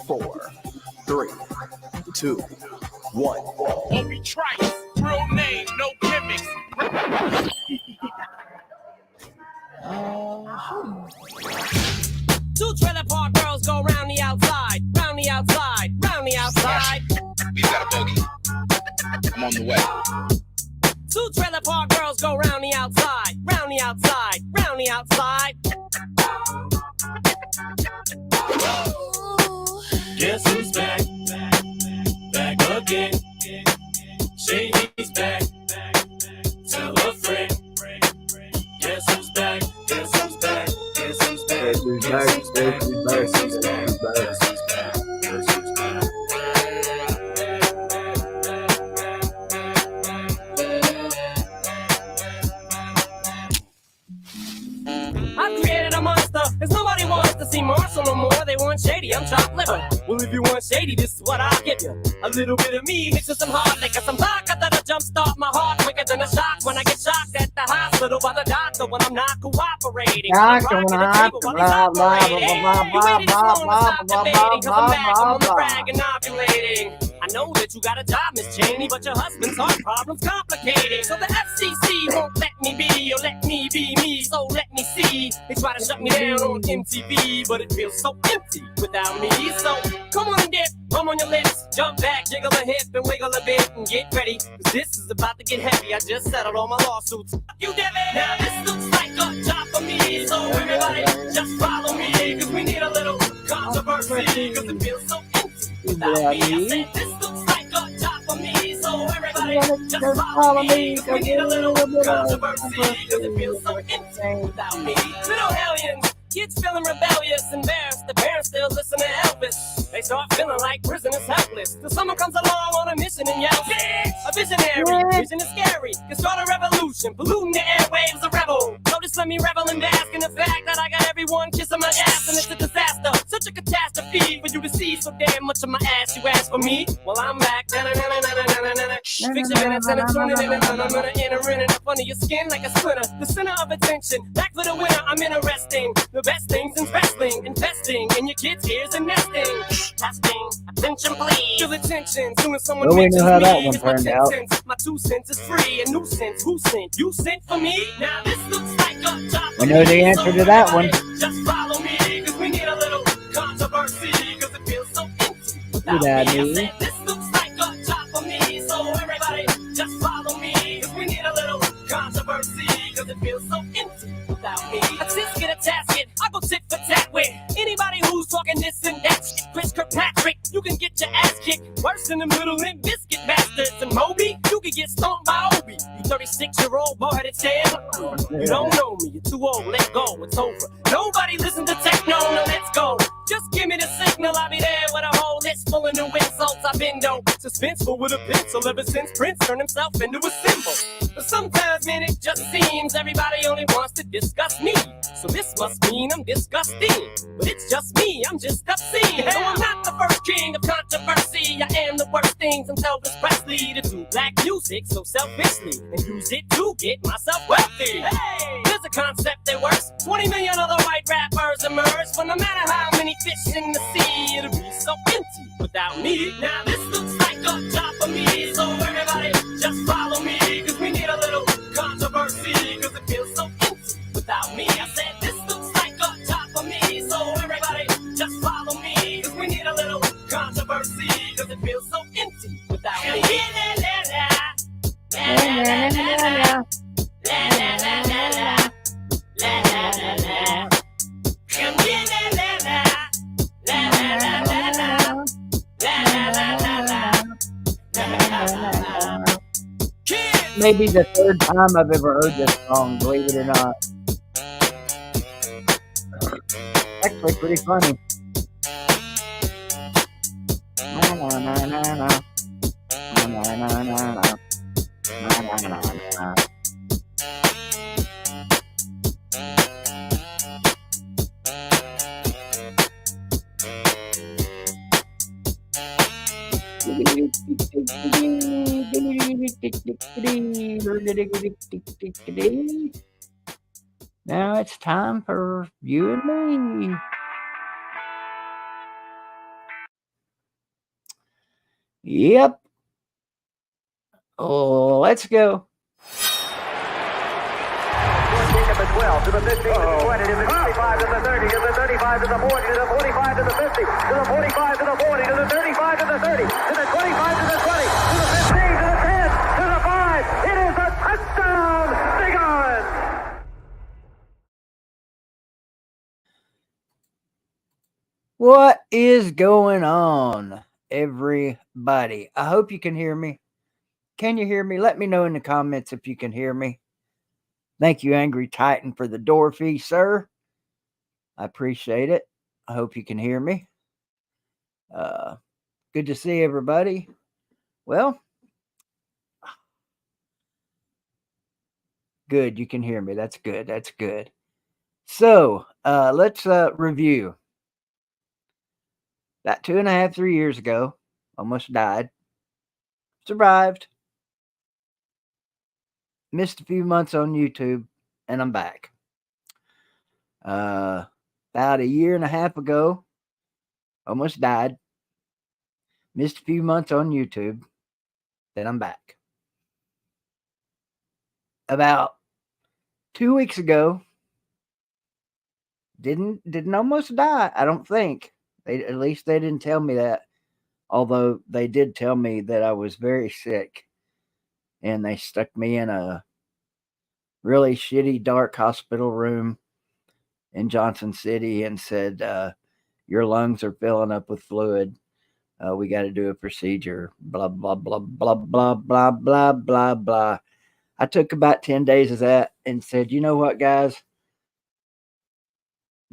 4, 3, 2, 1. Obi Trice, real name, no gimmicks. Two trailer park girls go round the outside, round the outside, round the outside. We've got a bogey. I'm on the way. Two trailer park girls go round the outside, round the outside, round the outside. Guess who's back? Back again. Shady's back. Tell a friend. Guess who's back? Guess who's back? Guess who's back? Guess who's back? Guess who's back? Guess who's back? Guess who's back? I've created a monster, cause nobody wants to see Marshall no more. They want Shady, I'm chopped liver. Well, if you want Shady, this is what I'll give you. A little bit of me mixed with some hard liquor, some vodka that'll jumpstart my heart quicker than a shock when I get shocked at the hospital by the doctor when I'm not cooperating. I'm on the rag and ovulating. I know that you got a job, Miss Cheney, but your husband's heart problem's complicated. So the FCC won't let me be, or let me be me, so let me see. They try to shut me down on MTV, but it feels so empty without me. So come on and dip, come on your lips, jump back, jiggle a hip and wiggle a bit and get ready, cause this is about to get heavy. I just settled all my lawsuits. You did it! Now this looks like a job for me, so everybody just follow me, cause we need a little controversy, cause it feels so empty without me. I said this looks like a job for me, so everybody just follow me, cause we need a little controversy, cause it feels so empty without me. Little hellions, kids feeling rebellious, embarrassed, the parents still listen to Elvis. They start feeling like prisoners helpless, till someone comes along on a mission and yells, a visionary, vision is scary, can start a revolution, polluting the airwaves, a rebel. So just let me revel and bask in the fact that I got everyone kissing my ass and it's a disaster, such a catastrophe for you to see so damn much of my ass. You ask for me, well I'm back. Fix your minutes and I'm turning in and I'm gonna enter in and up under your skin like a splinter. The center of attention, back for the winner. I'm interesting. The best things in wrestling, investing in your kids' ears and nesting. Testing, attention please. Feel attention soon as someone mentions me. It's my 10 cents. My 2 cents is free. A nuisance. Who sent? You sent for me? Now this looks like a job. We know the answer to that one. Just follow me, cause we need a little controversy, cause it feels so empty without me. I said this looks like a job for me, so everybody just follow me, cause we need a little controversy, cause it feels so empty without me. A tisket, a tasket, I go tit for tat with anybody who's talking this and that shit. Chris Kirkpatrick, you can get your ass kicked worse than the middle and biscuit bastards. And Moby, you can get stomped by Obi. You 36-year-old boy headed tail. You don't know me, you're too old, let go, it's over. Nobody listen to techno, no, let's go. Just give me the signal, I'll be there with a whole list full of new insults. I've been though suspenseful with a pencil ever since Prince turned himself into a symbol. But sometimes, man, it just seems everybody only wants to discuss me. So this must mean I'm disgusting. But it's just me, I'm just obscene. No, I'm not the first king of controversy. I am the worst thing since Elvis Presley to do black music so selfishly and use it to get myself wealthy. Hey, there's a concept that works. 20 million other white rappers emerge, but no matter how many fish in the sea, it'll be so empty without me. Now this looks like a job for me, so everybody just follow me, cause we need a little controversy, cause it feels so empty without me. I said this looks like a job for me, so everybody just follow me, cause we need a little controversy, cause it feels so empty without me. Maybe the third time I've ever heard this song, believe it or not. Actually pretty funny. Now it's time for you and me. Yep. Oh, let's go. To the 12, to the 15, to the 20, to the 25, to the 30, to the 35, to the 40, to the 45, to the 50, to the 45, to the 40, to the 35, to the 30, to the 25, to the 20, to the 15, to the 10, to the 5. It is a touchdown, Bighorns! What is going on, everybody? I hope you can hear me. Can you hear me? Let me know in the comments if you can hear me. Thank you, Angry Titan, for the door fee, sir. I appreciate it. I hope you can hear me. Good to see everybody. Well, good. You can hear me. That's good. That's good. So let's review. About 2.5, 3 years ago, almost died. Survived. Missed a few months on YouTube, and I'm back. About 1.5 years ago, almost died. Missed a few months on YouTube, then I'm back. About 2 weeks ago, didn't almost die, I don't think. At least they didn't tell me that. Although they did tell me that I was very sick, and they stuck me in a really shitty, dark hospital room in Johnson City and said, your lungs are filling up with fluid. We got to do a procedure. Blah, blah, blah, blah, blah, blah, blah, blah, blah. I took about 10 days of that and said, you know what, guys?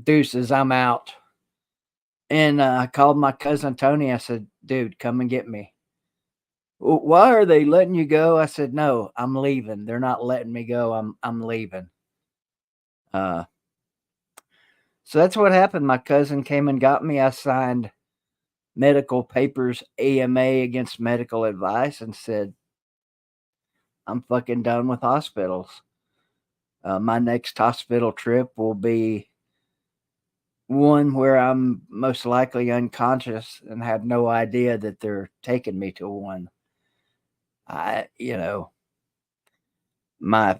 Deuces, I'm out. And I called my cousin Tony. I said, dude, come and get me. Why are they letting you go? I said, no, I'm leaving. They're not letting me go. I'm leaving. So that's what happened. My cousin came and got me. I signed medical papers, AMA against medical advice, and said, I'm fucking done with hospitals. My next hospital trip will be one where I'm most likely unconscious and have no idea that they're taking me to one.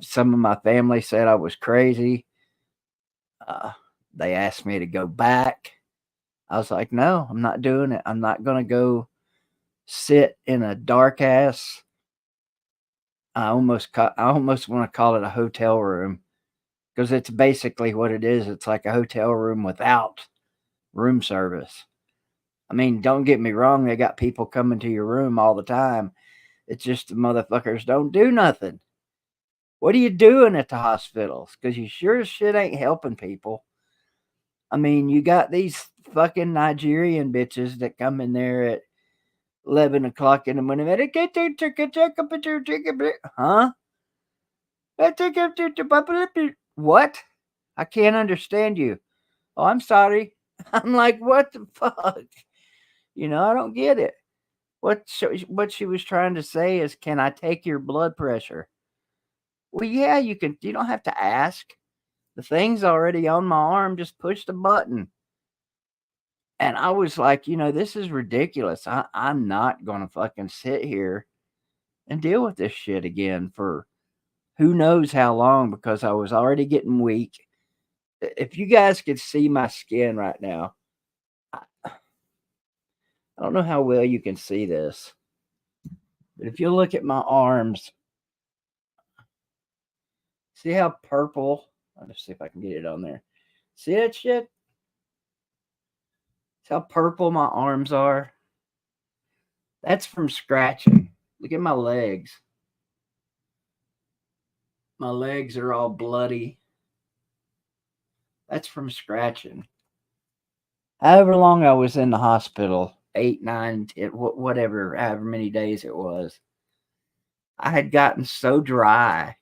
Some of my family said I was crazy. They asked me to go back. I was like, no, I'm not doing it. I'm not going to go sit in a dark ass. I almost want to call it a hotel room, because it's basically what it is. It's like a hotel room without room service. I mean, don't get me wrong. They got people coming to your room all the time. It's just the motherfuckers don't do nothing. What are you doing at the hospitals? Because you sure as shit ain't helping people. I mean, you got these fucking Nigerian bitches that come in there at 11 o'clock in the morning. Huh? What? I can't understand you. Oh, I'm sorry. I'm like, what the fuck? I don't get it. What she was trying to say is, can I take your blood pressure? Well, yeah, you can. You don't have to ask. The thing's already on my arm. Just push the button. And I was like, this is ridiculous. I'm not going to fucking sit here and deal with this shit again for who knows how long, because I was already getting weak. If you guys could see my skin right now, I don't know how well you can see this, but if you look at my arms, see how purple? Let's see if I can get it on there. See that shit? See how purple my arms are? That's from scratching. Look at my legs. My legs are all bloody. That's from scratching. However long I was in the hospital, 8, 9, 10, whatever, however many days it was, I had gotten so dry.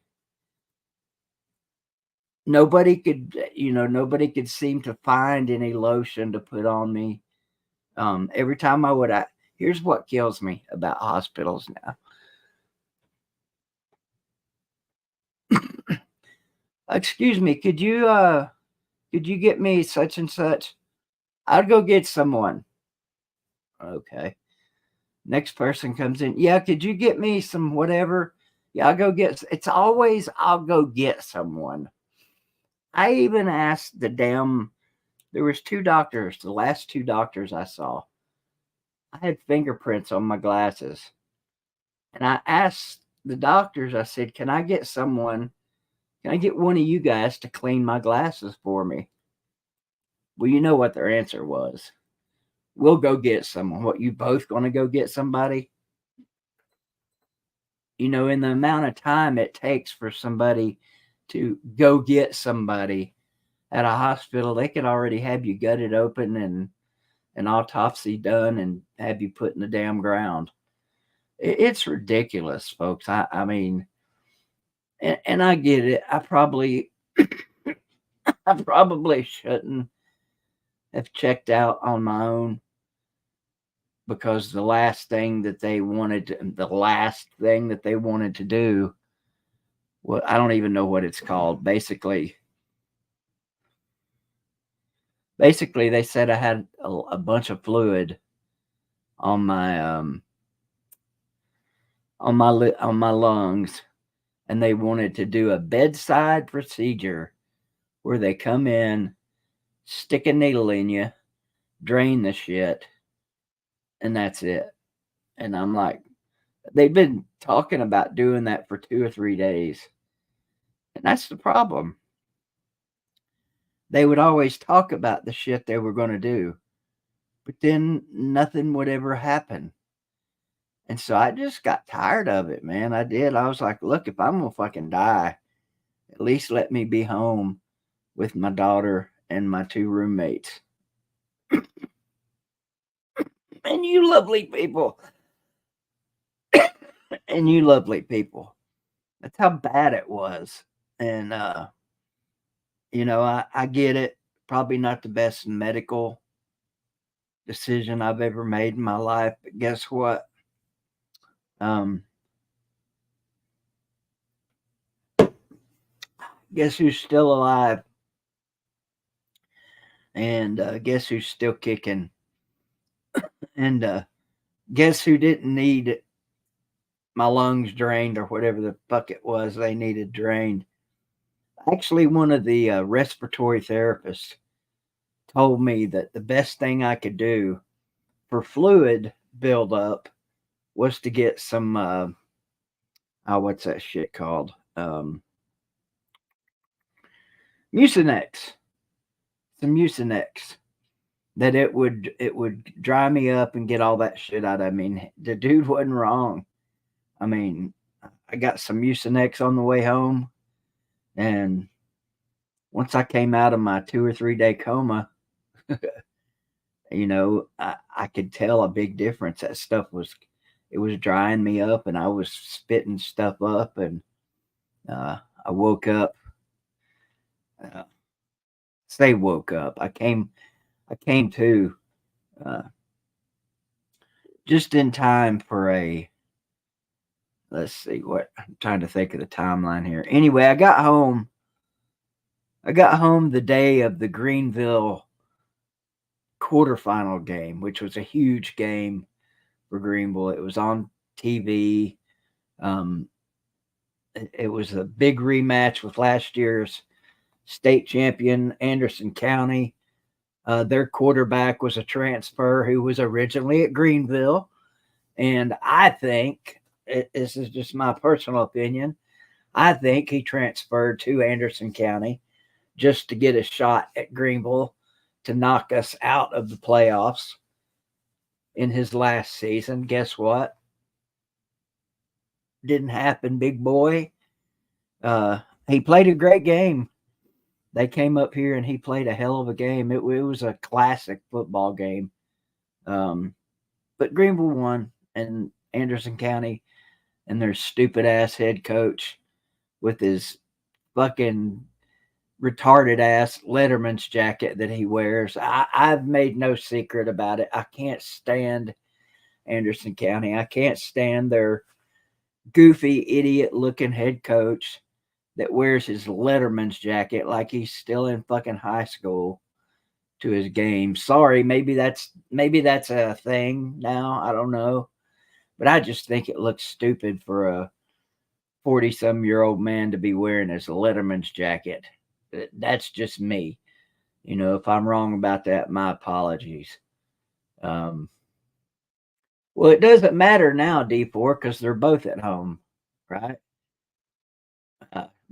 Nobody could seem to find any lotion to put on me. Every time here's what kills me about hospitals now. Excuse me, could you get me such and such? I'd go get someone. Okay. Next person comes in. Yeah, could you get me some whatever? Yeah, I'll go get. It's always I'll go get someone. I even asked the damn. There was 2 doctors. The last 2 doctors I saw, I had fingerprints on my glasses, and I asked the doctors. I said, "Can I get someone? Can I get one of you guys to clean my glasses for me?" Well, you know what their answer was. We'll go get someone. What, you both going to go get somebody? In the amount of time it takes for somebody to go get somebody at a hospital, they could already have you gutted open and an autopsy done and have you put in the damn ground. It's ridiculous, folks. I mean, and I get it. I probably shouldn't have checked out on my own, because the last thing that they wanted to do, well, I don't even know what it's called. Basically they said I had a bunch of fluid on my lungs, and they wanted to do a bedside procedure where they come in, stick a needle in you, drain the shit, and that's it. And I'm like, they've been talking about doing that for 2 or 3 days. And that's the problem. They would always talk about the shit they were going to do, but then nothing would ever happen. And so I just got tired of it, man. I did. I was like, look, if I'm going to fucking die, at least let me be home with my daughter and my 2 roommates. And you lovely people. And you lovely people. That's how bad it was. And, I get it. Probably not the best medical decision I've ever made in my life. But guess what? Guess who's still alive? And guess who's still kicking? And guess who didn't need my lungs drained, or whatever the fuck it was they needed drained? Actually, one of the respiratory therapists told me that the best thing I could do for fluid buildup was to get some, what's that shit called? Mucinex. Some Mucinex. That it would dry me up and get all that shit out. I mean, the dude wasn't wrong. I mean, I got some Mucinex on the way home, and once I came out of my 2 or 3 day coma, I could tell a big difference. That stuff was drying me up, and I was spitting stuff up, and I woke up. Woke up. I came to just in time for let's see, what I'm trying to think of the timeline here. Anyway, I got home the day of the Greenville quarterfinal game, which was a huge game for Greenville. It was on TV. It was a big rematch with last year's state champion Anderson County. Their quarterback was a transfer who was originally at Greenville. And I think, this is just my personal opinion, I think he transferred to Anderson County just to get a shot at Greenville to knock us out of the playoffs in his last season. Guess what? Didn't happen, big boy. He played a great game. They came up here and he played a hell of a game. It was a classic football game. But Greenville won, and Anderson County and their stupid ass head coach with his fucking retarded ass Letterman's jacket that he wears. I've made no secret about it. I can't stand Anderson County. I can't stand their goofy, idiot looking head coach that wears his Letterman's jacket like he's still in fucking high school to his game. Sorry, maybe that's a thing now. I don't know. But I just think it looks stupid for a 40-some-year-old man to be wearing his Letterman's jacket. That's just me. If I'm wrong about that, my apologies. Well, it doesn't matter now, D4, because they're both at home, right?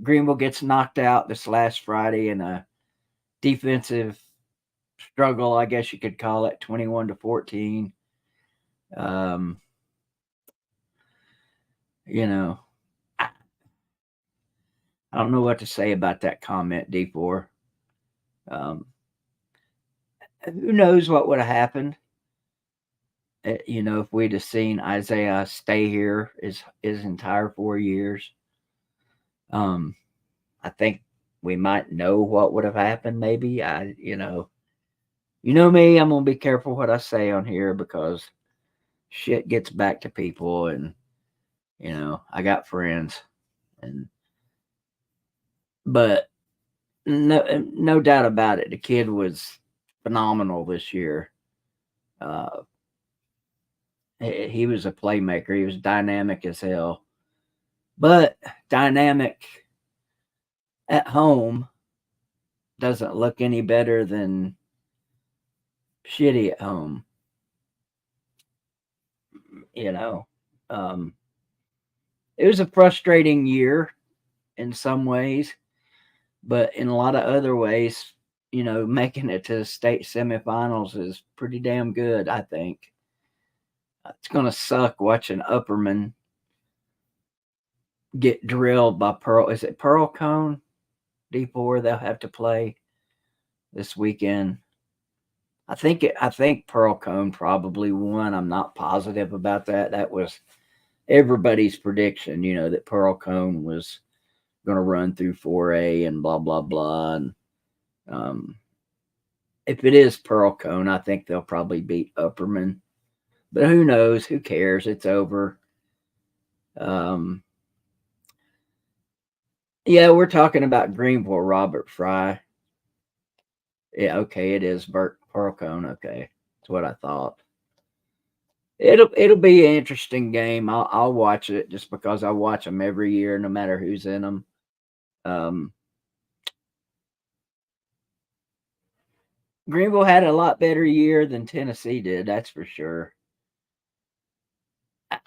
Greenville gets knocked out this last Friday in a defensive struggle, I guess you could call it, 21-14. I don't know what to say about that comment, D4. Who knows what would have happened? If we'd have seen Isaiah stay here his entire 4 years. I think we might know what would have happened. Maybe you know me. I'm gonna be careful what I say on here because shit gets back to people, and I got friends, but no doubt about it, the kid was phenomenal this year. He was a playmaker. He was dynamic as hell, but dynamic at home doesn't look any better than shitty at home. It was a frustrating year in some ways, but in a lot of other ways, making it to the state semifinals is pretty damn good, I think. It's going to suck watching Upperman get drilled by Pearl. Is it Pearl Cone? D4 they'll have to play this weekend. I think Pearl Cone probably won. I'm not positive about that. That was everybody's prediction, that Pearl Cone was going to run through 4A and blah, blah, blah. And if it is Pearl Cone, I think they'll probably beat Upperman. But who knows? Who cares? It's over. Yeah, we're talking about Greenville, Robert Fry. Yeah, okay, it is Pearl Cone. Okay, that's what I thought. It'll be an interesting game. I'll watch it just because I watch them every year, no matter who's in them. Greenville had a lot better year than Tennessee did, that's for sure.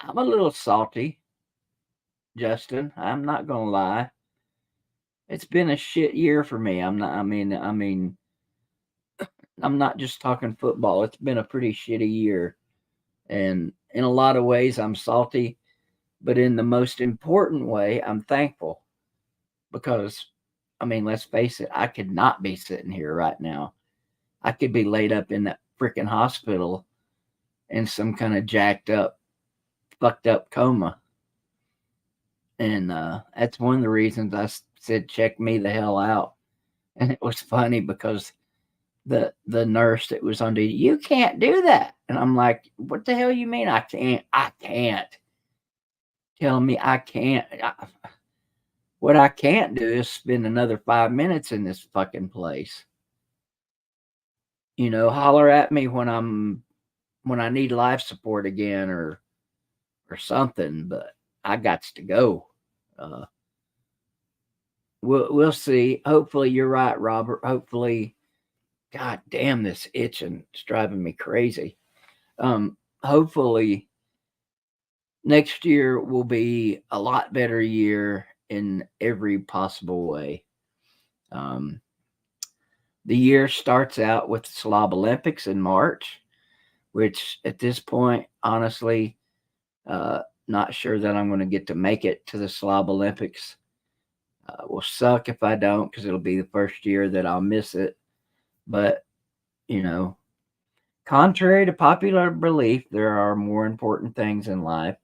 I'm a little salty, Justin. I'm not gonna lie. It's been a shit year for me. I'm not just talking football. It's been a pretty shitty year. And in a lot of ways, I'm salty. But in the most important way, I'm thankful. Because, let's face it, I could not be sitting here right now. I could be laid up in that freaking hospital in some kind of jacked up, fucked up coma. And that's one of the reasons I said, check me the hell out. And it was funny because the nurse that was on duty, you can't do that. And I'm like, what the hell you mean I can't? I can't. Telling me I can't. What I can't do is spend another 5 minutes in this fucking place. Holler at me when I need life support again or something, but I got to go. We'll see. Hopefully you're right, Robert. Hopefully, God damn, this itching. It's driving me crazy. Hopefully next year will be a lot better year in every possible way. The year starts out with the Slob Olympics in March, which at this point, honestly, not sure that I'm going to get to make it to the Slob Olympics. Will suck if I don't, because it'll be the first year that I'll miss it. But, contrary to popular belief, there are more important things in life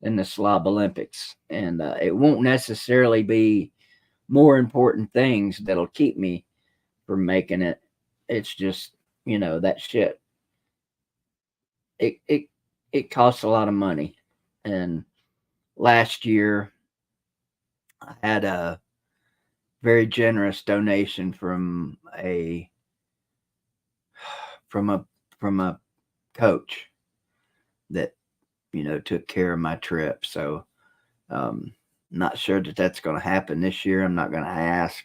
than the Slob Olympics. And it won't necessarily be more important things that'll keep me from making it. It's just, that shit. It costs a lot of money. And last year, I had a very generous donation from a coach that took care of my trip. So, not sure that that's going to happen this year. I'm not going to ask.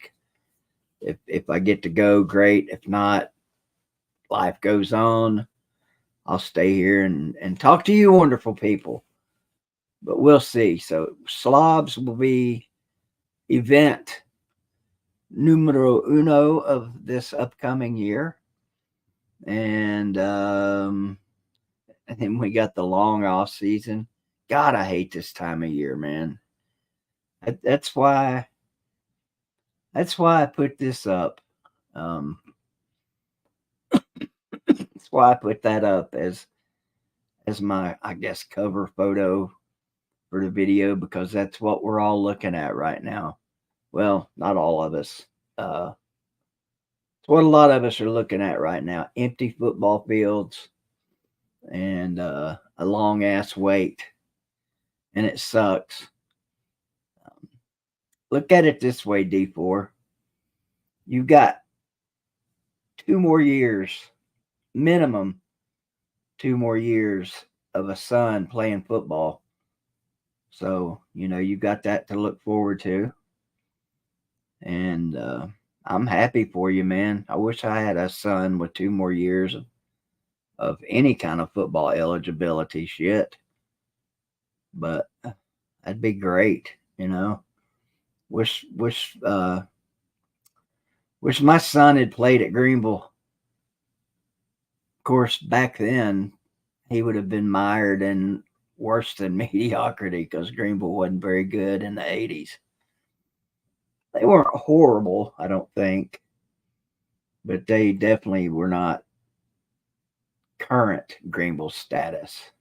If I get to go, great. If not, life goes on. I'll stay here and talk to you wonderful people. But we'll see. So slobs will be event numero uno of this upcoming year. And then we got the long off season. God, I hate this time of year, man. That's why I put this up. That's why I put that up as my, I guess, cover photo for the video, because that's what we're all looking at right now. Well, not all of us. It's what a lot of us are looking at right now. Empty football fields and a long ass wait. And it sucks. Look at it this way, D4. You've got 2 more years, minimum 2 more years of a son playing football. So, you've got that to look forward to. And I'm happy for you, man. I wish I had a son with 2 more years of any kind of football eligibility shit. But that'd be great, Wish my son had played at Greenville. Of course, back then he would have been mired in worse than mediocrity, because Greenville wasn't very good in the 80s. They weren't horrible, I don't think, but they definitely were not current Greenville status.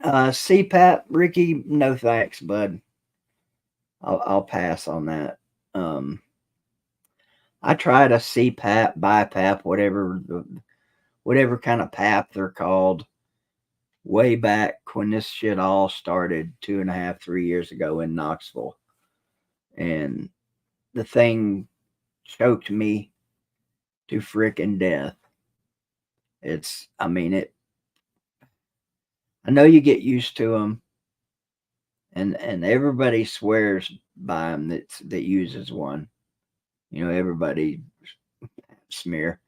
CPAP, Ricky, no thanks, bud. I'll pass on that. I tried a CPAP, BiPAP, whatever kind of PAP they're called, way back when this shit all started 2.5, 3 years ago in Knoxville. And the thing choked me to frickin' death. I know you get used to them, and everybody swears by them that uses one. Everybody smear.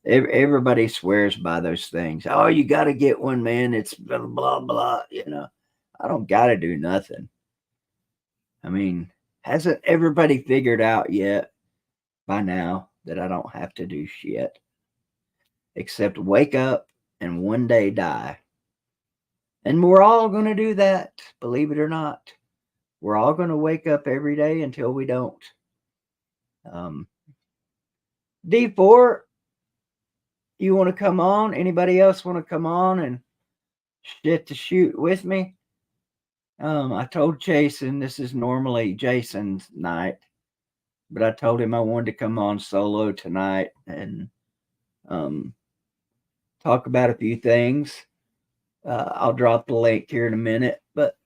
Everybody swears by those things. Oh, you got to get one, man. It's blah, blah, blah. I don't got to do nothing. Hasn't everybody figured out yet by now that I don't have to do shit except wake up and one day die? And we're all going to do that, believe it or not. We're all going to wake up every day until we don't. D4, you want to come on? Anybody else want to come on and shit to shoot with me? I told Jason this is normally Jason's night, but I told him I wanted to come on solo tonight and talk about a few things. I'll drop the link here in a minute, but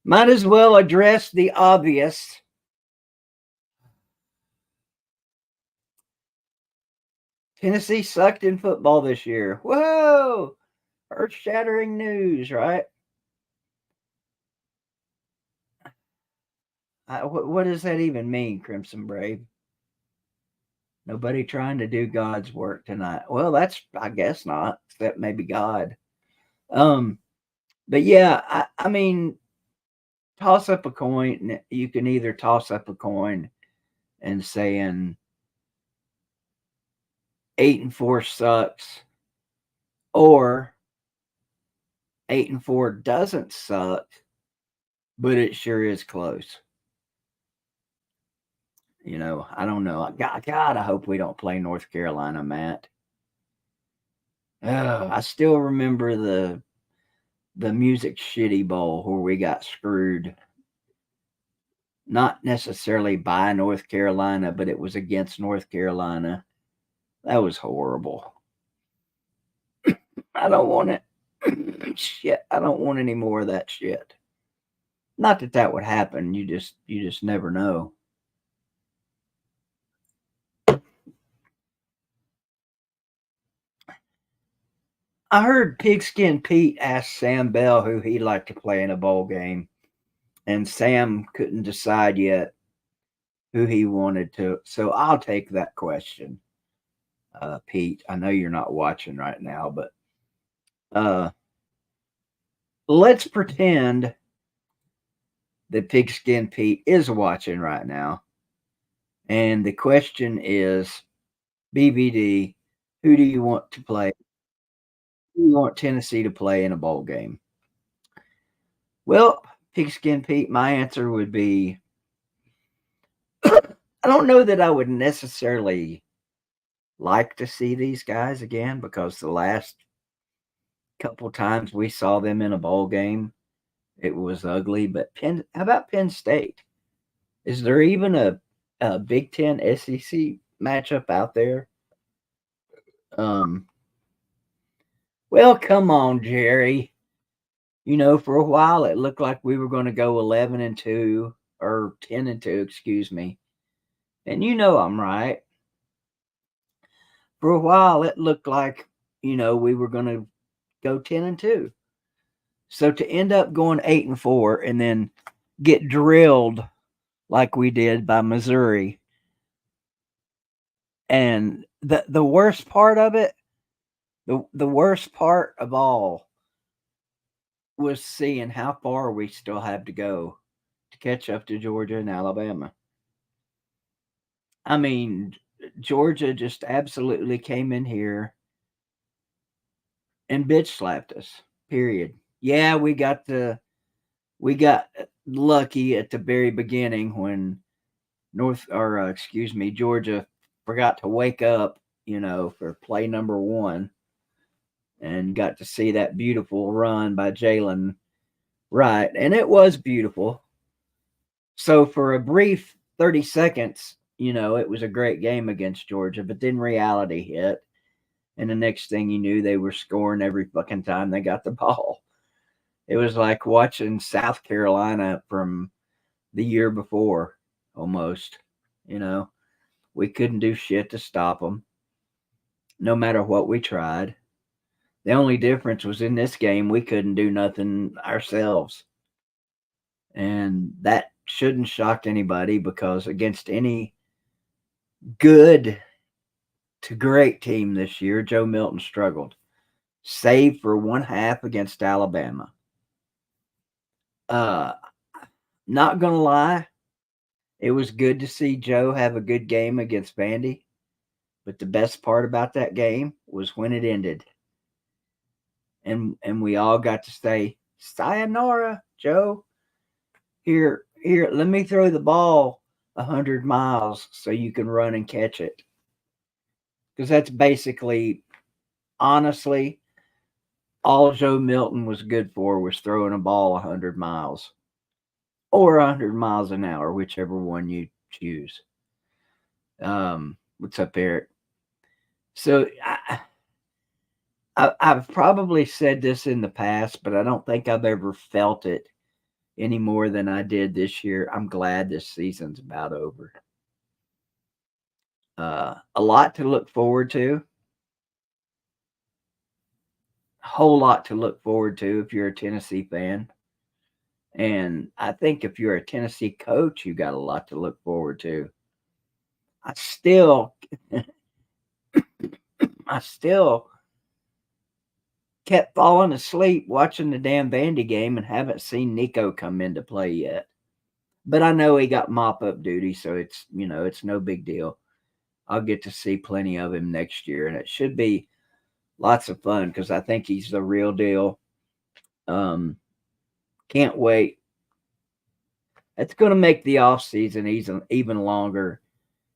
might as well address the obvious. Tennessee sucked in football this year. Whoa! Earth-shattering news, right? What does that even mean, Crimson Brave? Nobody trying to do God's work tonight. Well, I guess not, except maybe God. But yeah, I mean, toss up a coin. You can either toss up a coin and saying 8-4 sucks, or 8-4 doesn't suck, but it sure is close. I don't know. God, I hope we don't play North Carolina, Matt. I still remember the Music Shitty Bowl where we got screwed. Not necessarily by North Carolina, but it was against North Carolina. That was horrible. I don't want it. Shit, I don't want any more of that shit. Not that would happen. You just never know. I heard Pigskin Pete ask Sam Bell who he'd like to play in a bowl game, and Sam couldn't decide yet who he wanted to. So I'll take that question, Pete. I know you're not watching right now, but let's pretend that Pigskin Pete is watching right now. And the question is, BVD, who do you want to play? Who do you want Tennessee to play in a bowl game? Well, Pigskin Pete, my answer would be I don't know that I would necessarily like to see these guys again, because the last couple times we saw them in a bowl game, it was ugly. But how about Penn State? Is there even a Big Ten SEC matchup out there? Well, come on, Jerry. You know, for a while it looked like we were going to go 11-2 or 10-2, excuse me. And you know I'm right. For a while it looked like, you know, we were going to go 10-2. So to end up going 8-4 and then get drilled like we did by Missouri, and the worst part of it, the worst part of all was seeing how far we still have to go to catch up to Georgia and Alabama. I mean, Georgia just absolutely came in here and bitch slapped us. Period. Yeah, we got lucky at the very beginning when Georgia forgot to wake up, you know, for play number 1, and got to see that beautiful run by Jalen Wright, and it was beautiful. So for a brief 30 seconds, you know, it was a great game against Georgia, but then reality hit, and the next thing you knew, they were scoring every fucking time they got the ball. It was like watching South Carolina from the year before, almost. You know, we couldn't do shit to stop them, no matter what we tried. The only difference was in this game, we couldn't do nothing ourselves. And that shouldn't shock anybody, because against any good to great team this year, Joe Milton struggled, save for one half against Alabama. Not gonna lie, it was good to see Joe have a good game against Vandy, but the best part about that game was when it ended, and we all got to say, "Sayonara, Joe. Here, let me throw the ball 100 miles so you can run and catch it." Because that's basically, honestly, all Joe Milton was good for was throwing a ball 100 miles or 100 miles an hour, whichever one you choose. What's up, Eric? So I've probably said this in the past, but I don't think I've ever felt it any more than I did this year. I'm glad this season's about over. A lot to look forward to. A whole lot to look forward to if you're a Tennessee fan. And I think if you're a Tennessee coach, you got a lot to look forward to. I still kept falling asleep watching the damn Vandy game and haven't seen Nico come into play yet. But I know he got mop-up duty, so it's, you know, it's no big deal. I'll get to see plenty of him next year, and it should be lots of fun because I think he's the real deal. Can't wait. It's going to make the off season even longer,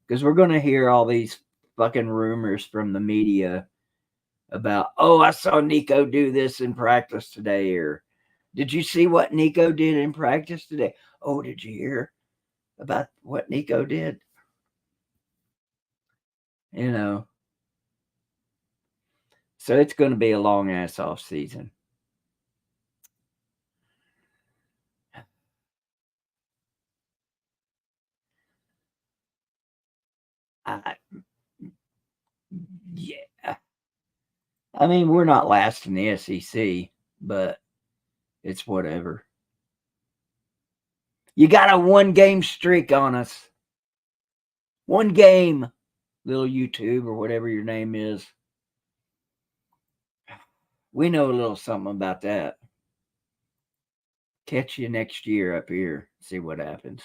because we're going to hear all these fucking rumors from the media about, oh, I saw Nico do this in practice today, or did you see what Nico did in practice today? Oh, did you hear about what Nico did? You know, so it's going to be a long ass off season. Yeah. I mean, we're not last in the SEC, but it's whatever. You got a 1-game streak on us. 1 game, little YouTube or whatever your name is. We know a little something about that. Catch you next year up here. See what happens.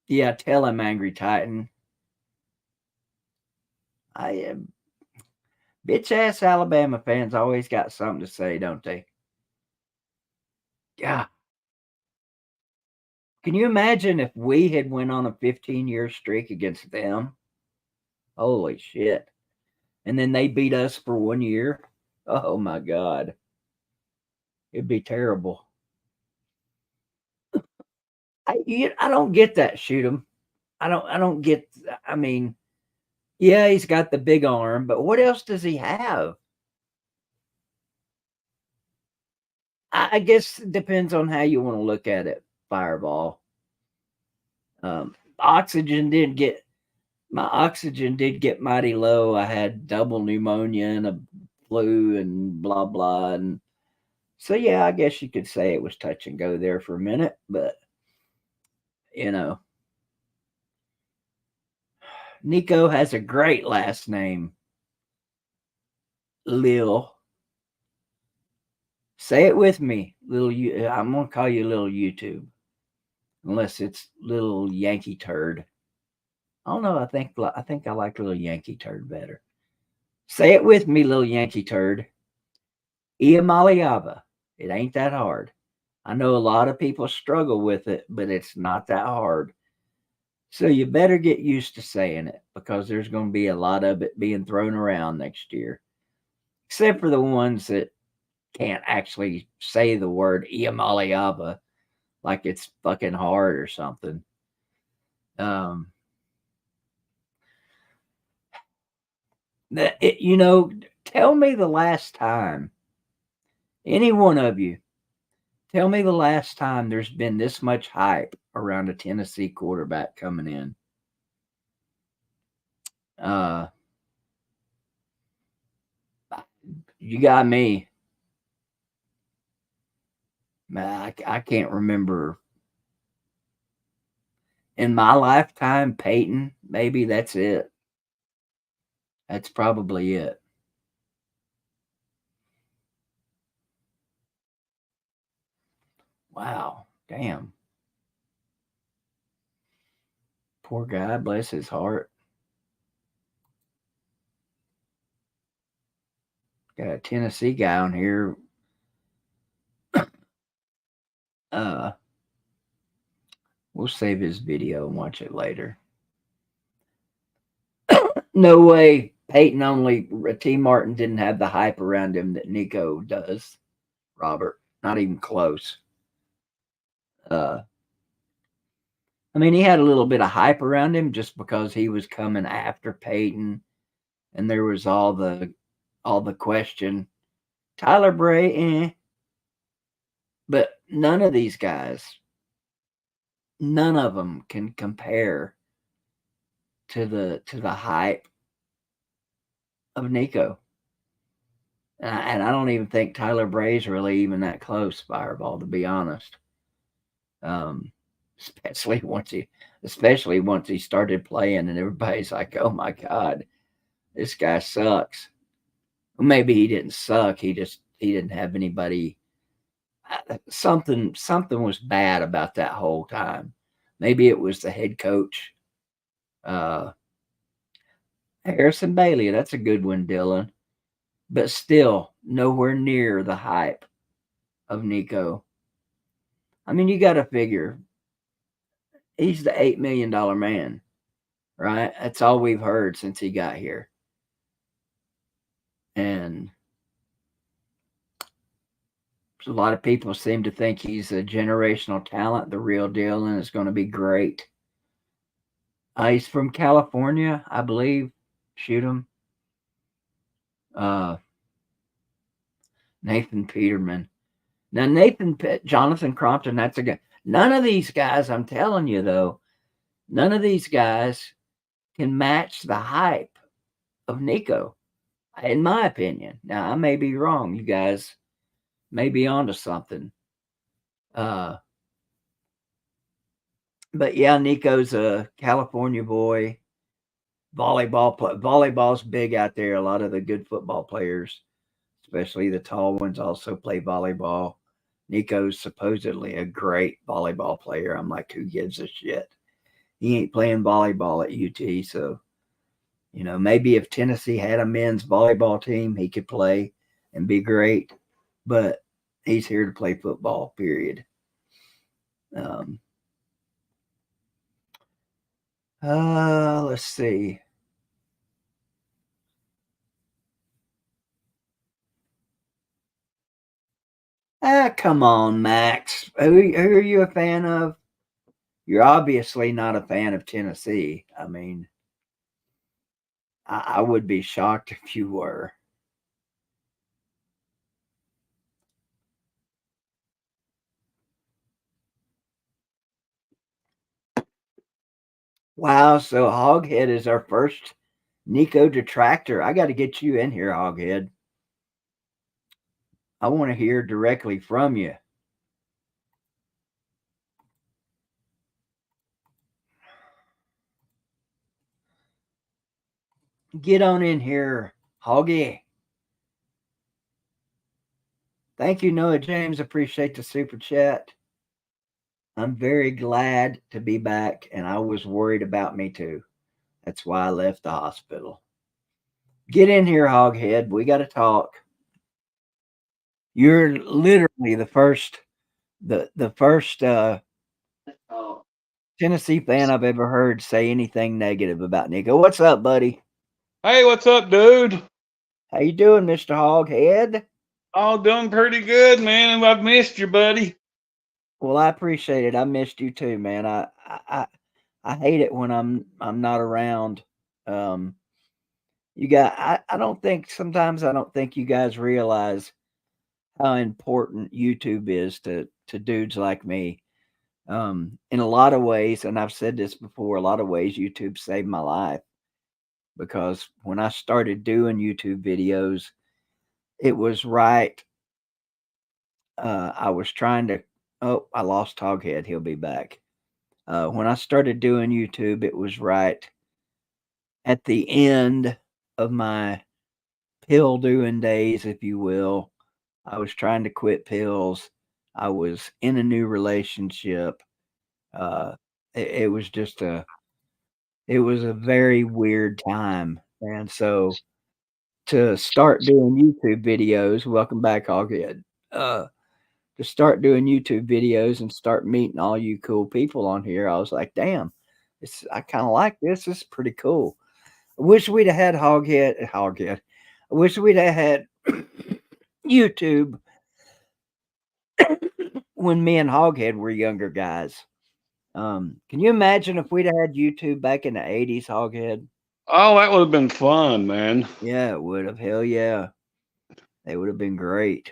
Yeah, tell him, Angry Titan. I am. Bitch ass Alabama fans always got something to say, don't they? Yeah. Can you imagine if we had went on a 15-year streak against them? Holy shit. And then they beat us for 1 year? Oh my God. It'd be terrible. I don't get that, shoot him. I don't get, I mean, yeah, he's got the big arm, but what else does he have? I guess it depends on how you want to look at it, Fireball. Oxygen did get mighty low. I had double pneumonia and a flu and blah blah, and so yeah, I guess you could say it was touch and go there for a minute, but you know, Nico has a great last name, Lil. Say it with me, little. I'm gonna call you Little YouTube, unless it's Little Yankee Turd. I don't know. I think I like Little Yankee Turd better. Say it with me, Little Yankee Turd. Iamaliava. It ain't that hard. I know a lot of people struggle with it, but it's not that hard. So you better get used to saying it, because there's going to be a lot of it being thrown around next year, except for the ones that can't actually say the word Iamaliava like it's fucking hard or something. Tell me the last time, any one of you, tell me the last time there's been this much hype around a Tennessee quarterback coming in. You got me. I can't remember. In my lifetime, Peyton, maybe that's it. That's probably it. Wow. Damn. Poor guy, bless his heart. Got a Tennessee guy on here. We'll save his video and watch it later. No way. Peyton only, T. Martin didn't have the hype around him that Nico does, Robert. Not even close. I mean, he had a little bit of hype around him just because he was coming after Peyton, and there was all the question. Tyler Bray, but none of these guys, none of them can compare to the hype of Nico. And I don't even think Tyler Bray's really even that close, Fireball, to be honest. Especially once he started playing, and everybody's like, "Oh my God, this guy sucks." Well, maybe he didn't suck. He didn't have anybody. Something was bad about that whole time. Maybe it was the head coach, Harrison Bailey. That's a good one, Dylan. But still, nowhere near the hype of Nico. I mean, you got to figure he's the $8 million man, right? That's all we've heard since he got here. And a lot of people seem to think he's a generational talent, the real deal, and it's going to be great. He's from California, I believe. Shoot him. Nathan Peterman. Now, Jonathan Crompton, that's a guy. None of these guys, I'm telling you, though, none of these guys can match the hype of Nico, in my opinion. Now, I may be wrong. You guys may be onto something. But yeah, Nico's a California boy. Volleyball's big out there. A lot of the good football players, especially the tall ones, also play volleyball. Nico's supposedly a great volleyball player. I'm like, who gives a shit? He ain't playing volleyball at UT, so maybe if Tennessee had a men's volleyball team, he could play and be great. But he's here to play football, period. Let's see. Come on, Max. Who are you a fan of? You're obviously not a fan of Tennessee. I mean, I would be shocked if you were. Wow, so Hoghead is our first Nico detractor. I got to get you in here, Hoghead. I want to hear directly from you. Get on in here, Hoggy. Thank you, Noah James. Appreciate the super chat. I'm very glad to be back, and I was worried about me too. That's why I left the hospital. Get in here, Hoghead. We got to talk. You're literally the first Tennessee fan I've ever heard say anything negative about Nico. What's up, buddy? Hey, what's up, dude? How you doing, Mr. Hoghead? All doing pretty good, man. I've missed you, buddy. Well, I appreciate it. I missed you too, man. I hate it when I'm not around. I don't think you guys realize how important YouTube is to dudes like me. In a lot of ways, and I've said this before, a lot of ways YouTube saved my life, because when I started doing YouTube videos, it was right. I was trying to. Oh, I lost Hoghead. He'll be back. When I started doing YouTube, it was right at the end of my pill doing days, if you will. I was trying to quit pills. I was in a new relationship. It was a very weird time. And so to start doing YouTube videos, welcome back, Hoghead. To start doing YouTube videos and start meeting all you cool people on here, I was like, damn, I kind of like this. This is pretty cool. I wish we'd have had Hoghead. I wish we'd have had YouTube when me and Hoghead were younger guys. Can you imagine if we'd have had YouTube back in the 80s, Hoghead? Oh, that would have been fun, man. Yeah, it would have. Hell yeah. They would have been great.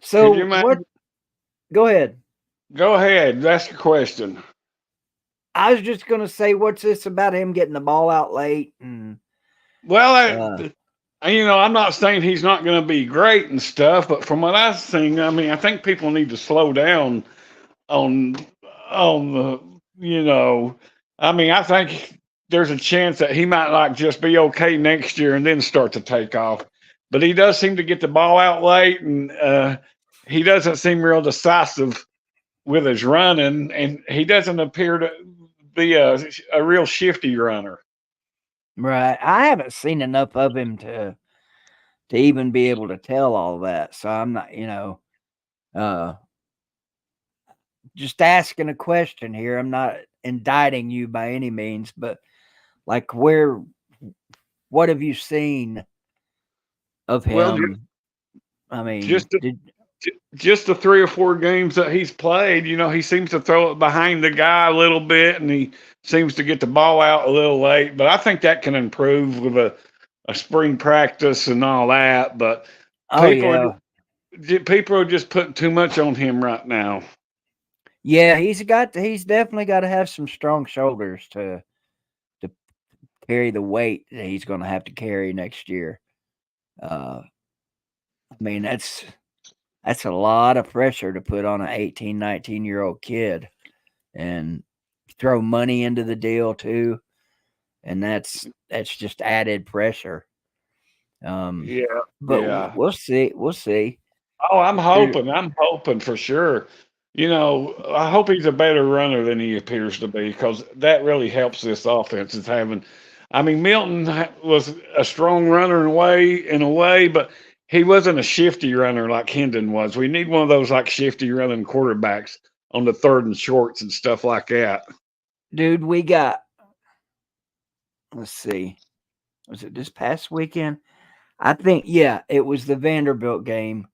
So what? Go ahead. Go ahead. Ask your question. I was just going to say, what's this about him getting the ball out late? Well, I'm not saying he's not going to be great and stuff, but from what I've seen, I mean, I think people need to slow down on the, I mean, I think there's a chance that he might just be okay next year and then start to take off. But he does seem to get the ball out late, and he doesn't seem real decisive with his running, and he doesn't appear to be a real shifty runner. Right. I haven't seen enough of him to even be able to tell all that. So I'm not, just asking a question here. I'm not indicting you by any means, but like what have you seen of him? Well, I mean, just the 3 or 4 games that he's played, he seems to throw it behind the guy a little bit, and he seems to get the ball out a little late. But I think that can improve with a spring practice and all that. But people are just putting too much on him right now. Yeah, he's definitely got to have some strong shoulders to carry the weight that he's going to have to carry next year. I mean, that's a lot of pressure to put on an 18, 19-year-old kid, and throw money into the deal too. And that's just added pressure. Yeah. But Yeah. we'll see. We'll see. Oh, I'm hoping for sure. You know, I hope he's a better runner than he appears to be, because that really helps this offense. Is having, I mean, Milton was a strong runner in a way, but he wasn't a shifty runner like Hendon was. We need one of those like shifty running quarterbacks on the third and shorts and stuff like that. Dude, we got, let's see, was it this past weekend? I think, yeah, it was the Vanderbilt game.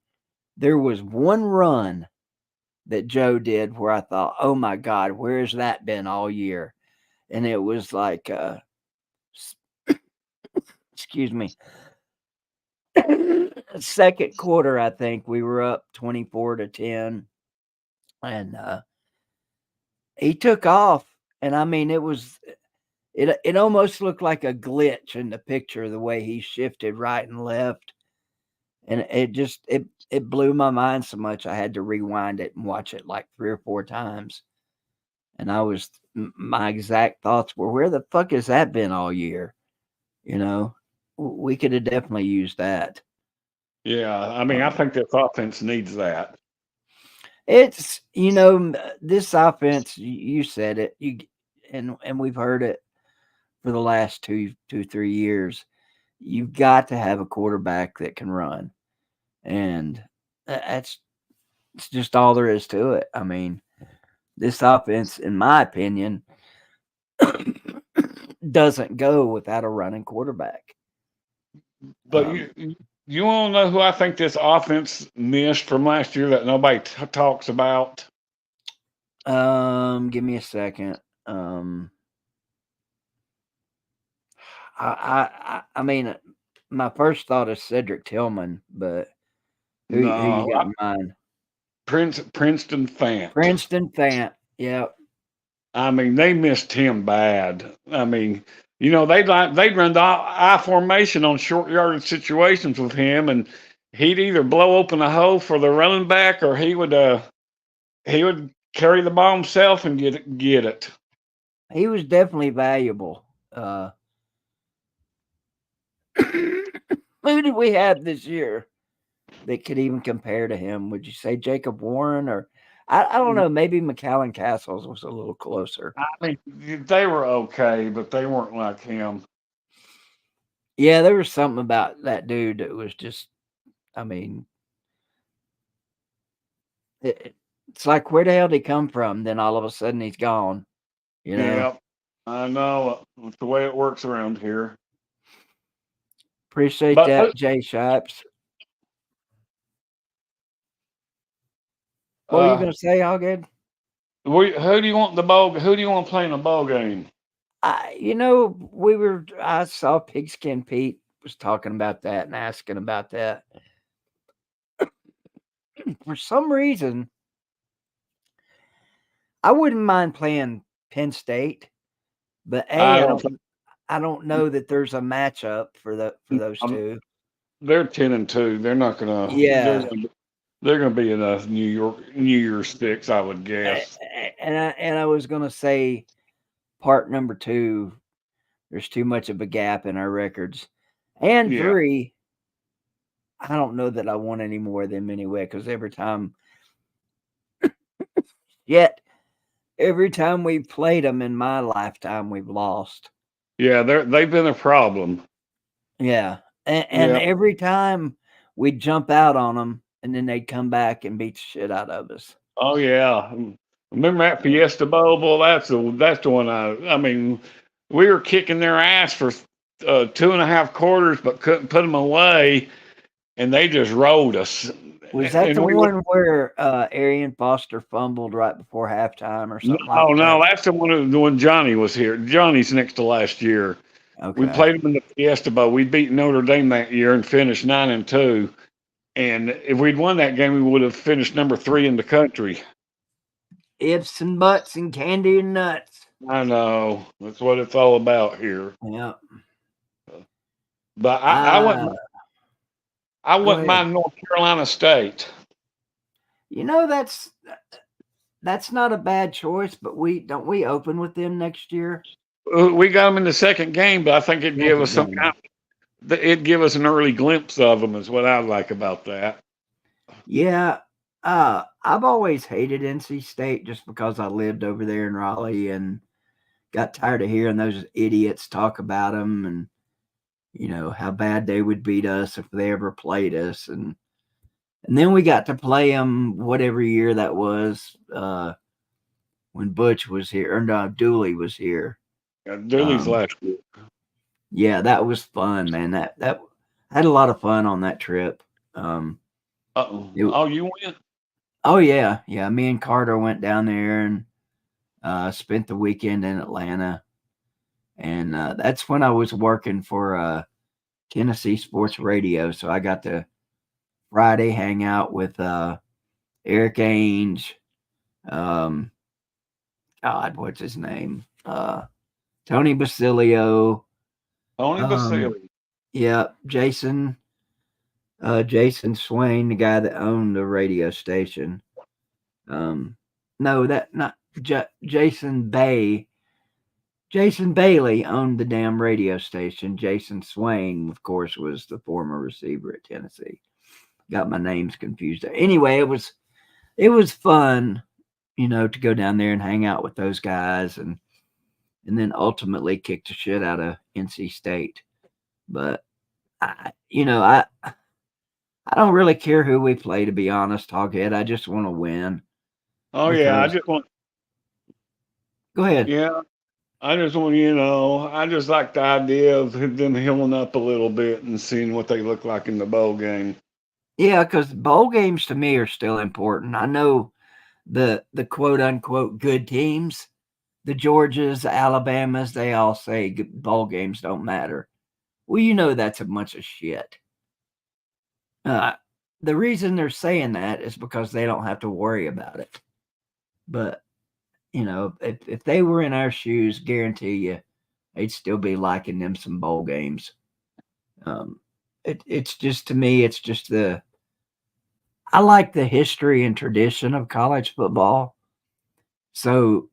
There was one run that Joe did where I thought, oh my God, where has that been all year? And it was like, excuse me, second quarter, I think we were up 24-10, and he took off. And I mean, it almost looked like a glitch in the picture, the way he shifted right and left. And it blew my mind so much I had to rewind it and watch it like 3 or 4 times. And my exact thoughts were, where the fuck has that been all year? You know, we could have definitely used that. Yeah, I mean, I think this offense needs that. It's, you know, this offense, you said it, and we've heard it for the last 2-3 years. You've got to have a quarterback that can run. And it's just all there is to it. I mean, this offense, in my opinion, doesn't go without a running quarterback. But you want to know who I think this offense missed from last year that nobody talks about? Give me a second. I mean, my first thought is Cedric Tillman, but who you got in mind? Princeton Fant. Princeton Fant. Yeah. I mean, they missed him bad. I mean, you know, they'd run the I formation on short yardage situations with him, and he'd either blow open a hole for the running back, or he would carry the ball himself and get it. He was definitely valuable. Who did we have this year that could even compare to him? Would you say Jacob Warren, or I don't know, maybe McAllen Castles was a little closer. I mean, they were okay, but they weren't like him. Yeah, there was something about that dude that was just, I mean, it's like, where the hell did he come from? Then all of a sudden he's gone. You know? Yeah, I know. It's the way it works around here. Appreciate that, Jay Shipes. What were you going to say, Allgood? Who do you want to play in the ball game? You know, I saw Pigskin Pete was talking about that and asking about that. For some reason, I wouldn't mind playing Penn State, but I don't know that there's a matchup for those two. They're 10-2. They're not gonna. Yeah. They're gonna be in a New Year's Six, I would guess. And I was gonna say, part number 2, there's too much of a gap in our records, and 3, I don't know that I want any more of them anyway, because every time we've played them in my lifetime, we've lost. Yeah, they've been a problem. Yeah, and every time we jump out on them, and then they'd come back and beat the shit out of us. Oh yeah, remember that Fiesta Bowl? Well, that's the one. I mean, we were kicking their ass for 2.5 quarters, but couldn't put them away, and they just rolled us. Was that the one where Arian Foster fumbled right before halftime or something? No, that's the one Johnny was here. Johnny's next to last year. Okay. We played them in the Fiesta Bowl. We beat Notre Dame that year and finished 9-2. And if we'd won that game, we would have finished number 3 in the country. Ifs and buts and candy and nuts. I know. That's what it's all about here. Yeah. But Uh, I go wouldn't ahead. mind North Carolina State. You know, that's not a bad choice, but we open with them next year. We got them in the second game, but I think it'd give us Second some game. it'd give us an early glimpse of them, is what I like about that. Yeah. I've always hated NC State just because I lived over there in Raleigh and got tired of hearing those idiots talk about them and how bad they would beat us if they ever played us, and then we got to play them whatever year that was, when Butch was here, or no, Dooley was here. Dooley's Um, last year. yeah, that was fun, man. That I had a lot of fun on that trip. Um, Oh, you went? oh yeah, me and Carter went down there and spent the weekend in Atlanta, and that's when I was working for Tennessee Sports Radio, so I got to Friday hang out with Eric Ainge, God, what's his name? Tony Basilio. Tony Basilio. Yeah, Jason Swain, the guy that owned the radio station. No, that not Jason Bay. Jason Bailey owned the damn radio station. Jason Swain, of course, was the former receiver at Tennessee. Got my names confused there. Anyway, it was fun, to go down there and hang out with those guys and then ultimately kick the shit out of NC State. But I don't really care who we play, to be honest, Hoghead. I just want to win. Oh yeah, I just want. Go ahead. Yeah, I just want I just like the idea of them healing up a little bit and seeing what they look like in the bowl game. Yeah, because bowl games to me are still important. I know the quote unquote good teams, the Georgias, the Alabamas, they all say bowl games don't matter. Well, that's a bunch of shit. The reason they're saying that is because they don't have to worry about it. But if they were in our shoes, guarantee you, they'd still be liking them some bowl games. It's just, to me, it's just I like the history and tradition of college football. So,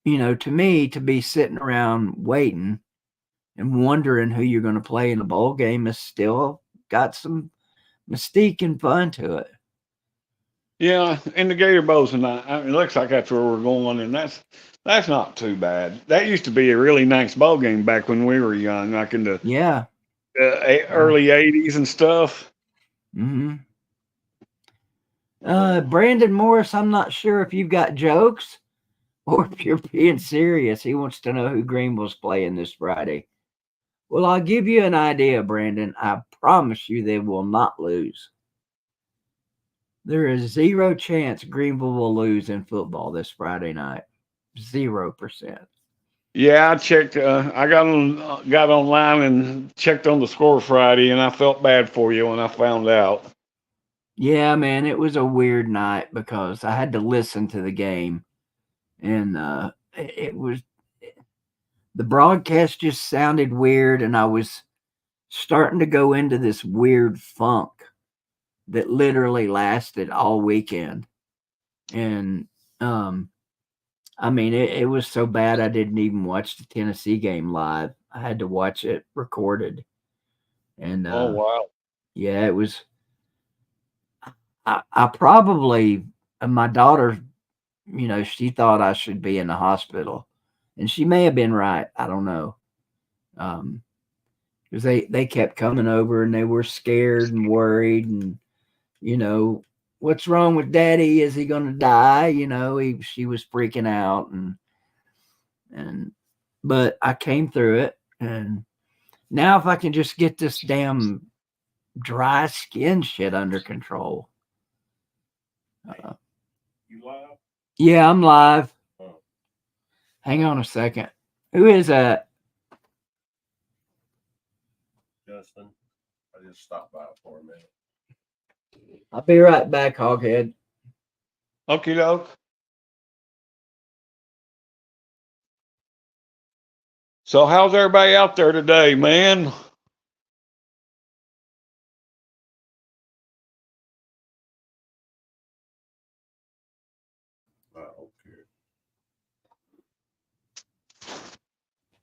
to me, to be sitting around waiting and wondering who you're going to play in a bowl game is still got some mystique and fun to it. Yeah, and the Gator Bowls tonight. It looks like that's where we're going, and that's not too bad. That used to be a really nice bowl game back when we were young, like in the early '80s and stuff. Mm-hmm. Brandon Morris, I'm not sure if you've got jokes or if you're being serious. He wants to know who Greenville's playing this Friday. Well, I'll give you an idea, Brandon. I promise you they will not lose. There is 0 chance Greenville will lose in football this Friday night. 0%. Yeah, I checked. I got online and checked on the score Friday, and I felt bad for you when I found out. Yeah, man, it was a weird night because I had to listen to the game, and it was the broadcast just sounded weird, and I was starting to go into this weird funk that literally lasted all weekend. And I mean, it was so bad I didn't even watch the Tennessee game live. I had to watch it recorded. And oh wow. Yeah, it was I probably my daughter, she thought I should be in the hospital. And she may have been right. I don't know. Because they kept coming over and they were scared and worried and what's wrong with daddy? Is he going to die? She was freaking out but I came through it. And now if I can just get this damn dry skin shit under control. You live? Yeah, I'm live. Oh. Hang on a second. Who is that? Justin. I just stopped by for a minute. I'll be right back, Hoghead. Okie doke. So how's everybody out there today, man?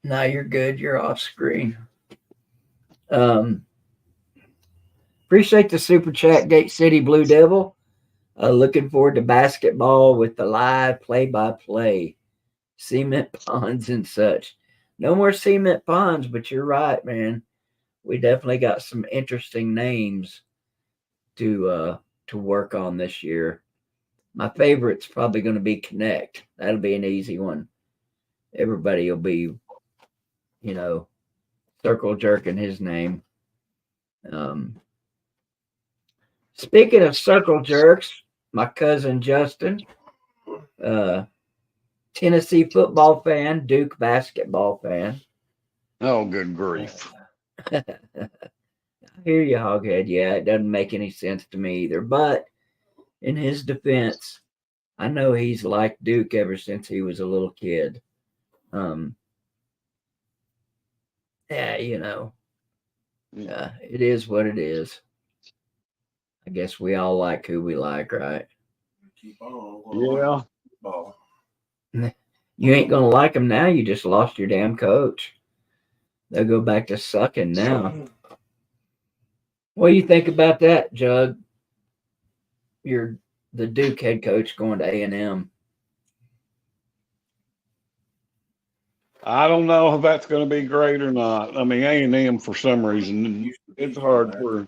No, you're good. You're off screen. Appreciate the super chat, Gate City Blue Devil. Looking forward to basketball with the live play-by-play, cement ponds and such. No more cement ponds, but you're right, man. We definitely got some interesting names to work on this year. My favorite's probably going to be Connect. That'll be an easy one. Everybody will be, circle jerking his name. Speaking of circle jerks, my cousin Justin, Tennessee football fan, Duke basketball fan. Oh, good grief. I hear you, Hoghead. Yeah, it doesn't make any sense to me either. But in his defense, I know he's liked Duke ever since he was a little kid. Yeah, it is what it is. I guess we all like who we like, right? Keep on. Yeah. You ain't gonna like them now. You just lost your damn coach. They'll go back to sucking now. What do you think about that, Jug? You're the Duke head coach going to A&M. I don't know if that's going to be great or not. I mean, A&M for some reason, it's hard for.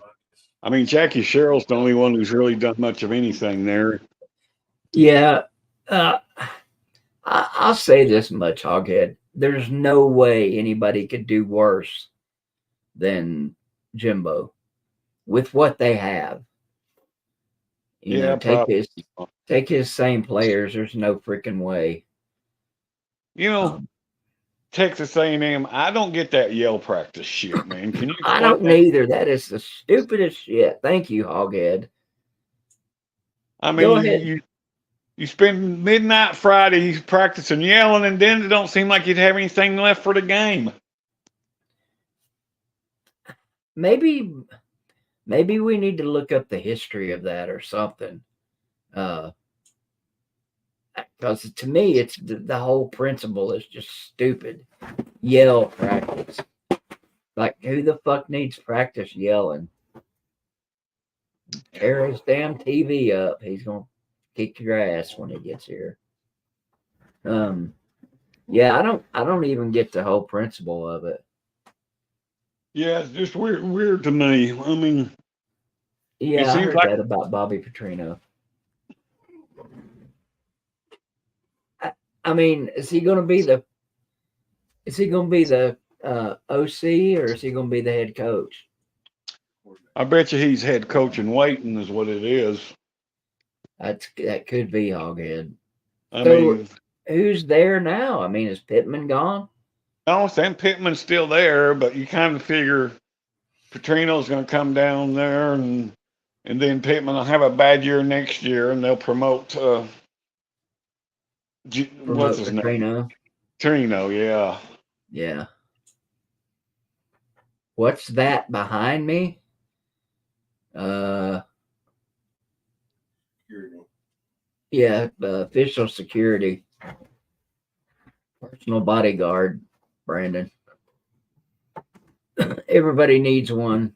I mean, Jackie Sherrill's the only one who's really done much of anything there. Yeah, I'll say this much, Hoghead. There's no way anybody could do worse than Jimbo with what they have. Take his same players. There's no freaking way. Texas A&M, I don't get that yell practice shit, man. Can you? I don't neither. That is the stupidest shit. Thank you, Hoghead. I mean, you spend midnight Friday practicing yelling, and then it don't seem like you'd have anything left for the game. Maybe we need to look up the history of that or something. Because to me, it's the whole principle is just stupid. Yell practice. Like, who the fuck needs practice yelling? Tear his damn TV up. He's going to kick your ass when he gets here. Yeah, I don't even get the whole principle of it. Yeah, it's just weird to me. I mean, yeah, I heard that about Bobby Petrino. I mean, is he going to be the OC, or is he going to be the head coach? I bet you he's head coach and waiting is what it is. That could be, Hoghead. I mean, who's there now? I mean, is Pittman gone? No, Sam Pittman's still there, but you kind of figure Petrino's going to come down there, and then Pittman will have a bad year next year, and they'll promote. What's his name? Petrino, yeah. Yeah. What's that behind me? Yeah, official security. Personal bodyguard, Brandon. Everybody needs one.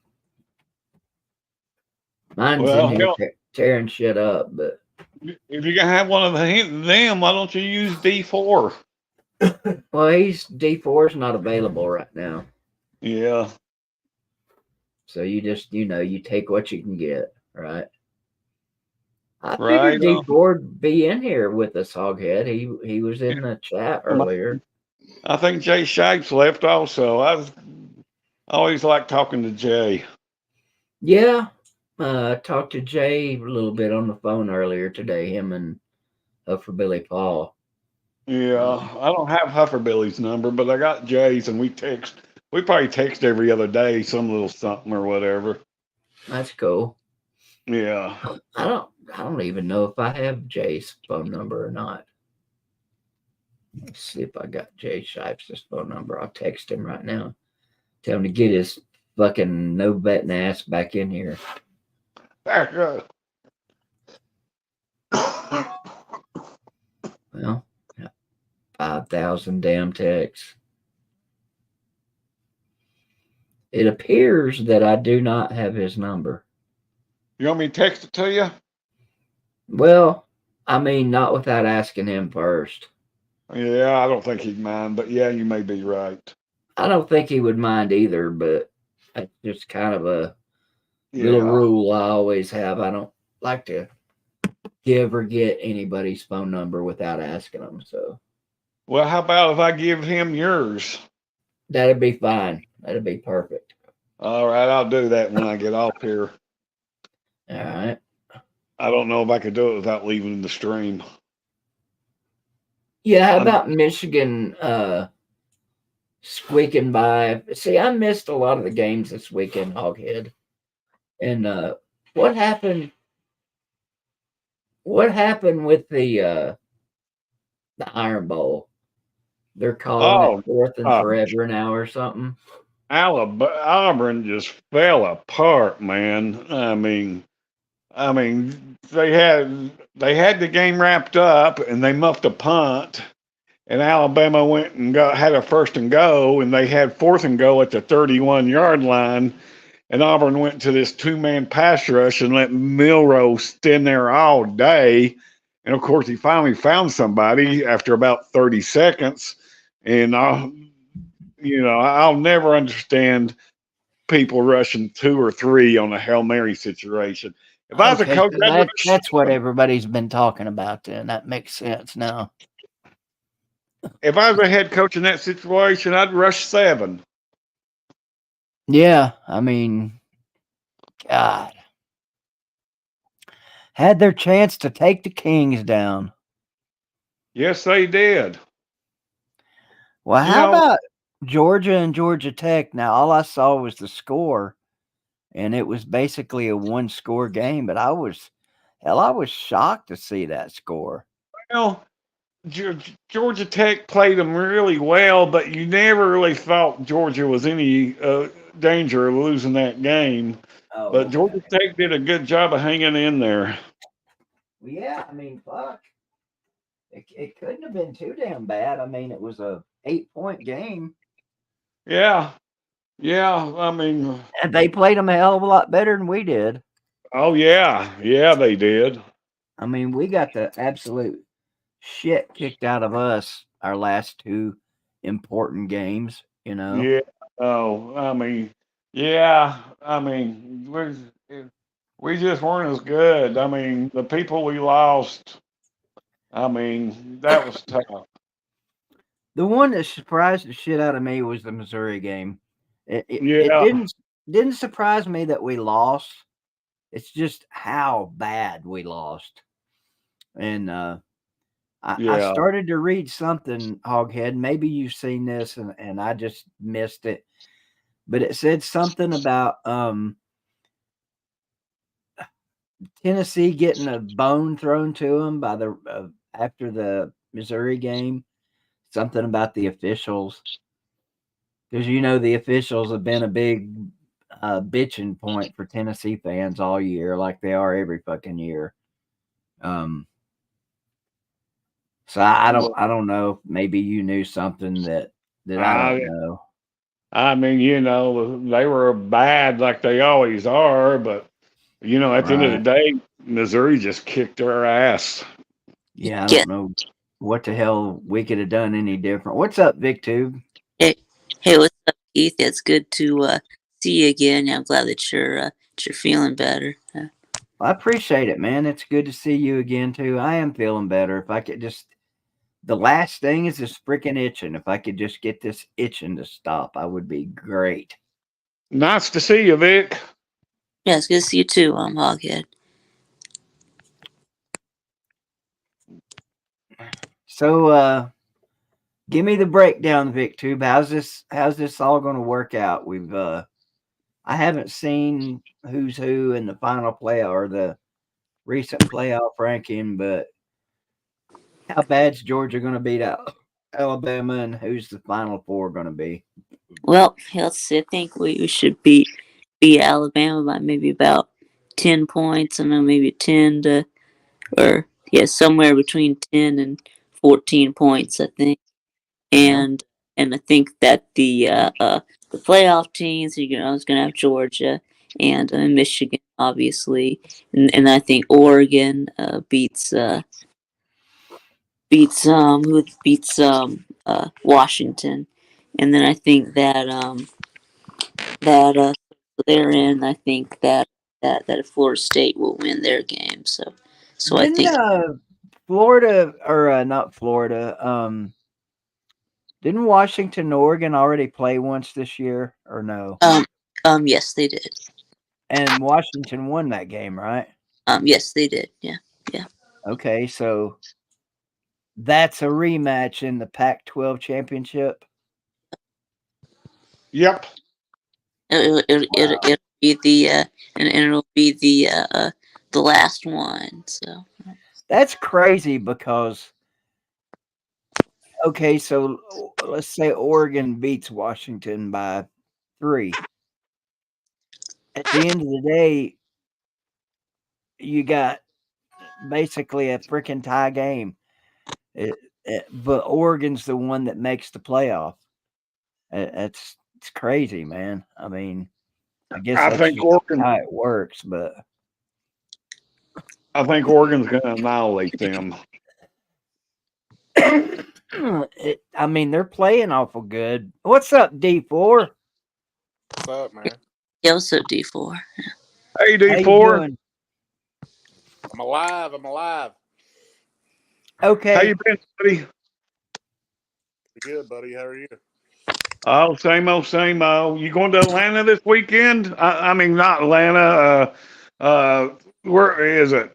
Mine's in here tearing shit up, but if you're gonna have one of them, why don't you use D4? Well, D4 is not available right now. Yeah. So you just you take what you can get, right? I figured D4 would be in here with us, Hoghead. He was in the chat earlier. I think Jay Shipes left also. I always like talking to Jay. Yeah. I talked to Jay a little bit on the phone earlier today, him and Hufferbilly Paul. Yeah, I don't have Hufferbilly's number, but I got Jay's, and we probably text every other day, some little something or whatever. That's cool. Yeah. I don't even know if I have Jay's phone number or not. Let's see if I got Jay Shipes' phone number. I'll text him right now. Tell him to get his fucking no betting ass back in here. Back up. Well, 5,000 damn texts. It appears that I do not have his number. You want me to text it to you? Well, I mean, not without asking him first. Yeah, I don't think he'd mind, but yeah, you may be right. I don't think he would mind either, but it's just kind of a little Yeah. rule I always have. I don't like to give or get anybody's phone number without asking them. So, Well, how about if I give him yours? that'd be fine. That'd be perfect. All right, I'll do that when I get off here. All right. I don't know if I could do it without leaving the stream. Yeah, how about Michigan squeaking by? See, I missed a lot of the games this weekend, Hoghead. And what happened? What happened with the Iron Bowl? They're calling it fourth and forever now or something. Auburn just fell apart, man. I mean, they had the game wrapped up and they muffed a punt, and Alabama went and had a first and go, and they had fourth and go at the 31-yard line, and Auburn went to this 2-man pass rush and let Milroe stand there all day, and of course he finally found somebody after about 30 seconds, and I'll never understand people rushing 2 or 3 on a Hail Mary situation. If I was a coach, that's what everybody's been talking about. Then that makes sense now. If I was a head coach in that situation, I'd rush 7. Yeah, I mean, God, had their chance to take the Kings down. Yes, they did. Well, how about Georgia and Georgia Tech? Now, all I saw was the score, and it was basically a 1-score game. But I was shocked to see that score. Well, Georgia Tech played them really well, but you never really thought Georgia was any danger of losing that game. Oh, but Georgia Tech did a good job of hanging in there. Well, yeah, I mean, fuck. It couldn't have been too damn bad. I mean, it was a 8-point game. Yeah. I mean, and they played them a hell of a lot better than we did. Oh yeah, they did. I mean, we got the absolute shit kicked out of us our last 2 important games. You know. Yeah. Oh, I mean, yeah. I mean, we just weren't as good. I mean, the people we lost. I mean, that was tough. The one that surprised the shit out of me was the Missouri game. It didn't surprise me that we lost. It's just how bad we lost. And I started to read something, Hoghead. Maybe you've seen this and I just missed it. But it said something about Tennessee getting a bone thrown to them by after the Missouri game. Something about the officials, because the officials have been a big bitching point for Tennessee fans all year, like they are every fucking year. So I don't know. Maybe you knew something that I don't know. I mean, they were bad like they always are, but at the end of the day, Missouri just kicked our ass. Yeah, I don't know what the hell we could have done any different. What's up, VicTube? Hey, what's up, Keith? It's good to see you again. I'm glad that you're feeling better. I appreciate it, man. It's good to see you again too. I am feeling better. If I could just, the last thing is this freaking itching. If I could just get this itching to stop, I would be great. Nice to see you, Vic. Yeah, it's good to see you too, Hoghead. So, give me the breakdown, VicTube. How's this all going to work out? I haven't seen who's who in the final playoff or the recent playoff ranking, but how bad's Georgia going to beat Alabama, and who's the Final Four going to be? Well, let's see. I think we should beat Alabama by maybe about 10 points. I know maybe 10 to, or yeah, somewhere between 10 and 14 points, I think. And I think that the playoff teams, I was gonna have Georgia and Michigan, obviously, and I think Oregon beats Washington, and then I think that they're in. I think that Florida State will win their game. So I Didn't think Florida or not Florida? Didn't Washington and Oregon already play once this year, or no? Yes, they did. And Washington won that game, right? Yes, they did. Yeah. Okay, so that's a rematch in the Pac-12 championship. Yep. It'll be and it'll be the last one. So That's crazy because okay, so let's say Oregon beats Washington by 3. At the end of the day, you got basically a freaking tie game. But Oregon's the one that makes the playoff. It's crazy, man. I mean, I guess I that's think just Oregon. how it works, but I think Oregon's going to annihilate them. I mean, they're playing awful good. What's up, D4? What's up, man? yeah, what's up, D4? Hey, How you D4. doing? I'm alive. I'm alive. Okay. How you been, buddy? Pretty good, buddy. How are you? Oh, same old, same old. You going to Atlanta this weekend? I mean, not Atlanta. Where is it?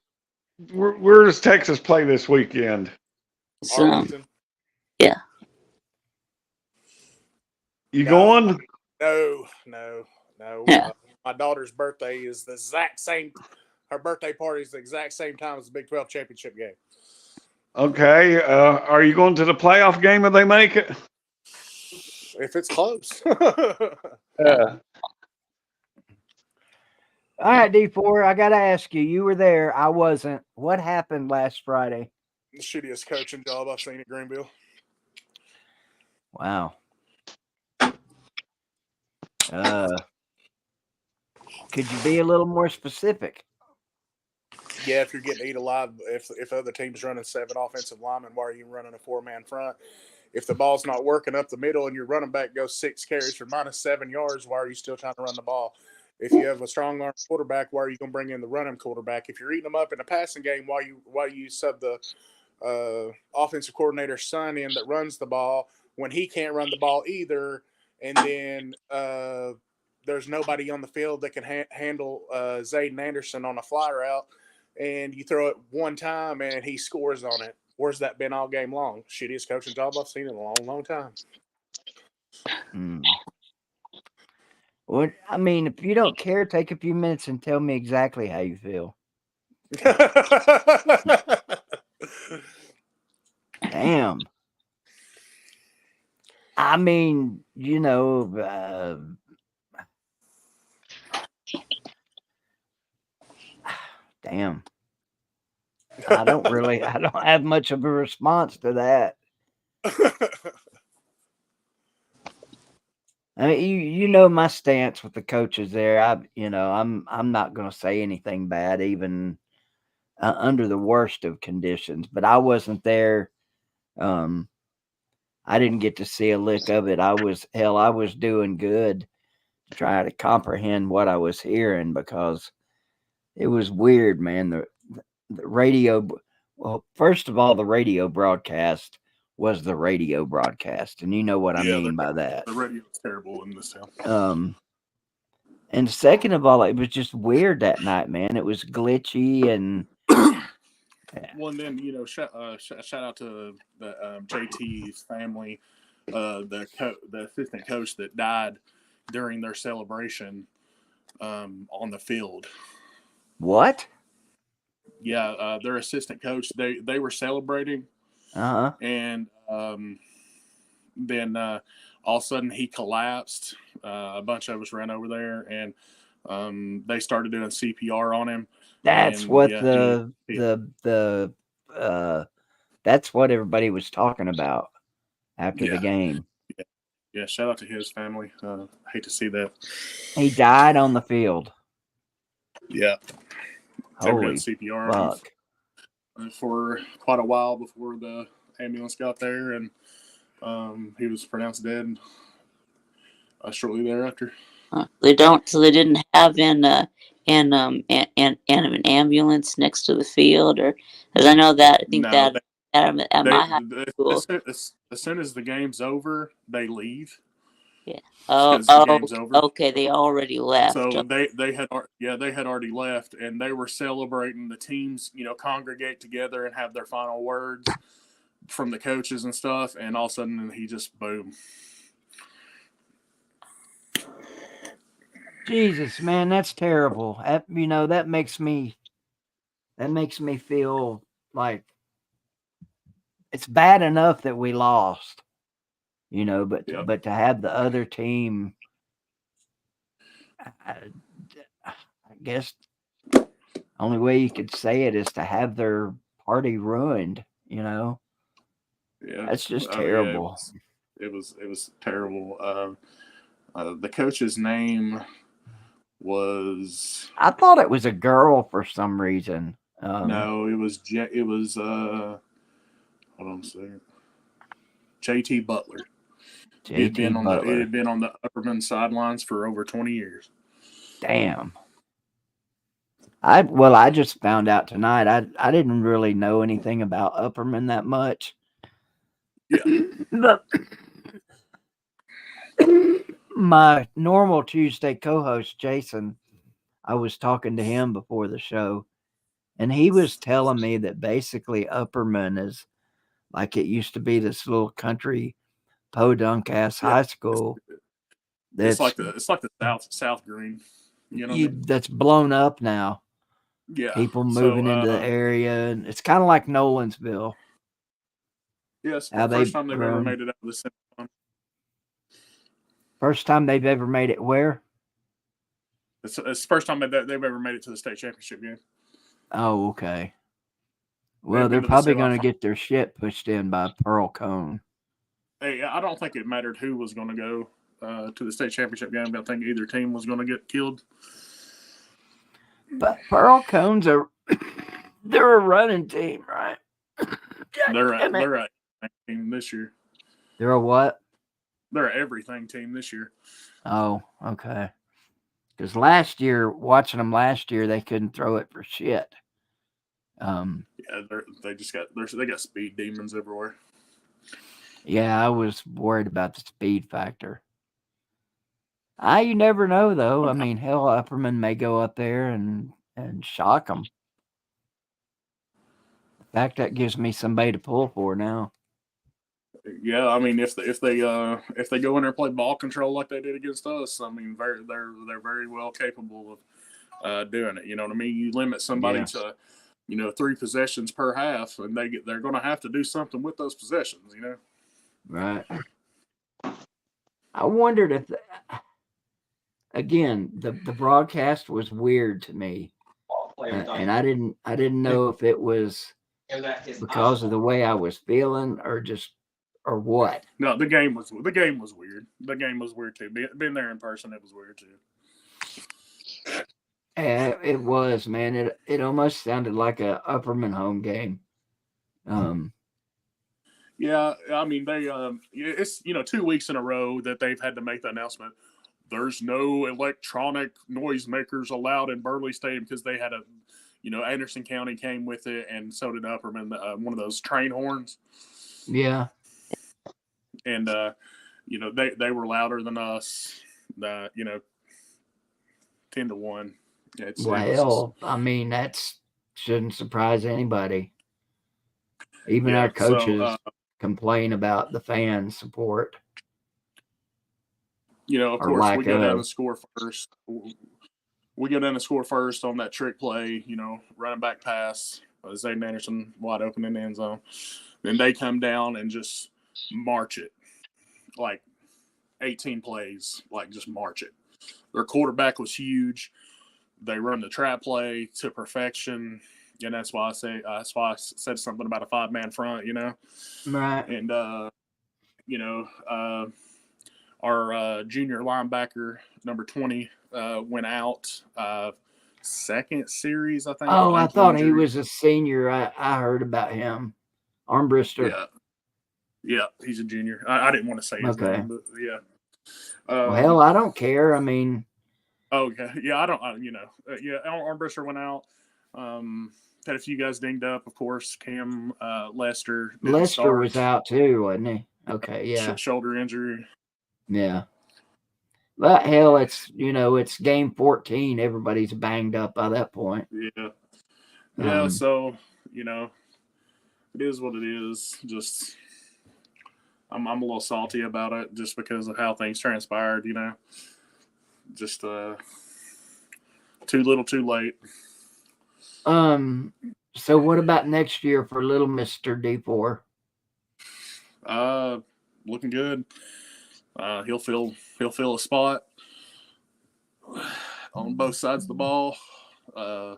Where does Texas play this weekend? Arlington? Yeah. You No. going? No. Yeah. My daughter's birthday is the exact same. Her birthday party is the exact same time as the Big 12 championship game. Okay. Are you going to the playoff game if they make it? If it's close. Yeah. All right, D4, I got to ask you. You were there. I wasn't. What happened last Friday? The shittiest coaching job I've seen at Greenville. Wow. Could you be a little more specific? Yeah, if you're getting eat alive, if other team's running 7 offensive linemen, why are you running a 4-man front? If the ball's not working up the middle and your running back goes 6 carries for -7 yards, why are you still trying to run the ball? If you have a strong arm quarterback, why are you going to bring in the running quarterback? If you're eating them up in a passing game, why you sub the offensive coordinator's son in that runs the ball when he can't run the ball either? And then there's nobody on the field that can handle Zayden Anderson on a fly route. And you throw it one time and he scores on it. Where's that been all game long? Shittiest coaching job I've seen in a long, long time. What I mean, if you don't care, take a few minutes and tell me exactly how you feel. Damn. I mean, damn. I don't have much of a response to that. I mean, you know my stance with the coaches there. I'm not going to say anything bad, even under the worst of conditions. But I wasn't there. I didn't get to see a lick of it. I was doing good to try to comprehend what I was hearing because it was weird, man. The radio. Well, first of all, the radio broadcast was the radio broadcast, and you know what I mean by that. The radio's terrible in this town. And second of all, it was just weird that night, man. It was glitchy and. Well, and then shout out to the JT's family, the assistant coach that died during their celebration on the field. What? Yeah, their assistant coach. They were celebrating, and then all of a sudden he collapsed. A bunch of us ran over there, and they started doing CPR on him. That's And, what yeah, that's what everybody was talking about after the Yeah. game. Yeah, shout out to his family. Hate to see that. He died on the field. Yeah. They were doing Holy CPR on him fuck. for quite a while before the ambulance got there, and he was pronounced dead shortly thereafter. They didn't have an ambulance next to the field, or because I know that I think No, that at my high school. as soon as the game's over, they leave. Yeah. Because the game's over. Okay. They already left. So they had already left, and they were celebrating. The teams, congregate together and have their final words from the coaches and stuff. And all of a sudden, he just boom. Jesus, man, that's terrible. That makes me feel like it's bad enough that we lost, but Yep. but to have the other team, I guess only way you could say it is to have their party ruined. Yeah, That's just terrible. It was terrible. The coach's name was. I thought it was a girl for some reason. No, it was. Hold on a second. JT Butler. It had been on the Upperman sidelines for over 20 years. Damn. I just found out tonight. I didn't really know anything about Upperman that much. Yeah. But my normal Tuesday co-host Jason, I was talking to him before the show, and he was telling me that basically Upperman is like it used to be this little country podunk ass high school. It's like the South Green, that's blown up now. Yeah, people moving into the area, and it's kind of like Nolansville. Yes, the first time they've ever made it out of the semifinal. First time they've ever made it where? It's the first time they've ever made it to the state championship game. Oh, okay. Well, they're probably going to get their shit pushed in by Pearl Cone. Hey, I don't think it mattered who was going to go to the state championship game. I don't think either team was going to get killed. But Pearl Cone's they're a running team, right? They're a team this year. They're a what? They're an everything team this year. Oh, okay. Because last year, watching them last year, they couldn't throw it for shit. Yeah, they got speed demons everywhere. Yeah, I was worried about the speed factor. You never know, though. I mean, hell, Upperman may go up there and shock them. In fact, that gives me somebody to pull for now. Yeah, I mean, if they go in there and play ball control like they did against us, I mean, they're very well capable of doing it. You know what I mean? You limit somebody to 3 possessions per half, and they're going to have to do something with those possessions. Right. I wondered if, again, the broadcast was weird to me, and I didn't know if it was because of the way I was feeling or what. No, the game was weird. The game was weird too. Being there in person, it was weird too. It was, man. It almost sounded like a Upperman home game. Yeah, I mean it's 2 weeks in a row that they've had to make the announcement. There's no electronic noisemakers allowed in Burley Stadium because they had Anderson County came with it, and so did Upperman, one of those train horns. Yeah. And they were louder than us. 10-1. I mean, that shouldn't surprise anybody. Even our coaches complain about the fan support. Of course, we go down and score first. We go down and score first on that trick play, running back pass. Zayden Anderson wide open in the end zone. Then they come down and just march it. like 18 plays, like just march it. Their quarterback was huge. They run the trap play to perfection, and that's why I said something about a 5-man front, Right. And our junior linebacker number 20 went out second series, I think. Oh, with I ankle thought he injury. was a senior. I heard about him. Armbrister. Yeah, he's a junior. I didn't want to say his Okay. name, but yeah. Well, hell, I don't care. I mean, Okay. Yeah, I don't. Armbrister went out. Had a few guys dinged up, of course. Cam Lester. didn't Lester start. was out too, wasn't he? Okay, yeah, Shoulder injury. yeah. But hell, it's game 14. Everybody's banged up by that point. Yeah. So it is what it is. Just I'm a little salty about it, just because of how things transpired. Just too little, too late. So what about next year for little Mr. D4? Looking good. He'll fill a spot on both sides of the ball. I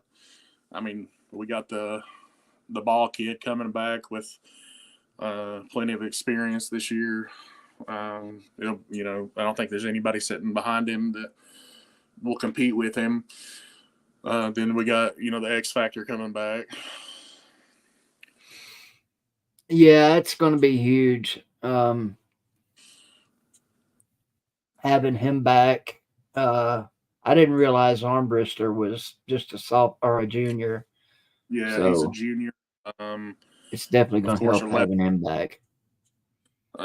mean, we got the ball kid coming back with plenty of experience this year. I don't think there's anybody sitting behind him that will compete with him. Then we got the X Factor coming back. Yeah, it's going to be huge. Having him back. I didn't realize Armbrister was just a junior. Yeah, So he's a junior. It's definitely going to help having him back.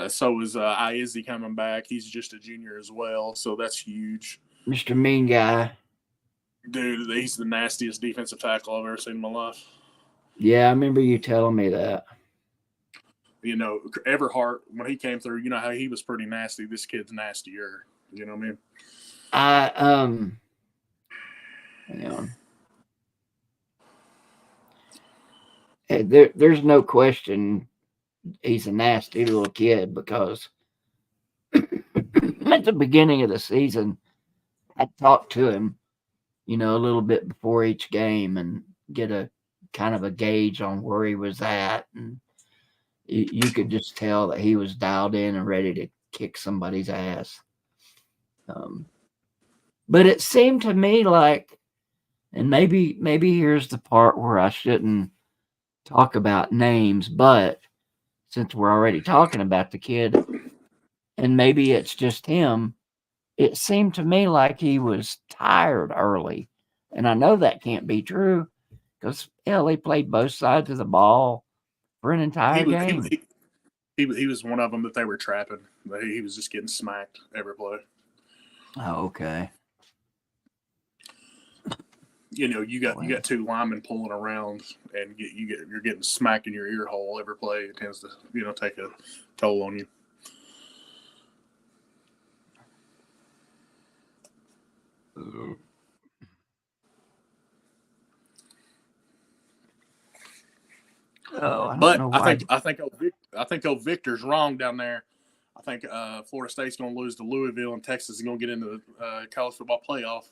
So is Izzy coming back. He's just a junior as well, so that's huge. Mr. Mean Guy. Dude, he's the nastiest defensive tackle I've ever seen in my life. Yeah, I remember you telling me that. Everhart, when he came through, how he was pretty nasty. This kid's nastier. You know what I mean? Hang on. Hey, there's no question he's a nasty little kid, because at the beginning of the season, I talked to him, a little bit before each game, and get a kind of a gauge on where he was at. And you could just tell that he was dialed in and ready to kick somebody's ass. But it seemed to me like, and maybe here's the part where I shouldn't talk about names, but since we're already talking about the kid, and maybe it's just him, it seemed to me like he was tired early. And I know that can't be true, because he played both sides of the ball for an entire game. He was one of them that they were trapping. He was just getting smacked every play. Oh, okay. You got two linemen pulling around, and you're getting smacked in your ear hole every play. It tends to take a toll on you. I think old Victor's wrong down there. I think Florida State's going to lose to Louisville, and Texas is going to get into the college football playoff.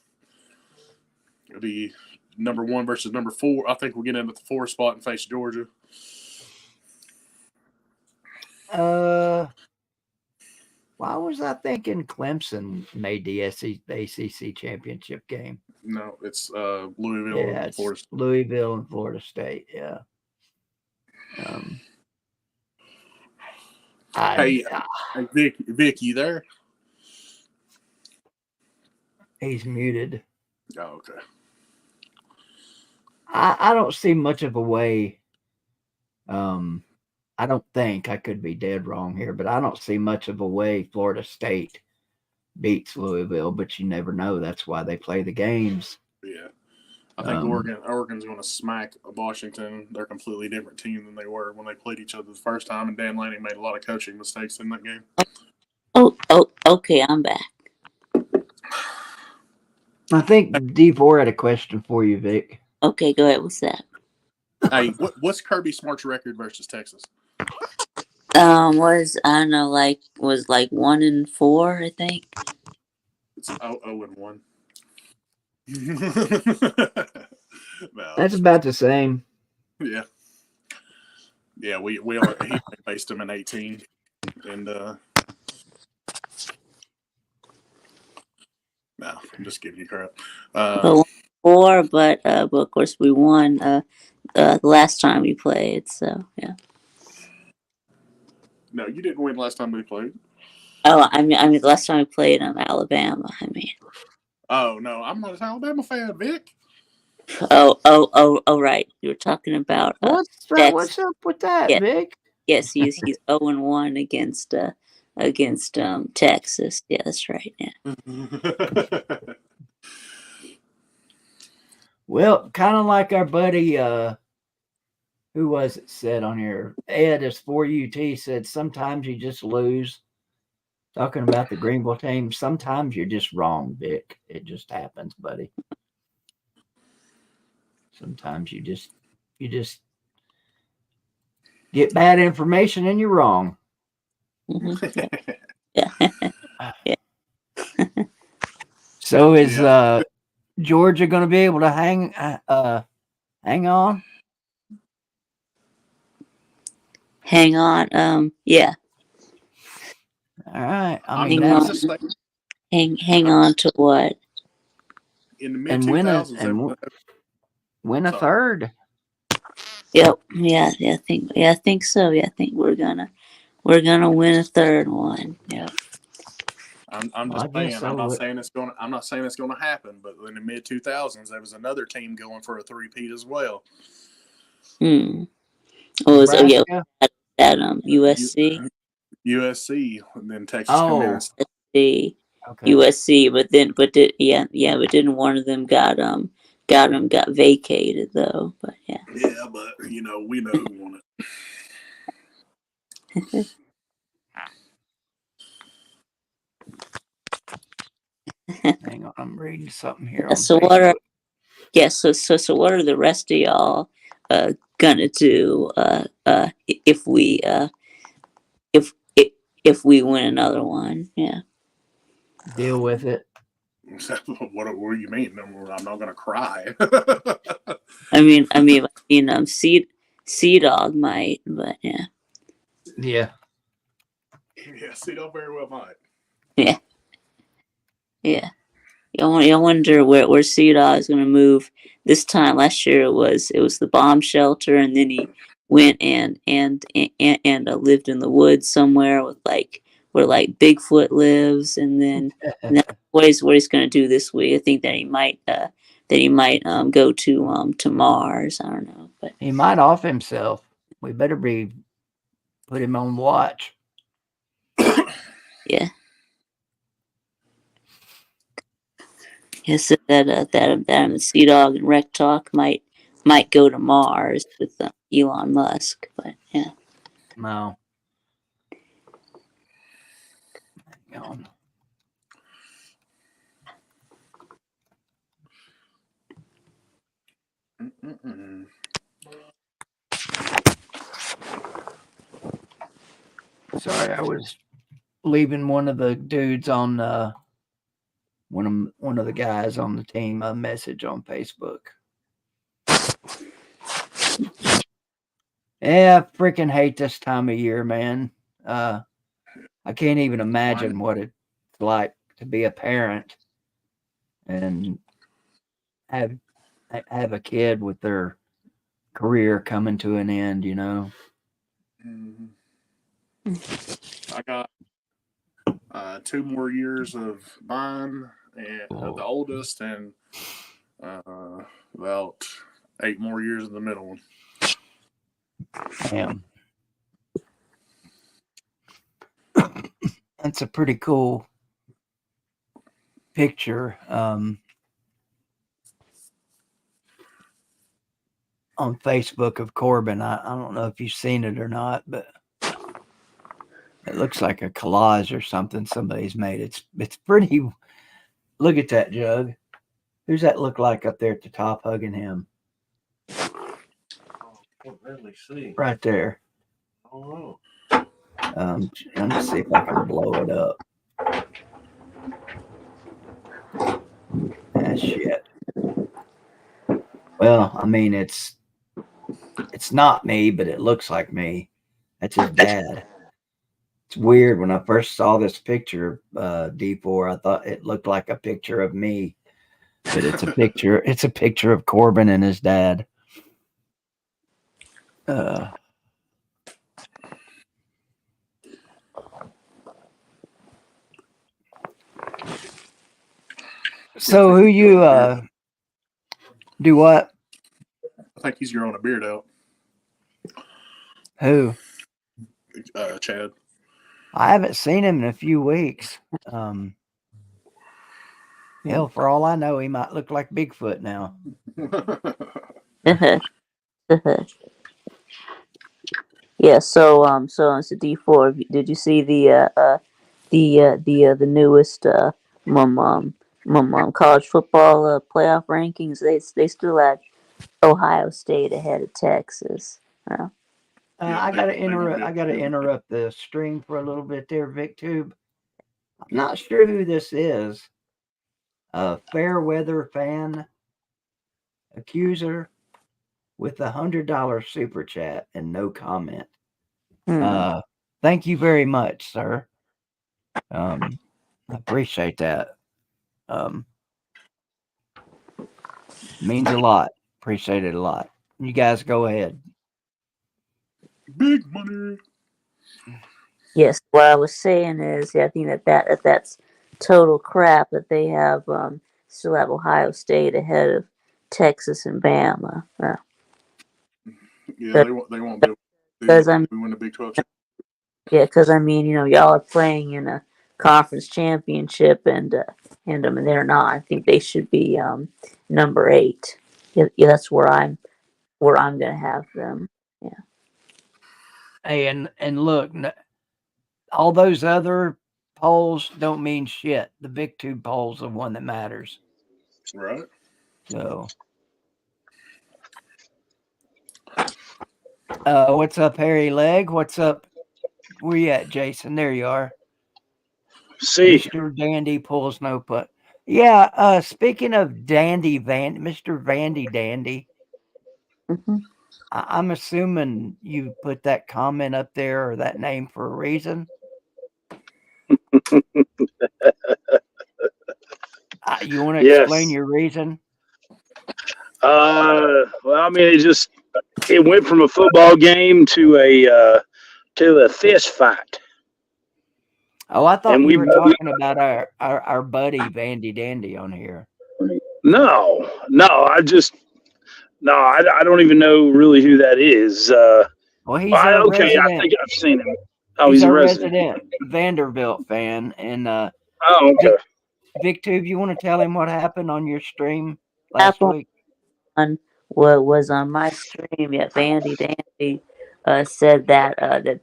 It'll be number 1 versus number 4. I think we'll get into the 4 spot and face Georgia. Why was I thinking Clemson made the ACC championship game? No, it's Louisville. Yeah, and Florida State. Louisville and Florida State. Yeah. Hey, Vic, you there? He's muted. Oh, okay. I don't see much of a way. I don't think, I could be dead wrong here, but I don't see much of a way Florida State beats Louisville, but you never know. That's why they play the games. Yeah. I think Oregon's going to smack Washington. They're a completely different team than they were when they played each other the first time, and Dan Lanning made a lot of coaching mistakes in that game. Oh, okay, I'm back. I think D4 had a question for you, Vic. Okay, go ahead. What's that? Hey, what's Kirby Smart's record versus Texas? Was I don't know, was like 1-4, I think. It's 0-1. No, That's about the same. yeah. Yeah, we are. He faced him in 18, and no, I'm just giving you crap. But 4, but of course we won the last time we played. So yeah. No, you didn't win last time we played. Oh, I mean, the last time we played Alabama. I mean. Oh no, I'm not an Alabama fan, Vic. Oh, right. You were talking about What's up with that, yeah. Vic? Yes, he's 0-1 against Texas. Yeah, that's right. Yeah. Well, kind of like our buddy, who was it said on here? Ed is 4UT said sometimes you just lose. Talking about the Greenville team, sometimes you're just wrong, Vic. It just happens, buddy. Sometimes you just get bad information and you're wrong. Mm-hmm. Yeah. Yeah. So is Georgia going to be able to hang on? Hang on. Yeah. All right. I mean, hang on to what? In the mid 2000s, and win a third. Yep. Yeah. I think so. Yeah. I think we're gonna win a third one. Yep. I'm just saying. I'm not saying it's gonna happen. But in the mid 2000s, there was another team going for a three-peat as well. Hmm. Oh, so yeah, that USC. USC, and then Texas come in. USC. Okay. USC, but didn't one of them got vacated though? But yeah. Yeah, but we know who won it. Hang on, I'm reading something here. So what are what are the rest of y'all gonna do if we if we win another one? Yeah. Deal with it. What do you mean? I'm not gonna cry. I mean, Sea Dog might, but yeah. Yeah. Yeah, Sea Dog very well might. Yeah. Yeah. I wonder where Sea Dog is gonna move this time. Last year it was the bomb shelter, and then he went and lived in the woods somewhere with where Bigfoot lives, and then what he's going to do this week. I think that he might go to Mars. I don't know, but he might off himself. We better put him on watch. Yeah. Yes, that Sea Dog and Rec Talk might go to Mars with Elon Musk, but yeah. No. Hang on. Sorry, I was leaving one of the dudes on one of the guys on the team a message on Facebook. Yeah, I freaking hate this time of year, man. I can't even imagine what it's like to be a parent and have a kid with their career coming to an end, Mm-hmm. I got 2 more years of mine and of the oldest, and about 8 more years of the middle one. Damn. That's a pretty cool picture on Facebook of Corbin. I don't know if you've seen it or not, but it looks like a collage or something somebody's made. It's pretty. Look at that, Jug. Who's that look like up there at the top hugging him? I can't really see. Right there. I don't know. Let me see if I can blow it up. Ah, shit. Well, I mean, it's not me, but it looks like me. That's his dad. It's weird. When I first saw this picture, D4, I thought it looked like a picture of me, but it's a picture. It's a picture of Corbin and his dad. So who you do what? I think he's growing a beard out. Who? Chad. I haven't seen him in a few weeks. Hell, for all I know, he might look like Bigfoot now. Yeah. So it's a D4. Did you see the newest college football playoff rankings? They still had Ohio State ahead of Texas. I gotta interrupt the stream for a little bit there, VicTube. I'm not sure who this is. Fairweather fan accuser with $100 super chat and no comment. Thank you very much, sir. I appreciate that. Means a lot. Appreciate it a lot. You guys go ahead. Big money. Yes, what I was saying is, I think that's total crap that they have still have Ohio State ahead of Texas and Bama. Yeah, they won't be able to win the Big 12. Yeah, because I mean, y'all are playing in a conference championship, and they're not. I think they should be number 8. Yeah, that's where I'm gonna have them. Yeah. Hey, and look, all those other polls don't mean shit. The Big Tube poll's the one that matters. Right. So, what's up, Harry Leg? What's up? Where you at, Jason? There you are. See, Mr. Dandy pulls no put. Yeah. Speaking of Mr. Vandy Dandy. Mm-hmm. I'm assuming you put that comment up there or that name for a reason. You want to explain your reason? Well, I mean, it went from a football game to a fist fight. Oh, I thought we were talking about our buddy Vandy Dandy on here. No, I don't even know really who that is. Well, he's a resident. I think I've seen him. Oh, he's a resident Vanderbilt fan. And okay. VicTube, you want to tell him what happened on your stream last week? What was on my stream? Yeah, Vandy Dandy said that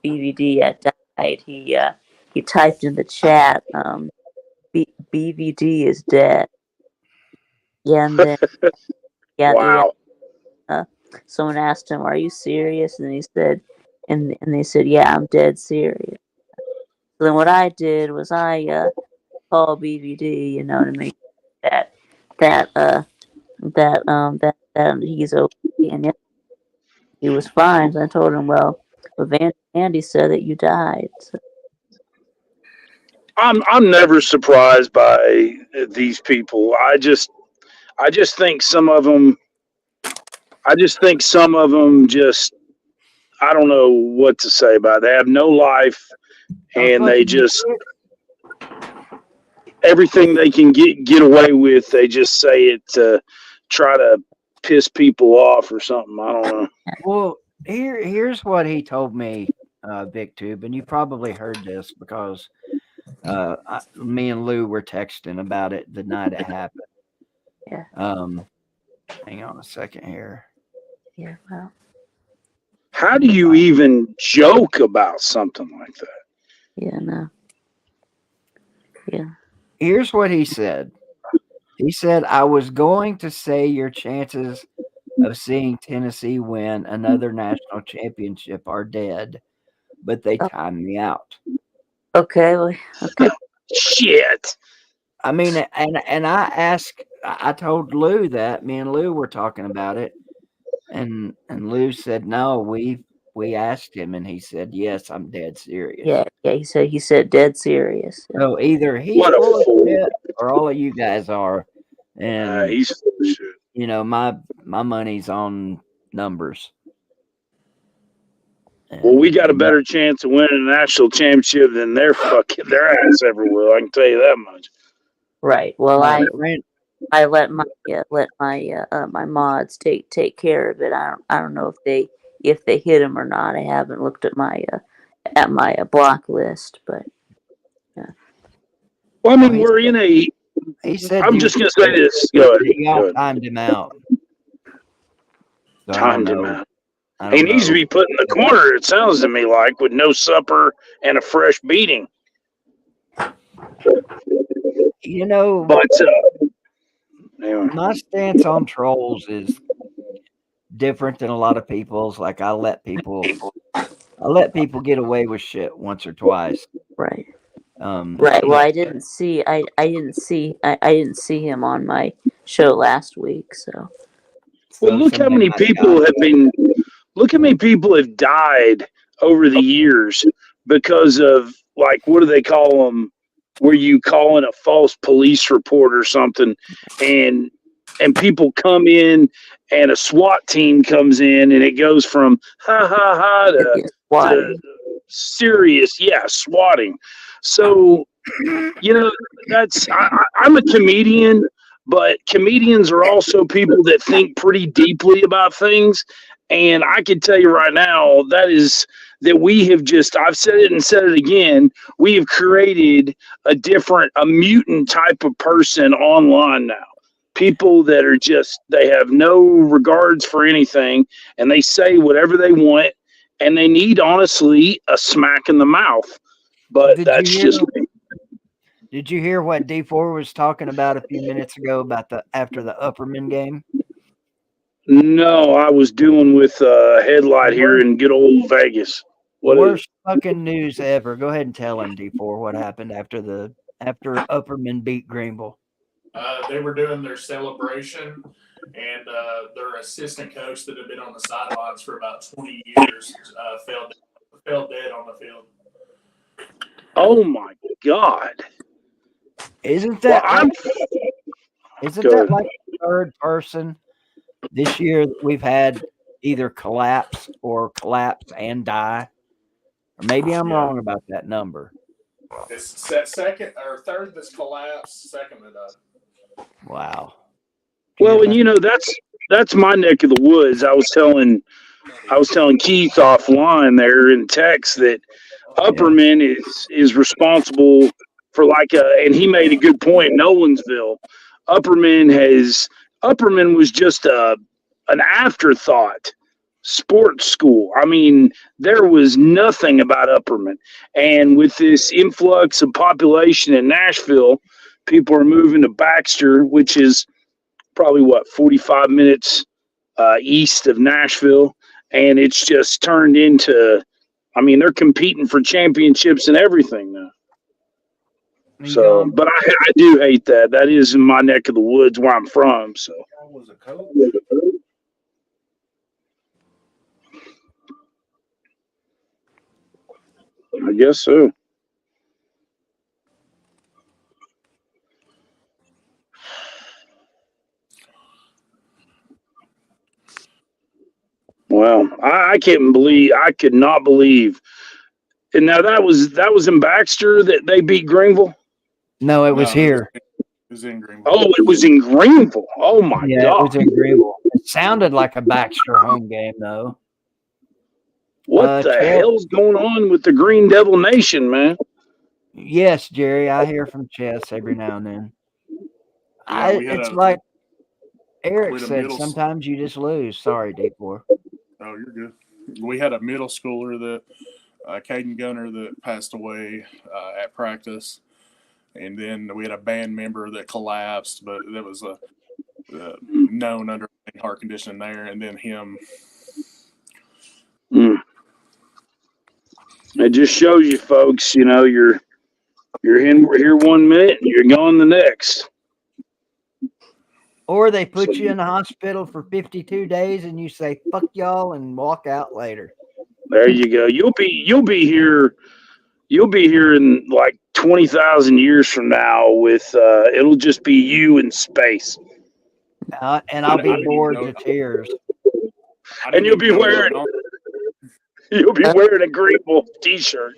BVD had died. He typed in the chat, BVD is dead. Yeah, and then wow. Someone asked him, "Are you serious?" And he said, and they said, "Yeah, I'm dead serious." So then what I did was I called BVD, to make that he's okay, and he was fine. So I told him, "Well, Andy said that you died." So. I'm never surprised by these people. I just think some of them. I don't know what to say about it. They have no life, and they just everything they can get away with. They just say it to try to piss people off or something. I don't know. Well, here's what he told me, VicTube, and you probably heard this because me and Lou were texting about it the night it happened. Yeah. Hang on a second here. Yeah. Well. How do you even joke about something like that? Yeah. No. Yeah. Here's what he said. He said, "I was going to say your chances of seeing Tennessee win another national championship are dead, but they timed me out. Okay. Well, okay. Shit. I mean, and I told Lou that me and Lou were talking about it, and Lou said no. We asked him, and he said yes. I'm dead serious. Yeah. He said dead serious. Yeah. So either he's What a full of fool. shit, or all of you guys are, and He's full of shit. you know my money's on numbers. Well, we got a better chance of winning a national championship than their ass ever will. I can tell you that much. Right. Well, Uh, I let my my mods take care of it. I don't know if they hit him or not. I haven't looked at my block list, but Well, I mean, we're in a. He said I'm just gonna say this. Go ahead. Y'all timed him out. So Timed him out. I don't He needs to know. be put in the corner. It sounds to me like with no supper and a fresh beating. You know, But anyway. my stance on trolls is different than a lot of people's. Like I let people get away with shit once or twice. right. Right. Well, but- I didn't see him on my show last week. So Well, look how many people have been. Look how many people have died over the years because of, like, what do they call them? Where you call in a false police report or something, and people come in, and a SWAT team comes in, and it goes from ha ha ha to serious, swatting. So, you know, I'm a comedian, but comedians are also people that think pretty deeply about things. And I can tell you right now, that we have I've said it and said it again, we have created a mutant type of person online now. People that are they have no regards for anything, and they say whatever they want, and they need, honestly, a smack in the mouth. But that's just me. Did you hear what D4 was talking about a few minutes ago about after the Upperman game? No, I was dealing with a headlight here in good old Vegas. Worst fucking news ever. Go ahead and tell him, D4, what happened after Upperman beat Greenville. They were doing their celebration, and their assistant coach that had been on the sidelines for about 20 years fell dead on the field. Oh my God! Isn't that like the third person this year that we've had either collapse or collapse and die? Or maybe I'm wrong about that number. It's second or third that's collapsed, second that died. Wow. Well, and you know that's my neck of the woods. I was telling Keith offline there in text that Upperman is responsible for and he made a good point. Nolensville, Upperman was just an afterthought sports school. I mean, there was nothing about Upperman, and with this influx of population in Nashville, people are moving to Baxter, which is probably 45 minutes east of Nashville, and it's just turned into. I mean, they're competing for championships and everything now. So, but I do hate that. That is in my neck of the woods where I'm from. So, I guess so. Well, I could not believe. And now that was in Baxter that they beat Greenville? No, it was here. It was in Greenville. Oh, it was in Greenville. Oh my God. Yeah, it was in Greenville. It sounded like a Baxter home game though. What the hell's going on with the Green Devil Nation, man? Yes, Jerry, I hear from Chess every now and then. It's like Eric said, sometimes you just lose. Sorry, D4. Oh, you're good. We had a middle schooler that Caden Gunner that passed away at practice, and then we had a band member that collapsed, but that was a known underlying heart condition there, and then him. It It just shows you, folks. You know, you're here 1 minute and you're gone the next. Or they put you in the hospital for 52 days and you say "fuck y'all" and walk out later. There you go. You'll be here. You'll be here in like 20,000 years from now. With it'll just be you in space, And I'll be bored to tears. and you'll be wearing a Greenville T-shirt.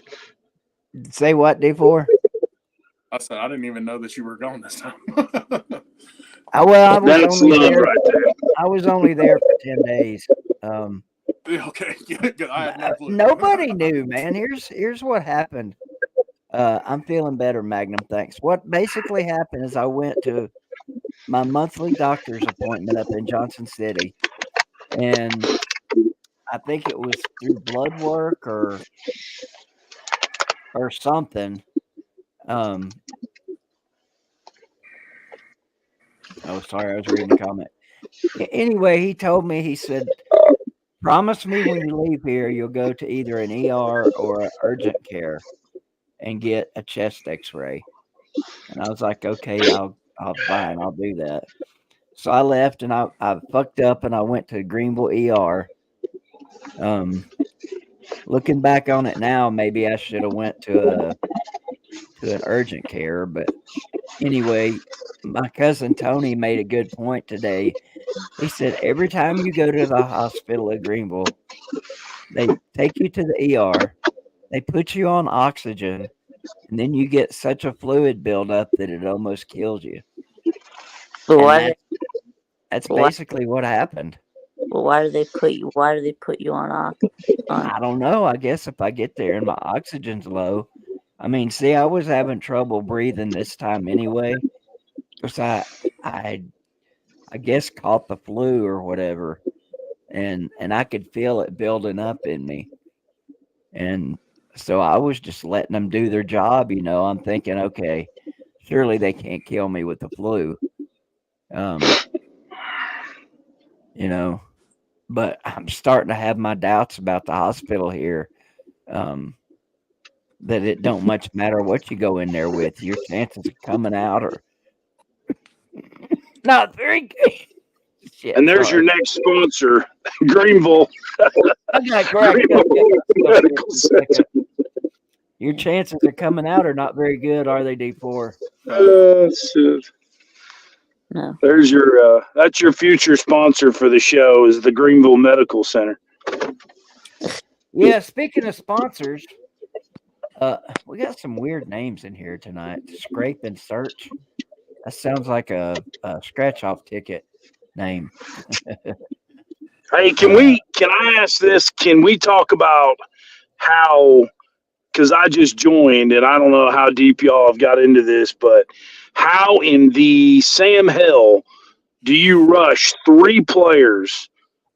Say what, D4? I said I didn't even know that you were gone this time. I was That's only love there. right there. I was only there for 10 days. Okay, I have no clue. Nobody knew, man. Here's what happened. I'm feeling better, Magnum. Thanks. What basically happened is I went to my monthly doctor's appointment up in Johnson City, and I think it was through blood work or something. Oh, sorry, I was reading the comment. Anyway, he told me, he said, promise me when you leave here, you'll go to either an ER or an urgent care and get a chest x-ray. And I was like, okay, I'll fine, I'll do that. So I left and I fucked up and I went to Greenville ER. Looking back on it now, maybe I should have went to an urgent care, but anyway, my cousin Tony made a good point today. He said every time you go to the hospital at Greenville, they take you to the ER, they put you on oxygen, and then you get such a fluid buildup that it almost kills you. But That's basically what happened. Well, why do they put you on oxygen? I don't know. I guess if I get there and my oxygen's low. I mean, see, I was having trouble breathing this time anyway, because I guess caught the flu or whatever, and I could feel it building up in me, and so I was just letting them do their job. You know, I'm thinking, okay, surely they can't kill me with the flu, you know, but I'm starting to have my doubts about the hospital here. That it don't much matter what you go in there with. Your chances of coming out are not very good. Shit, And there's your next sponsor, Greenville. Greenville Medical Center. Your chances of coming out are not very good, are they, D4? No. There's your that's your future sponsor for the show, is the Greenville Medical Center. Yeah, speaking of sponsors, we got some weird names in here tonight. Scrape and Search. That sounds like a scratch-off ticket name. Hey, can I ask this? Can we talk about how, because I just joined and I don't know how deep y'all have got into this, but how in the Sam hell do you rush 3 players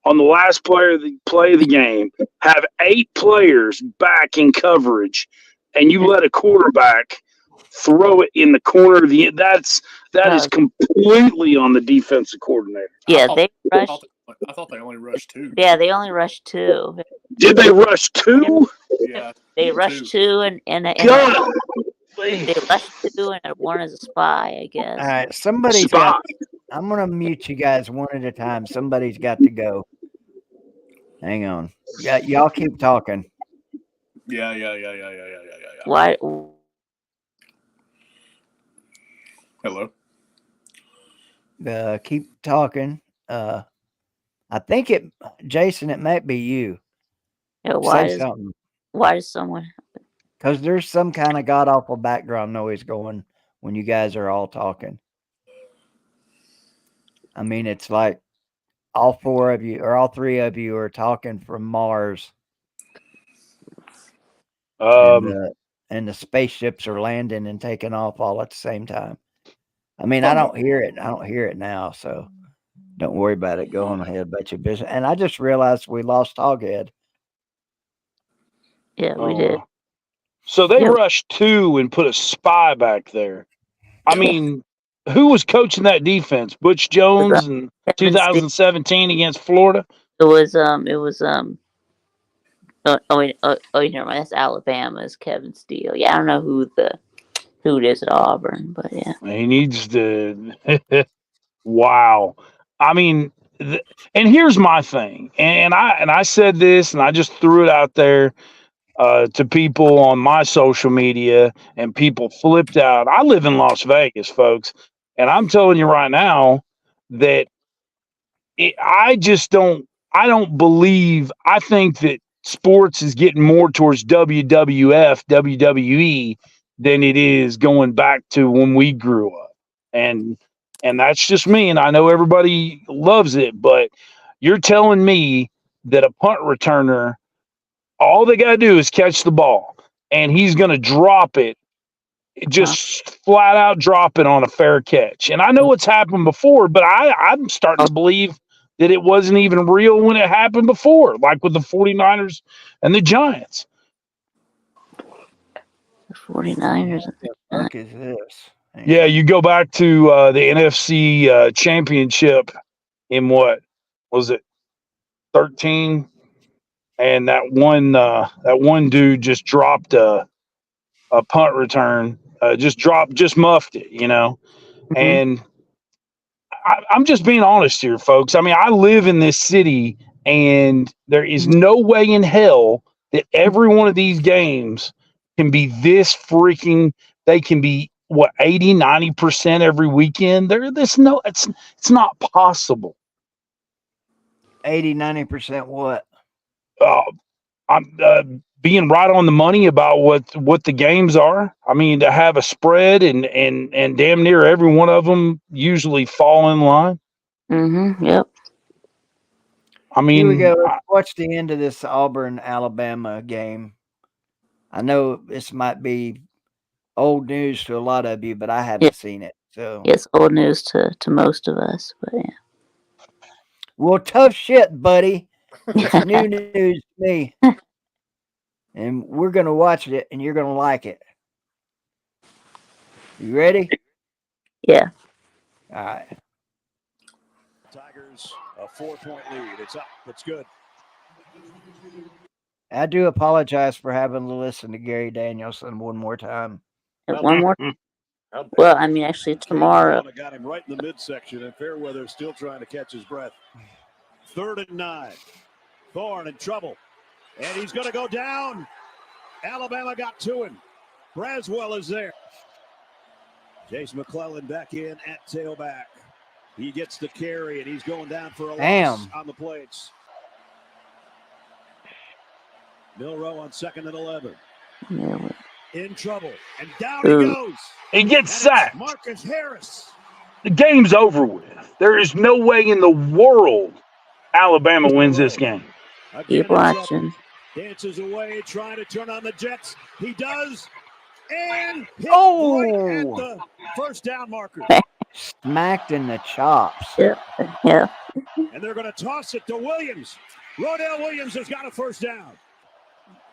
on the last play of the game, have 8 players back in coverage, and you let a quarterback throw it in the corner of that is completely on the defensive coordinator. Yeah, they rushed. I thought they only rushed 2. Yeah, they only rushed 2. Did they rush 2? Yeah, they rushed 2 and God. They rushed 2 and 1 as a spy, I guess. All right, somebody's got. I'm gonna mute you guys one at a time. Somebody's got to go. Hang on. Yeah, y'all keep talking. Yeah. Why? Hello. Keep talking. I think Jason, it might be you. Yeah, Say something. Why does someone? Because there's some kind of god awful background noise going when you guys are all talking. I mean, it's like all 4 of you or all 3 of you are talking from Mars. And the spaceships are landing and taking off all at the same time. I mean, I don't hear it. I don't hear it now, so don't worry about it. Go on ahead about your business. And I just realized we lost Hoghead. Yeah, we did. So they rushed 2 and put a spy back there. I mean, who was coaching that defense? Butch Jones in 2017 against Florida? It was Never mind. That's Alabama's Kevin Steele. Yeah, I don't know who it is at Auburn, but yeah. He needs to. Wow. I mean, and here's my thing, and I said this, and I just threw it out there to people on my social media, and people flipped out. I live in Las Vegas, folks, and I'm telling you right now that I just don't. I don't believe. I think that sports is getting more towards WWF, WWE than it is going back to when we grew up, and that's just me. And I know everybody loves it, but you're telling me that a punt returner, all they got to do is catch the ball, and he's going to drop it, just flat out drop it on a fair catch. And I know it's happened before, but I'm starting to believe that it wasn't even real when it happened before, like with the 49ers and the Giants. The 49ers. What the fuck is this? Yeah, you go back to the NFC championship in what was it, 13, and that one dude just dropped a punt return, just muffed it, and I'm just being honest here, folks. I mean, I live in this city, and there is no way in hell that every one of these games can be this freaking. They can be 80, 90% every weekend. It's not possible. 80, 90% what? I'm being right on the money about what the games are. I mean, to have a spread and damn near every one of them usually fall in line. Mm-hmm. Yep. I mean, here we go. Let's watch the end of this Auburn Alabama game. I know this might be old news to a lot of you, but I haven't seen it. So it's old news to most of us, but yeah. Well, tough shit, buddy. It's new news to me. And we're going to watch it, and you're going to like it. You ready? Yeah. All right. Tigers, a 4-point lead. It's up. It's good. I do apologize for having to listen to Gary Danielson one more time. One more. Well, I mean, actually, tomorrow. Got him right in the midsection, and Fairweather still trying to catch his breath. 3rd and 9. Thorne in trouble. And he's going to go down. Alabama got to him. Braswell is there. Jace McClellan back in at tailback. He gets the carry, and he's going down for a loss on the plates. Milrow on 2nd and 11. In trouble. And down he goes. He gets sacked. Marcus Harris. The game's over with. There is no way in the world Alabama wins this game. Keep watching. Dances away, trying to turn on the Jets. He does. And hit right at the first down marker. Smacked in the chops. Yeah. And they're going to toss it to Williams. Rodell Williams has got a first down.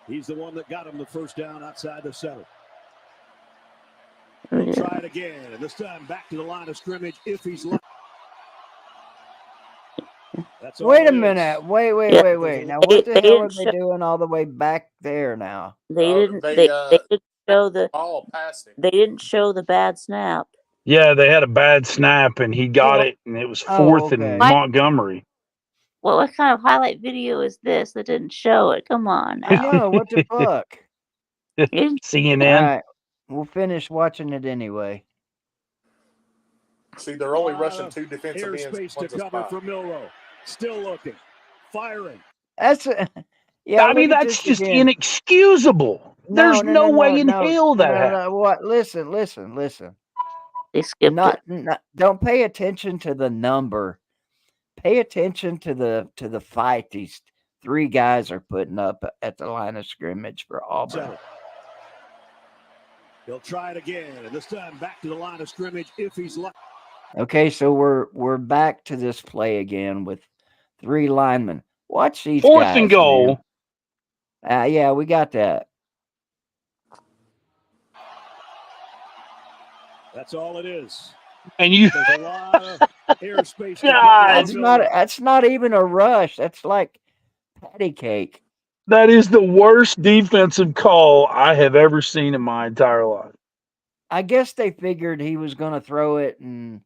He's the one that got him the first down outside the 7. We'll try it again, and this time back to the line of scrimmage if he's left. Wait a minute. Wait. Now, what the hell are they doing all the way back there now? They didn't show the ball passing. They didn't show the bad snap. Yeah, they had a bad snap, and he got it, and it was 4th and Montgomery. Well, what kind of highlight video is this that didn't show it? Come on. I know, what the fuck? CNN. All right, we'll finish watching it anyway. See, they're only rushing 2 defensive ends. Airspace to cover for Milrow. Still looking. Firing. That's yeah. I mean, that's just inexcusable. There's no way in hell that happened. What? Listen. They skipped Don't pay attention to the number. Pay attention to the fight these 3 guys are putting up at the line of scrimmage for Auburn. He'll try it again, and this time back to the line of scrimmage if he's left. Okay, so we're back to this play again with 3 linemen. Watch these 4th guys, and goal. Yeah, we got that. That's all it is. And you There's a lot of airspace. That's not even a rush. That's like patty cake. That is the worst defensive call I have ever seen in my entire life. I guess they figured he was going to throw it, and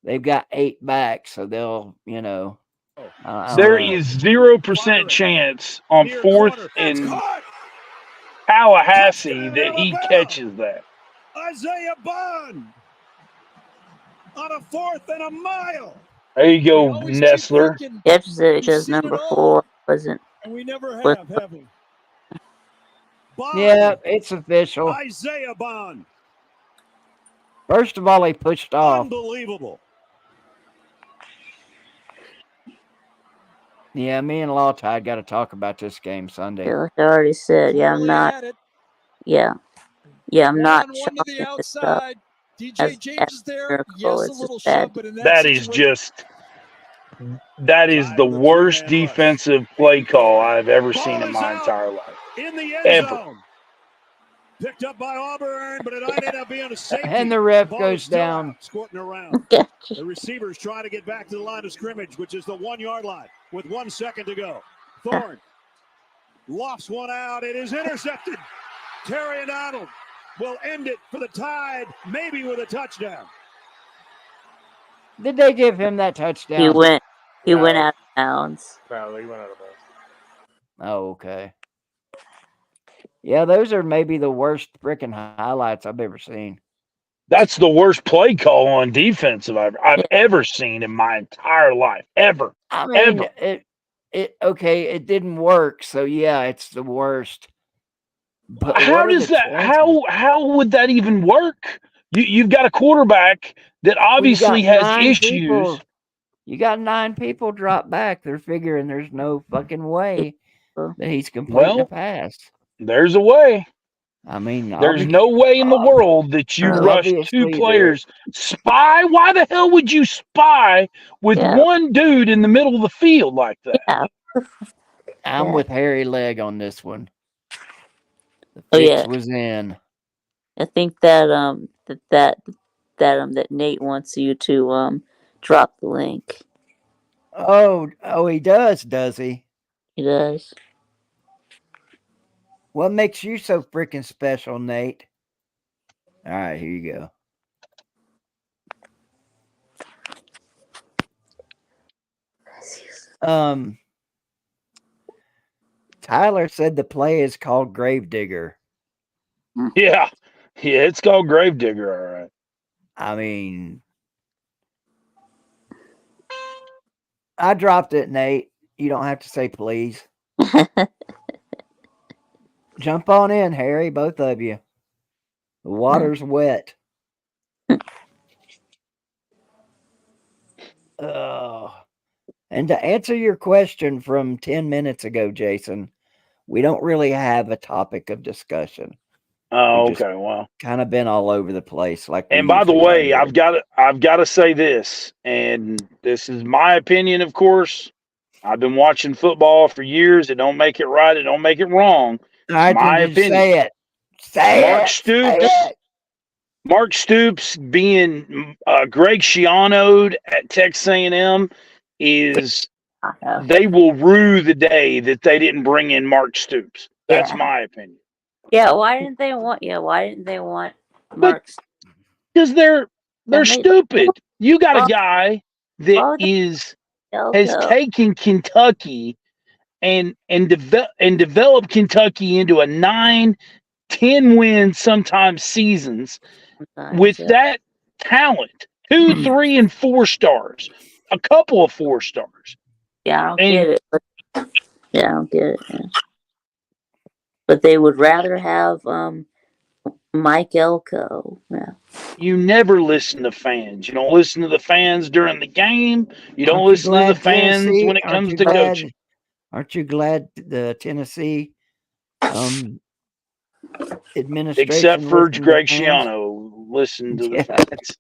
they've got 8 back, so they'll, I don't There know. is 0% chance on 4th and Tallahassee that he catches that. Isaiah Bond on a 4th and a mile. There you go, Nestler. Jeff said it because number 4 wasn't. And we never was- have we? Bond. Yeah, it's official. Isaiah Bond. First of all, they pushed off. Unbelievable. Yeah, me and Law Tide got to talk about this game Sunday. Yeah, like I already said, yeah, I'm not. Yeah, I'm not. One to the shocked at this stuff. outside. DJ James is there. miracle, Yes, a it's little just bad. shove, but in That is just that is the worst defensive play call I've ever seen in my entire life. In the end Ever. zone. Picked up by Auburn, but it ended up being a safety. And the ref Ball goes still down. out, squirting around. The receivers trying to get back to the line of scrimmage, which is the 1-yard line, with 1 second to go. Thorne lofts one out. It is intercepted. Terry and Arnold will end it for the Tide, maybe with a touchdown. Did they give him that touchdown? He went out of bounds. No, he went out of bounds. Oh, okay. Yeah, those are maybe the worst freaking highlights I've ever seen. That's the worst play call on defensive I've ever seen in my entire life. Ever. I mean, Ever. it didn't work, so yeah, it's the worst. But How does that? How would that even work? You've got a quarterback that obviously has issues. You got 9 people drop back. They're figuring there's no fucking way that he's completing a pass. There's a way. I mean, there's no way in the world that you rush 2 players. Spy? Why the hell would you spy with one dude in the middle of the field like that? Yeah. I'm with Harry Leg on this one. The Oh, fix yeah. was in. I think that that Nate wants you to drop the link. Oh, he does he? He does. What makes you so freaking special, Nate? All right, here you go. Tyler said the play is called Gravedigger. Yeah, it's called Gravedigger, all right. I mean, I dropped it, Nate. You don't have to say please. Jump on in, Harry, both of you. The water's wet. And to answer your question from 10 minutes ago, Jason, we don't really have a topic of discussion. Oh, okay. Well, kind of been all over the place. And by the way, I've got to say this, and this is my opinion, of course. I've been watching football for years. It don't make it right. It don't make it wrong. All right, my opinion. Say it. Mark Stoops being Greg Schiano'd at Texas A&M is they will rue the day that they didn't bring in Mark Stoops. That's my opinion. Yeah, why didn't they want Mark? Because they're stupid. You got a guy that has taken Kentucky and developed Kentucky into a 9-10 win sometimes seasons with that talent. 2, 3, and 4 stars. A couple of 4 stars. Yeah, I don't get it. I don't get it. Yeah. But they would rather have Mike Elko. Yeah. You never listen to fans. You don't listen to the fans during the game. You don't listen to the fans when it comes to coaching. Aren't you glad the Tennessee administration, except for Greg Schiano, listened to the fans?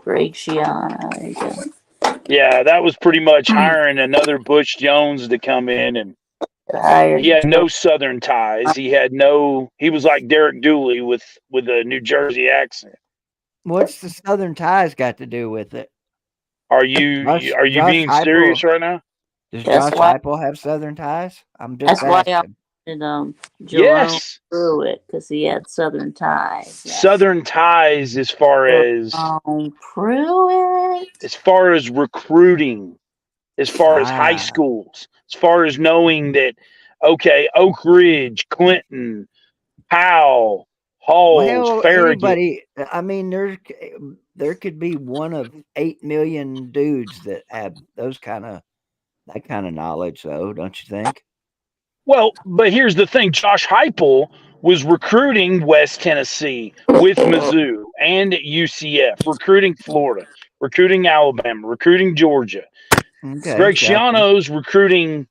Greg Schiano. Yeah, that was pretty much hiring another Butch Jones to come in, and he had no Southern ties. He was like Derek Dooley with a New Jersey accent. What's the Southern ties got to do with it? Are you being serious right now? Does That's Josh why. Heupel have Southern ties? I'm just That's why I asking. wanted Jerome Yes, Pruitt because he had Southern ties. Yeah. Southern ties as far as Pruitt. recruiting, as far as high Ah, schools, as far as knowing that, okay, Oak Ridge, Clinton, Powell, Halls, well, Farragut. anybody. I mean, there could be one of 8 million dudes that have that kind of knowledge, though, don't you think? Well, but here's the thing: Josh Heupel was recruiting West Tennessee with Mizzou and UCF, recruiting Florida, recruiting Alabama, recruiting Georgia. Okay, Greg gotcha. Schiano's recruiting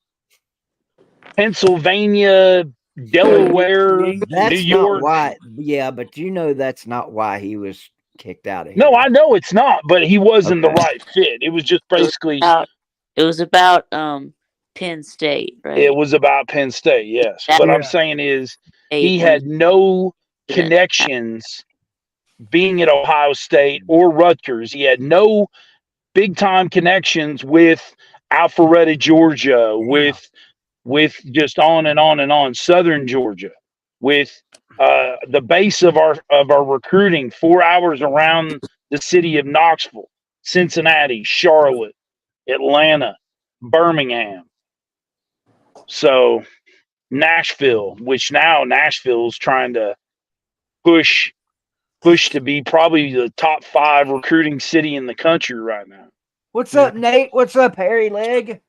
Pennsylvania, Delaware, New That's not York. why. Yeah, but that's not why he was kicked out of here. No, I know it's not, but he wasn't the Okay. right fit. It was just basically. It was about Penn State, right? It was about Penn State, yes. But I'm saying is he had no connections being at Ohio State or Rutgers. He had no big time connections with Alpharetta, Georgia, with just on and on and on, Southern Georgia, with the base of our recruiting 4 hours around the city of Knoxville, Cincinnati, Charlotte, Atlanta, Birmingham. So Nashville, which now Nashville's trying to push to be probably the top 5 recruiting city in the country right now. What's up, Nate? What's up, Hairy Leg?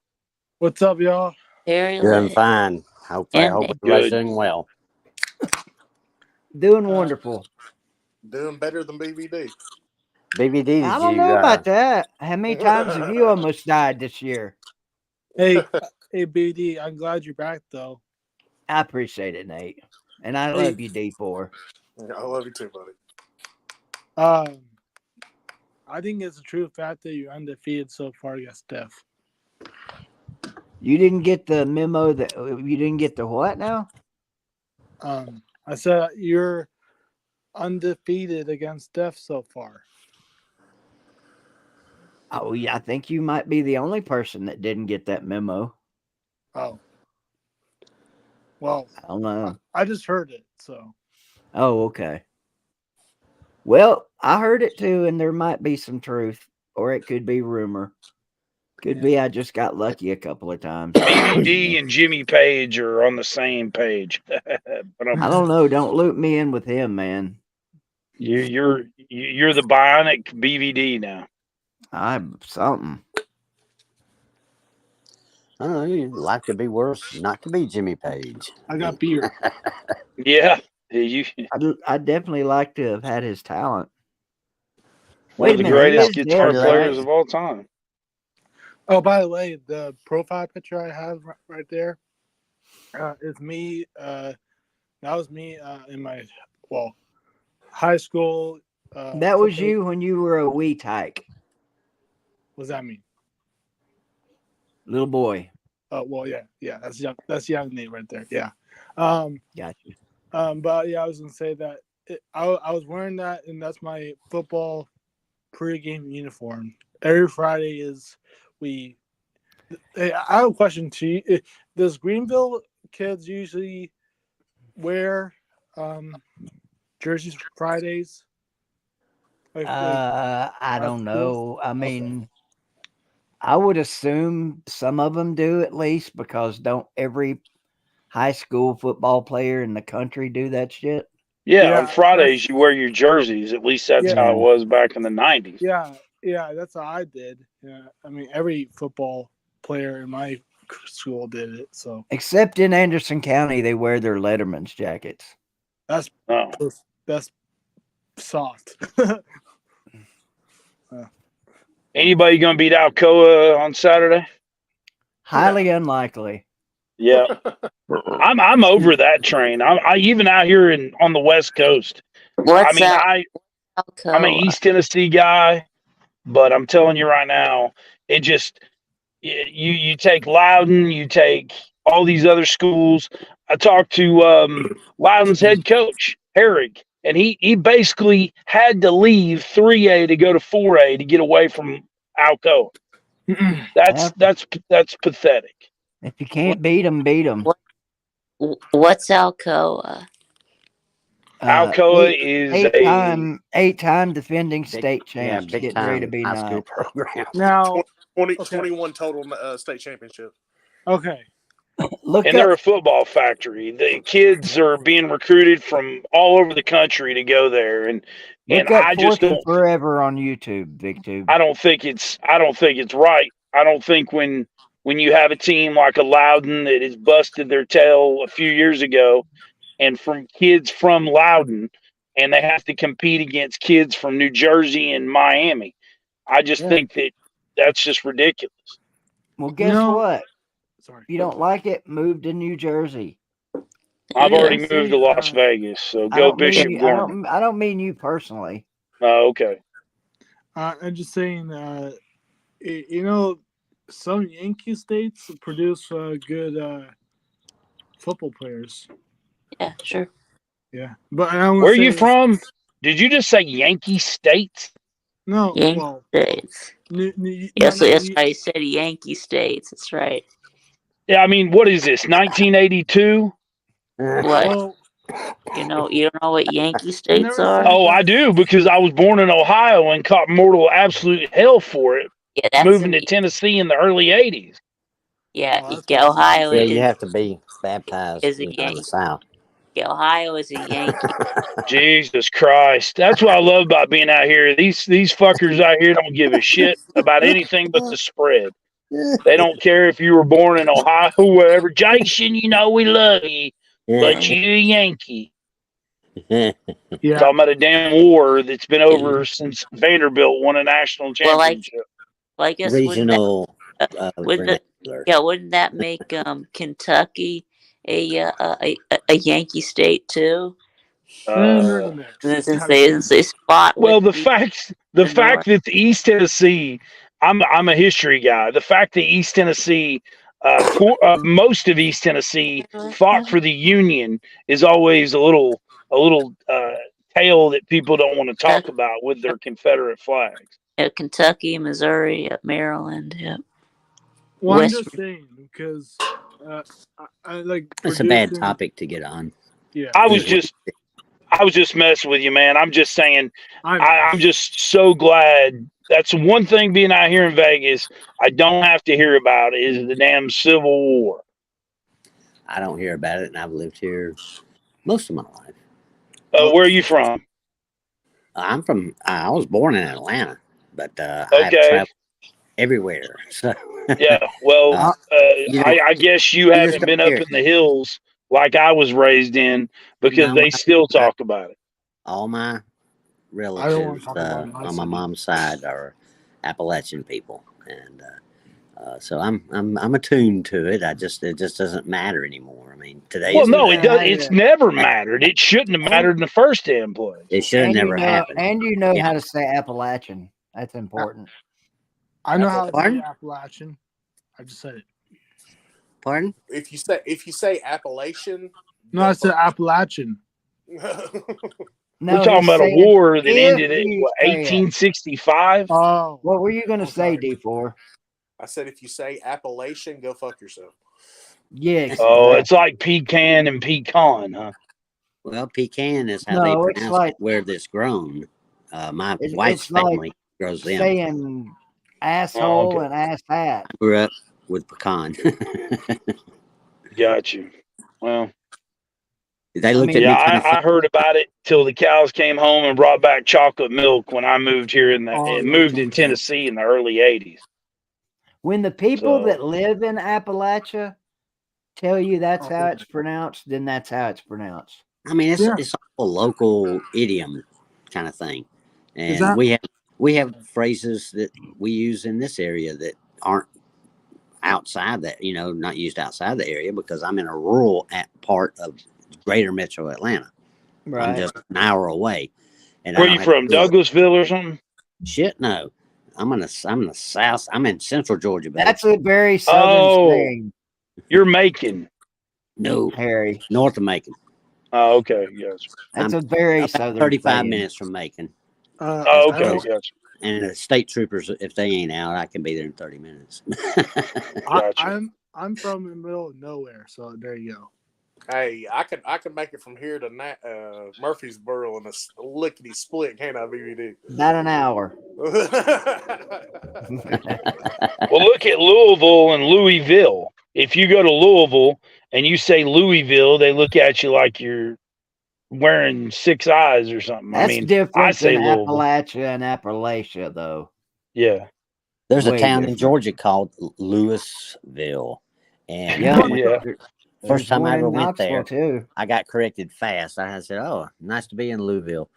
What's up, y'all? Hairy Doing Leg. fine. I hope everybody's doing well. Doing wonderful. Doing better than BVD. BVD, did I don't you? know about that. How many times have you almost died this year? Hey, BD, I'm glad you're back, though. I appreciate it, Nate. And I love you, D4. I love you too, buddy. I think it's a true fact that you're undefeated so far against Steph. You didn't get the memo that you didn't get the what now? I said you're undefeated against Steph so far. Oh, yeah. I think you might be the only person that didn't get that memo. Oh. Well, I don't know. I just heard it, so. Oh, okay. Well, I heard it too, and there might be some truth, or it could be rumor. Could be I just got lucky a couple of times. BVD and Jimmy Page are on the same page. But I don't know. Don't loop me in with him, man. You're the bionic BVD now. I'm something. I don't know. You'd like to be worse, not to be Jimmy Page. I got beer. Yeah. I'd definitely like to have had his talent. One of the greatest guitar players of all time. Oh, by the way, the profile picture I have right there is me. That was me in my, high school. That was you when you were a wee tyke. What does that mean? Little boy. Oh, well, yeah. That's young. That's young Nate right there. Yeah. Gotcha. But yeah, I was gonna say that I was wearing that, and that's my football pregame uniform. Every Friday is Hey, I have a question to you. Does Greenville kids usually wear jerseys Fridays? I don't know. I mean, I would assume some of them do at least, because don't every high school football player in the country do that shit? Yeah, on Fridays you wear your jerseys. At least that's how it was back in the 90s. Yeah, that's how I did. Yeah, I mean, every football player in my school did it. So except in Anderson County, they wear their Letterman's jackets. That's soft. Anybody gonna beat Alcoa on Saturday? Highly unlikely. Yeah, I'm over that train. I even out here on the West Coast. What's I'm an East Tennessee guy, but I'm telling you right now, it just you take Loudon, you take all these other schools. I talked to Loudon's head coach Herrig, and he basically had to leave 3A to go to 4A to get away from Alcoa. That's pathetic. If you can't beat them, beat them. What's Alcoa? Alcoa is eight-time defending state champs. big getting ready to time be high school ninth. program. Now, 21 total state championship. Okay. And they're a football factory. The kids are being recruited from all over the country to go there, and I just don't forever on YouTube, BigTube. I don't think it's right. I don't think when you have a team like a Loudon that has busted their tail a few years ago, and from kids from Loudon, and they have to compete against kids from New Jersey and Miami. I just think that's just ridiculous. Well, guess what? If you don't like it, move to New Jersey. I've already moved to Las Vegas, so go Bishop Gorman. I don't mean you personally. Oh, okay. I'm just saying, some Yankee states produce good football players. Yeah, sure. Yeah, but where are you from? Did you just say Yankee States? No, Yankee States. Yes, that's why I said Yankee States. That's right. Yeah, I mean, what is this? 1982? What? You don't know what Yankee States are? Oh, I do, because I was born in Ohio and caught mortal absolute hell for it. Yeah, that's moving to Tennessee in the early 80s. Yeah, Ohio. Yeah, you have to be baptized is a in the Yankee. South. Yeah, Ohio is a Yankee. Jesus Christ. That's what I love about being out here. These fuckers out here don't give a shit about anything but the spread. They don't care if you were born in Ohio or wherever. Jason, we love you, but you a Yankee. Talking about a damn war that's been over since Vanderbilt won a national championship. Well, I guess regional. Wouldn't that make Kentucky a Yankee state too? Since they spot. Well, the fact that the East Tennessee, I'm a history guy. The fact that East Tennessee, most of East Tennessee fought for the Union is always a little tale that people don't want to talk about with their Confederate flags. Kentucky, Missouri, Maryland. Yeah. Well, I'm just saying because I like. It's a bad topic to get on. Yeah, I was just messing with you, man. I'm just saying. I'm just so glad. That's one thing being out here in Vegas. I don't have to hear about is the damn Civil War. I don't hear about it, and I've lived here most of my life. Where are you from? I was born in Atlanta, but I have traveled everywhere. So yeah, well, I guess you haven't been up in the hills like I was raised in because they still talk about it. All my relatives on my mom's side are Appalachian people, and so I'm attuned to it. It just doesn't matter anymore. I mean, today. Well, no, it does. It's never mattered. It shouldn't have mattered in the first damn place. It should have never happened. And how to say Appalachian. That's important. I know how to say Appalachian. I just said it. Pardon? If you say Appalachian. No, I said Appalachian. No, we're talking about a war that ended in 1865. Oh, what were you going to say, D4? I said if you say Appalachian, go fuck yourself. Yes. Oh, it's like pecan and pecan, huh? Well, pecan is how they pronounce it where it's grown. My wife's family grows them. Saying asshole and ass hat. I grew up with pecan. Got you. Well, they looked at me. I heard about it till the cows came home and brought back chocolate milk when I moved here moved in Tennessee in the early 80s. When the people that live in Appalachia tell you that's how it's pronounced, then that's how it's pronounced. I mean, it's a local idiom kind of thing, and we have phrases that we use in this area that aren't outside that, not used outside the area because I'm in a rural part of greater metro Atlanta. Right. I'm just an hour away. And where are you from? Douglasville or something? Shit, no. I'm in the south. I'm in central Georgia. Baby. That's a very southern thing. You're Macon. No, Harry. North of Macon. Oh, okay. Yes. That's a very southern 35 thing. minutes from Macon. Okay. Yes. And the state troopers, if they ain't out, I can be there in 30 minutes. I'm from the middle of nowhere, so there you go. Hey, I could make it from here to Murfreesboro in a lickety split, can't I, BVD? About an hour. Well, look at Louisville and Louisville. If you go to Louisville and you say Louisville, they look at you like you're wearing 6 eyes or something. That's I mean, different I say than Louisville. Appalachia, though. Yeah. There's a Way town in different. Georgia called Louisville. And Yeah. first time I one ever in went there, Knoxville, too. I got corrected fast. I said, "Oh, nice to be in Louisville."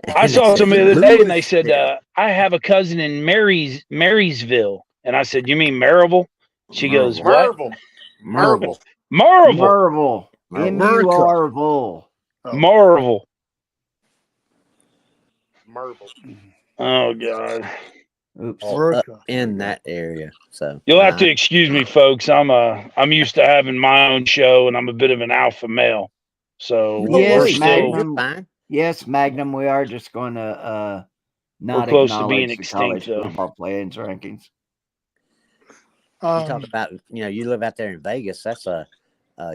I And they saw said, somebody the other day and they said, "Louisville." I have a cousin in Marysville. And I said, you mean Maryville? She goes, what? Marvel. Marvel. Marvel. Marvel. Marvel. Oh, God. Oops. Up in that area. So You'll have to excuse me, folks. I'm used to having my own show, and I'm a bit of an alpha male. So we're still Yes, Magnum. We are just going to not we're close to being acknowledge the extinct, college though. football players rankings. You talk about, you live out there in Vegas. That's a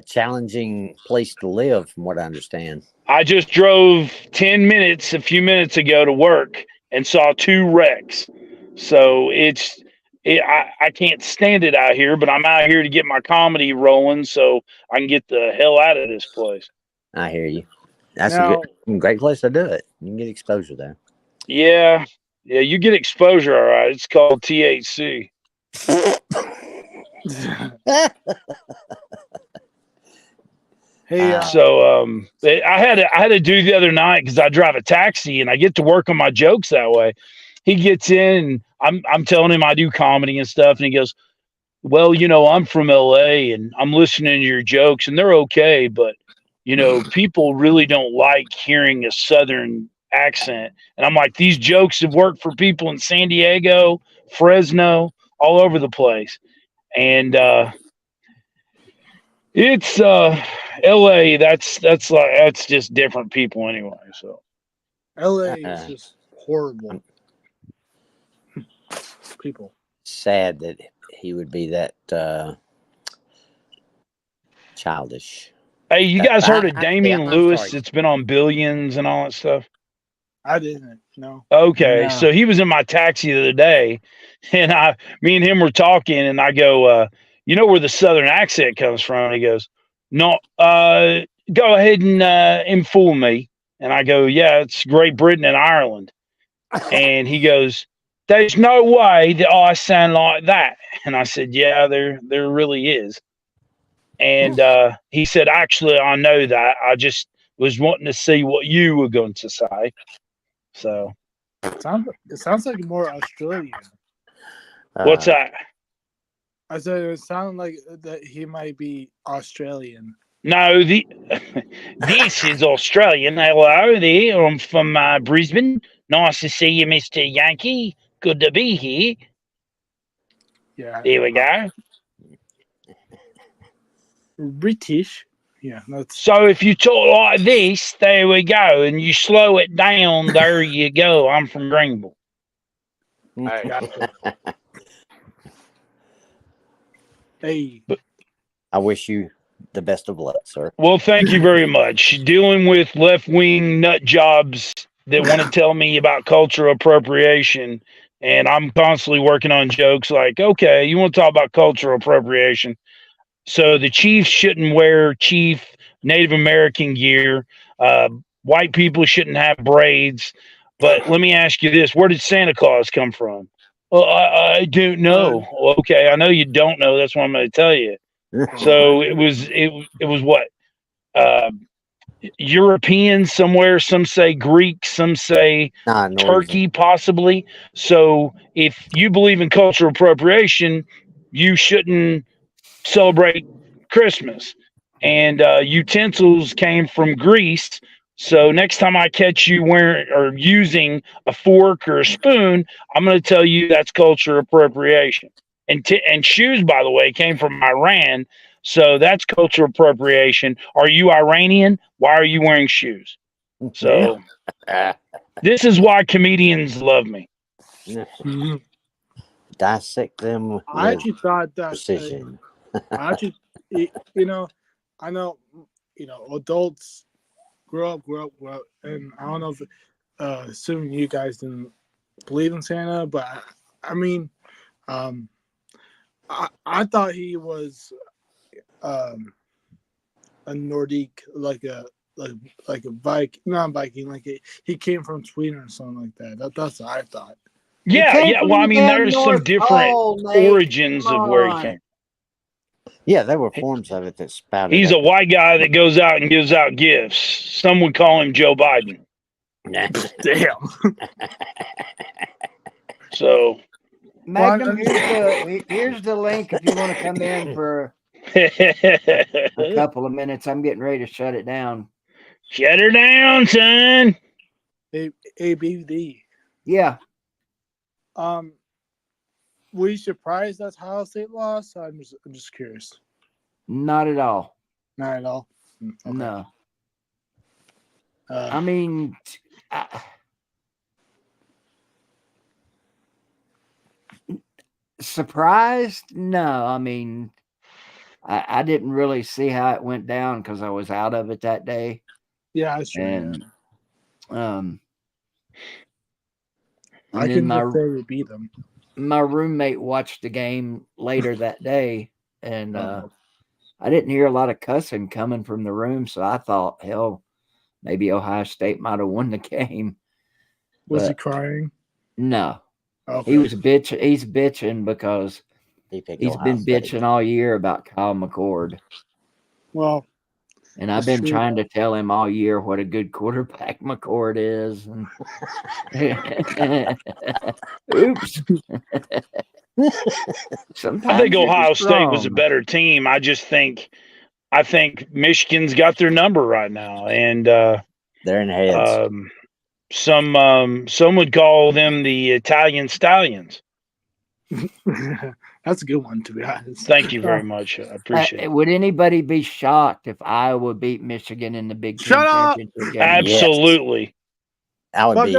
challenging place to live, from what I understand. I just drove 10 minutes a few minutes ago to work and saw 2 wrecks. So I can't stand it out here, but I'm out here to get my comedy rolling so I can get the hell out of this place. I hear you. That's a great place to do it. You can get exposure there. Yeah, you get exposure, all right. It's called THC. Hey, so I had to do the other night because I drive a taxi and I get to work on my jokes that way. He gets in and I'm telling him I do comedy and stuff, and he goes, "Well, I'm from LA and I'm listening to your jokes and they're okay, but people really don't like hearing a Southern accent." And I'm like, these jokes have worked for people in San Diego, Fresno, all over the place. And it's LA, that's just different people anyway. So LA is just horrible people. Sad that he would be that childish. Hey, you guys heard of I'm Damian sorry. Lewis? It's been on Billions and all that stuff. I didn't know. Okay, No. so he was in my taxi the other day, and me and him were talking, and I go, you know where the Southern accent comes from? And he goes, no, go ahead and fool me. And I go, yeah, it's Great Britain and Ireland. And he goes, there's no way that I sound like that. And I said, yeah, there really is. And he said, actually, I know that. I just was wanting to see what you were going to say. So it sounds like more Australian. What's that? I said it sounded like that he might be Australian. No, this is Australian. Hello there. I'm from Brisbane. Nice to see you, Mr. Yankee. Good to be here. Yeah. There we go. British. Yeah. That's... So if you talk like this, there we go. And you slow it down, there you go. I'm from Greenville. Hey. I wish you the best of luck, sir. Well, thank you very much. Dealing with left-wing nut jobs that want to tell me about cultural appropriation, and I'm constantly working on jokes like, okay, you want to talk about cultural appropriation. So the Chiefs shouldn't wear Chief Native American gear. White people shouldn't have braids. But let me ask you this. Where did Santa Claus come from? Well, I don't know. Okay, I know you don't know. That's what I'm going to tell you. So it was what? European somewhere. Some say Greek. Some say Turkey, possibly. So if you believe in cultural appropriation, you shouldn't celebrate Christmas. And utensils came from Greece. So next time I catch you wearing or using a fork or a spoon, I'm going to tell you that's cultural appropriation. And shoes, by the way, came from Iran. So that's cultural appropriation. Are you Iranian? Why are you wearing shoes? So this is why comedians love me. Dissect them with I actually thought that. precision. I actually, I know, adults grow up, and I don't know if, assuming you guys didn't believe in Santa, but I mean, I thought he was, a Nordic, like a Viking, not Viking, he came from Sweden or something like that. That's what I thought. Yeah. Well, I mean, there's some North different Pole, Nate. origins Come of where he on. came. Yeah, there were forms of it that spouted. He's up. a white guy that goes out and gives out gifts. Some would call him Joe Biden. Damn. So, Magnum, here's the link if you want to come in for a couple of minutes. I'm getting ready to shut it down. Shut her down, son. ABD. Yeah. Were you surprised that's Ohio State lost? I'm just curious. Not at all. Not at all. Okay. No. I mean, surprised? No. I mean, I didn't really see how it went down because I was out of it that day. Yeah, that's true. And I then can say we beat them. My roommate watched the game later that day, and I didn't hear a lot of cussing coming from the room, so I thought, hell, maybe Ohio State might have won the game. Was he crying? No. Okay. He was bitching. He's bitching because he's been bitching all year about Kyle McCord. Well, and I've been trying to tell him all year what a good quarterback McCord is. Oops. I think Ohio State was a better team. I think Michigan's got their number right now, and they're in heads. Some would call them the Italian Stallions. That's a good one, to be honest. Thank you very much. I appreciate it. Would anybody be shocked if Iowa beat Michigan in the Big Ten championship game? Absolutely. I would be.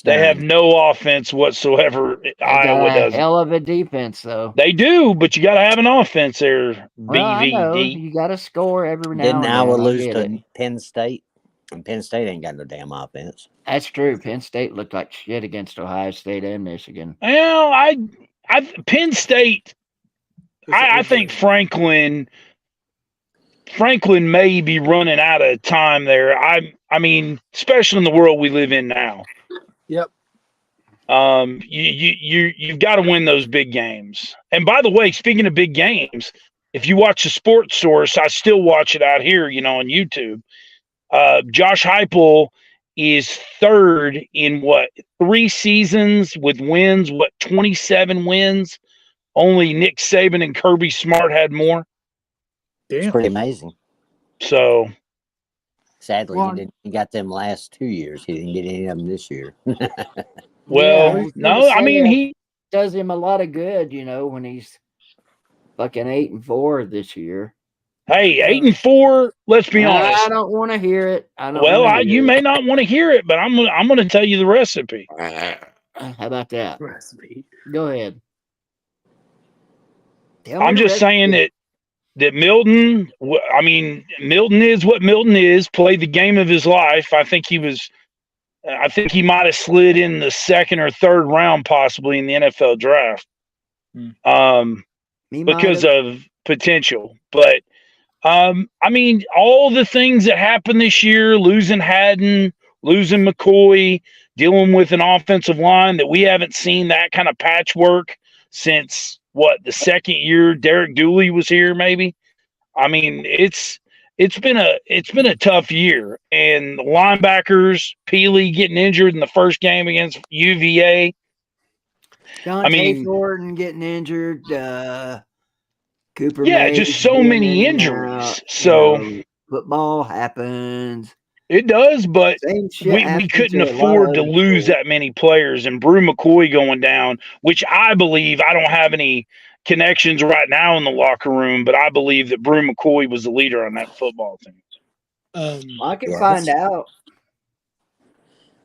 They have no offense whatsoever. Iowa does. Hell of a defense, though. They do, but you got to have an offense there. Well, I know. BVD. You got to score every now Didn't and then. Iowa I lose get to it. Penn State? And Penn State ain't got no damn offense. That's true. Penn State looked like shit against Ohio State and Michigan. Well, Penn State. I think Franklin may be running out of time there. I mean, especially in the world we live in now. Yep. You've got to win those big games. And by the way, speaking of big games, if you watch the Sports Source, I still watch it out here, on YouTube. Josh Heupel is third in 3 seasons with wins, 27 wins. Only Nick Saban and Kirby Smart had more. It's pretty amazing. So, sadly, he got them last 2 years. He didn't get any of them this year. Well, no, I mean, he does him a lot of good, when he's fucking 8-4 this year. Hey, 8-4. Let's be honest. I don't want to hear it. You may not want to hear it, but I'm going to tell you the recipe. How about that? Recipe. Go ahead. I'm just saying that Milton. I mean, Milton is what Milton is. Played the game of his life. I think he might have slid in the 2nd or 3rd round, possibly in the NFL draft, because of potential. But I mean, all the things that happened this year, losing Haddon, losing McCoy, dealing with an offensive line that we haven't seen that kind of patchwork since the 2nd year Derek Dooley was here, maybe. I mean, it's been a tough year, and the linebackers, Peely getting injured in the first game against UVA. Jordan getting injured. Cooper. Yeah, just so many injuries. So football happens. It does, but we couldn't afford to lose that many players. And Brew McCoy going down, which I believe, I don't have any connections right now in the locker room, but I believe that Brew McCoy was the leader on that football team. I can find out.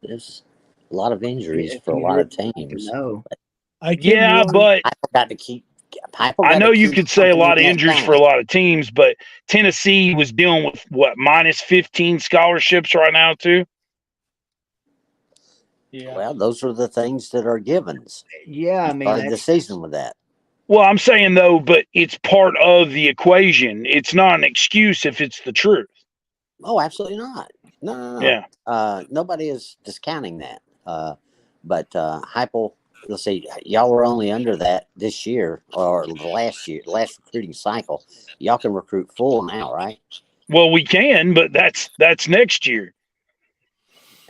Yes. A lot of injuries If for a you lot of didn't fucking teams. know. Yeah, but I got to keep. I know you could say a lot of injuries for a lot. lot of teams, but Tennessee was dealing with what, minus 15 scholarships right now too. Yeah. Well, those are the things that are givens. Yeah, I mean, Started the season with that. Well, I'm saying though, but it's part of the equation. It's not an excuse if it's the truth. Oh, absolutely not. No. Yeah. Nobody is discounting that. But Heupel, let's see, y'all were only under that this year or the last recruiting cycle. Y'all can recruit full now, right? Well, we can, but that's next year.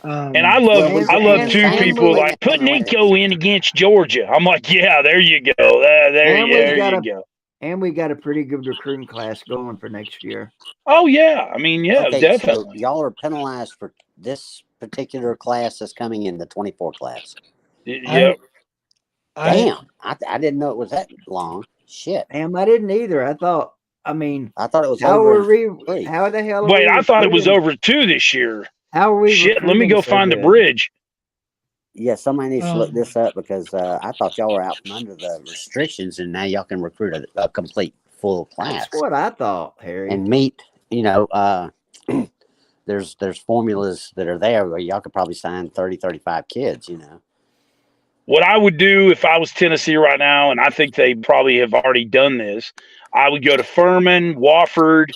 And I love two people like put Nico in against Georgia. I'm like, yeah, there you go. There you go. And we got a pretty good recruiting class going for next year. Oh yeah, I mean, yeah, okay, definitely. So y'all are penalized for this particular class that's coming in, the 24 class. Yep. Damn, I didn't know it was that long. Shit. Damn, I didn't either. I thought it was how over. How the hell? Wait, I thought it was over 2 this year. How are we? Shit, let me go find the bridge. Yeah, somebody needs to look this up because I thought y'all were out from under the restrictions, and now y'all can recruit a complete full class. That's what I thought, Harry. And meet, there's formulas that are there where y'all could probably sign 30, 35 kids, What I would do if I was Tennessee right now, and I think they probably have already done this, I would go to Furman, Wofford,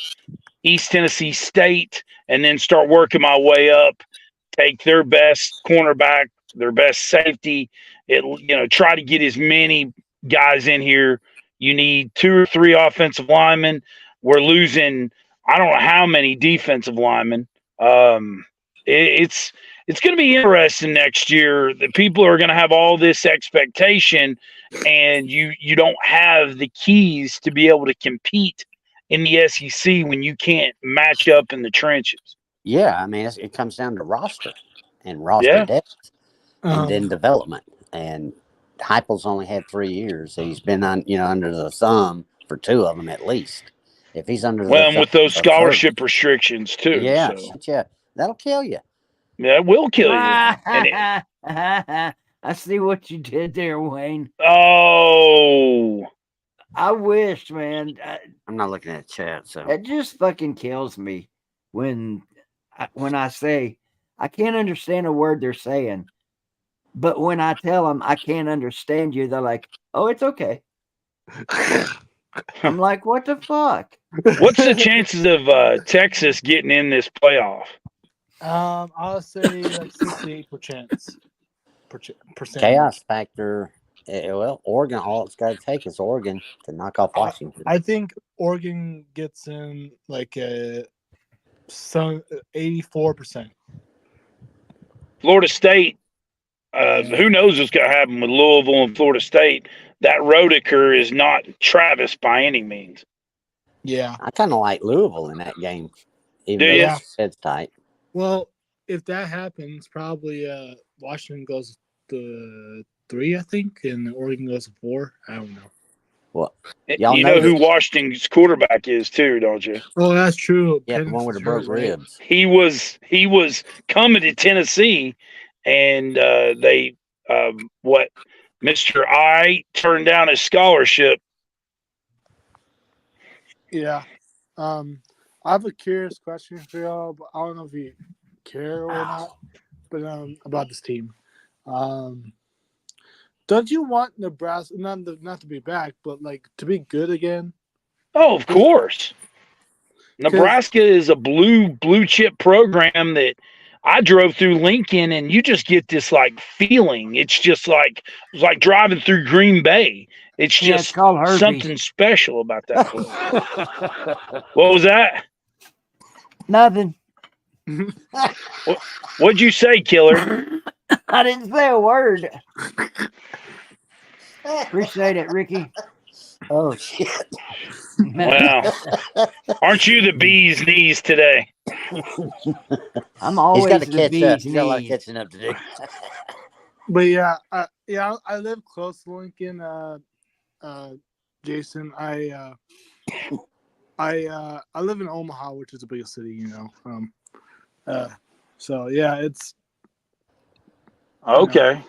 East Tennessee State, and then start working my way up, take their best cornerback, their best safety, try to get as many guys in here. You need 2 or 3 offensive linemen. We're losing, I don't know how many defensive linemen. It's going to be interesting next year. The people are going to have all this expectation, and you don't have the keys to be able to compete in the SEC when you can't match up in the trenches. Yeah, I mean, it comes down to roster and roster depth, and then development. And Heupel's only had 3 years. So he's been under the thumb for 2 of them at least. If he's under and with those scholarship restrictions too. Yeah, so. Yeah, that'll kill you. Yeah, it will kill you. I see what you did there, Wayne. Oh, I wish, man. I'm not looking at chat, so it just fucking kills me when I say I can't understand a word they're saying, but when I tell them I can't understand you, they're like, "Oh, it's okay." I'm like, "What the fuck?" What's the chances of Texas getting in this playoff? I'll say like 68%. Chaos factor. Well, Oregon, all it's got to take is Oregon to knock off Washington. I think Oregon gets in like 84%. Florida State. Who knows what's going to happen with Louisville and Florida State? That Roediger is not Travis by any means. Yeah, I kind of like Louisville in that game, even though it's tight. Well, if that happens, probably Washington goes to 3, I think, and Oregon goes to 4. I don't know. Well, you know who Washington's quarterback is too, don't you? Oh, that's true. Yeah, the one with the broke ribs. He was coming to Tennessee, and they Mr. I turned down his scholarship. Yeah. I have a curious question for y'all, but I don't know if you care or not, but about this team. Don't you want Nebraska not to be back, but like to be good again? Oh, of course. Nebraska is a blue chip program that I drove through Lincoln, and you just get this like feeling. It's just like driving through Green Bay. It's just something special about that place. What was that? Nothing. What'd you say, Killer? I didn't say a word. Appreciate it, Ricky. Oh shit! Wow, aren't you the bee's knees today? I'm always He's got to the catch bee's up. He's got a lot of knees. catching up to do. But yeah, I live close to Lincoln. Jason, I live in Omaha, which is the biggest city, So yeah, Okay.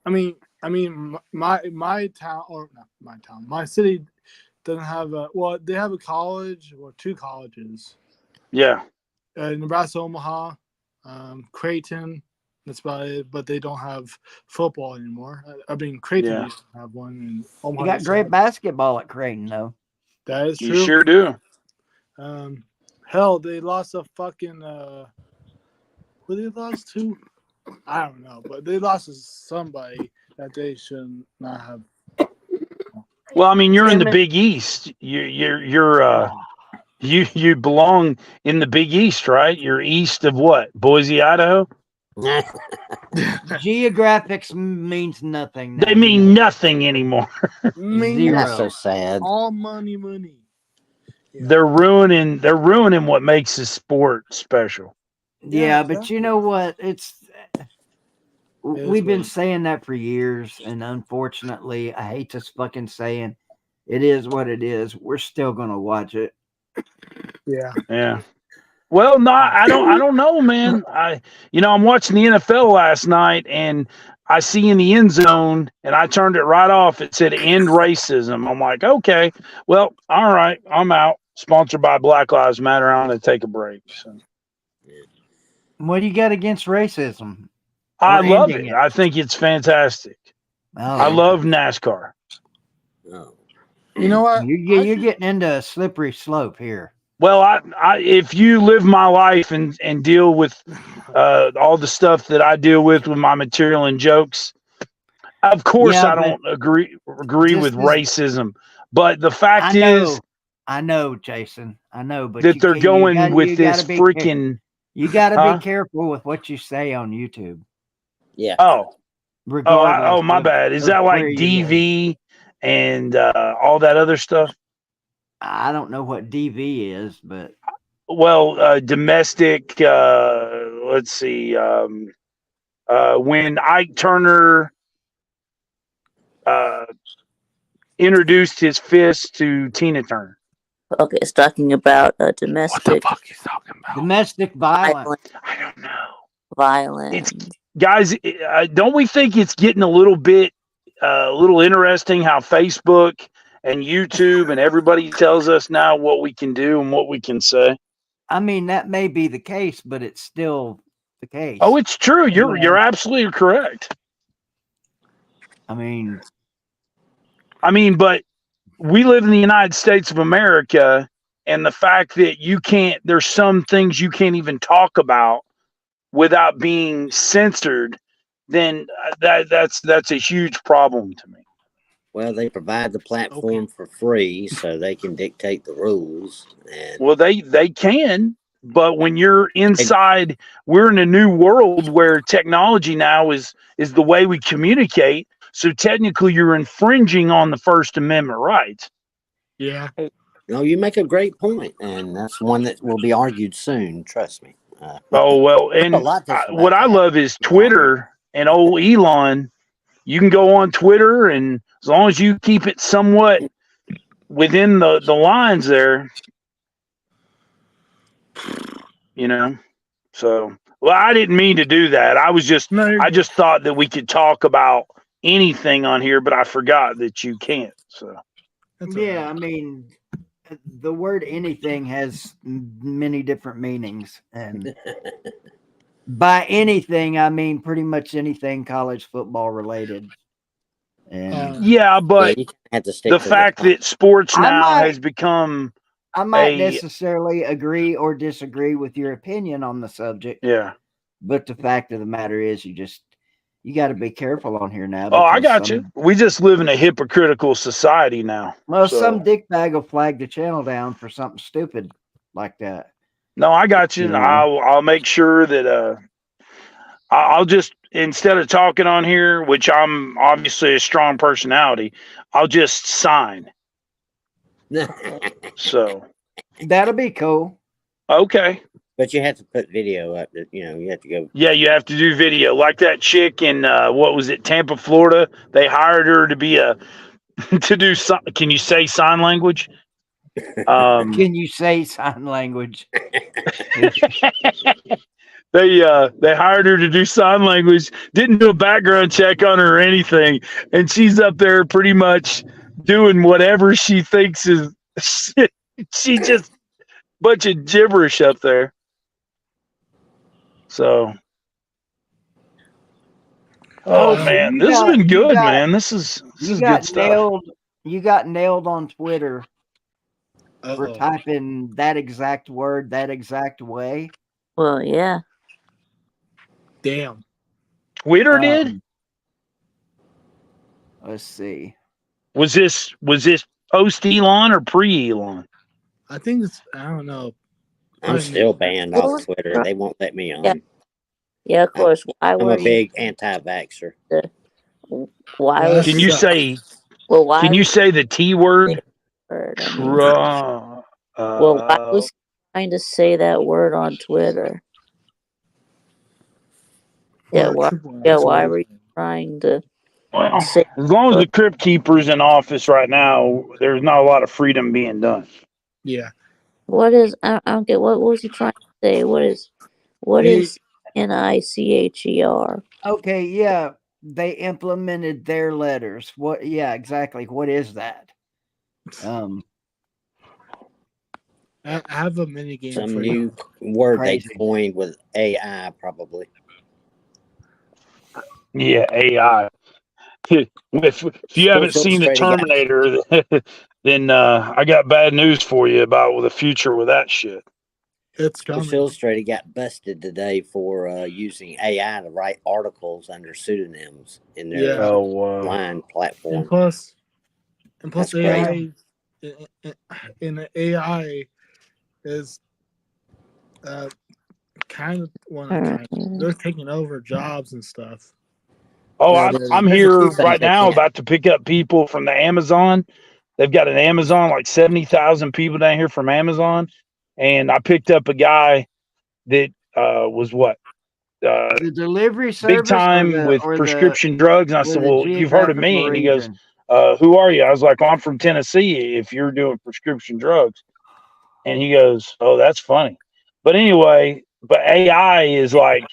I mean, my town, or not my town, my city doesn't have they have a college or two colleges. Yeah. Nebraska, Omaha, Creighton. That's about it. But they don't have football anymore. I mean, Creighton used to have one. And Omaha You got great basketball at Creighton, though. That is true. You sure do. Hell, they lost a fucking. Who they lost to? I don't know, but they lost to somebody that they should not have. Well, I mean, you're in the Big East. You belong in the Big East, right? You're east of what? Boise, Idaho? Geographics means nothing now. They mean nothing anymore. Zero. That's so sad. All money. Yeah. They're ruining what makes the sport special. Yeah, but you know what? We've been saying that for years, and unfortunately, I hate this fucking saying, it is what it is. We're still gonna watch it. Yeah. Well, I don't know, man. I'm watching the NFL last night, and I see in the end zone, and I turned it right off. It said "End Racism." I'm like, okay, well, all right, I'm out. Sponsored by Black Lives Matter. I'm going to take a break. So. What do you got against racism? I love it. I think it's fantastic. I love NASCAR. Oh. You know what? You're getting into a slippery slope here. Well, if you live my life and deal with all the stuff that I deal with my material and jokes, of course I don't agree with racism. But the fact is, I know, Jason. I know, but that they're going with this freaking. You got to be careful with what you say on YouTube. Yeah. Oh, my bad. Is that like DV and all that other stuff? I don't know what DV is, but domestic. Let's see. When Ike Turner introduced his fist to Tina Turner. Okay, it's talking about domestic. What the fuck is talking about? Domestic violence. I don't know. Violence. Guys, don't we think it's getting a little bit, interesting how Facebook and YouTube and everybody tells us now what we can do and what we can say? I mean, that may be the case, but it's still the case. Oh, it's true. You're absolutely correct. I mean, but we live in the United States of America, and the fact that there's some things you can't even talk about without being censored, then that's a huge problem to me. Well, they provide the platform for free, so they can dictate the rules. Well, they can, but when you're inside, we're in a new world where technology now is the way we communicate. So technically, you're infringing on the First Amendment rights. Yeah. No, you make a great point, and that's one that will be argued soon. Trust me. And what I love is Twitter and old Elon. You can go on Twitter, and as long as you keep it somewhat within the lines there, So, I didn't mean to do that. I just thought that we could talk about anything on here, but I forgot that you can't. So, I mean, the word anything has many different meanings, and by anything I mean pretty much anything college football related. And but the fact that sports now has become, I might necessarily agree or disagree with your opinion on the subject. Yeah, but the fact of the matter is, you got to be careful on here now. Oh, I got you. We just live in a hypocritical society now. Well, some dickbag will flag the channel down for something stupid like that. No, I got you. I'll make sure that I'll just, instead of talking on here, which I'm obviously a strong personality, I'll just sign. So that'll be cool. Okay. But you have to put video up. You have to go. Yeah, you have to do video. Like that chick in what was it, Tampa, Florida? They hired her to be to do some. Can you say sign language? Can you say sign language? They hired her to do sign language, didn't do a background check on her or anything, and she's up there pretty much doing whatever she thinks is. She just bunch of gibberish up there. So, So man, you this has got been good, got man. This is good got stuff. nailed. You got nailed on Twitter for Uh-oh. typing that exact word that exact way. Well, yeah. Damn. Twitter did. Let's see. Was this post Elon or pre Elon? I think it's, I don't know. I'm still banned off Twitter. They won't let me on. Yeah, yeah, of course. Why I'm were a big anti-vaxxer. Why Yeah, was Can you say? Well, why Can you was say the T word? word? I mean, Well, why was he trying to say that word on Twitter? Yeah, why? Yeah, why were you trying to well, say? as long as the Crypt Keeper's in office right now, there's not a lot of freedom being done. Yeah. What is? I don't get. What was he trying to say? What is NICHER? Okay, yeah, they implemented their letters. What? Yeah, exactly. What is that? I have a mini game Some for new you. word Crazy. they coined with AI, probably. Yeah, AI. If you haven't seen the Terminator, then I got bad news for you about the future with that shit. It's Sports Illustrated got busted today for using AI to write articles under pseudonyms in their online platform. And plus That's AI in the AI is kind of they're taking over jobs and stuff. Oh, I'm here right now about to pick up people from the Amazon. They've got an Amazon, like 70,000 people down here from Amazon. And I picked up a guy that was what? The delivery service Big time with prescription drugs. And I said, well, you've heard of me. And he goes, who are you? I was like, I'm from Tennessee if you're doing prescription drugs. And he goes, oh, that's funny. But anyway, but AI is like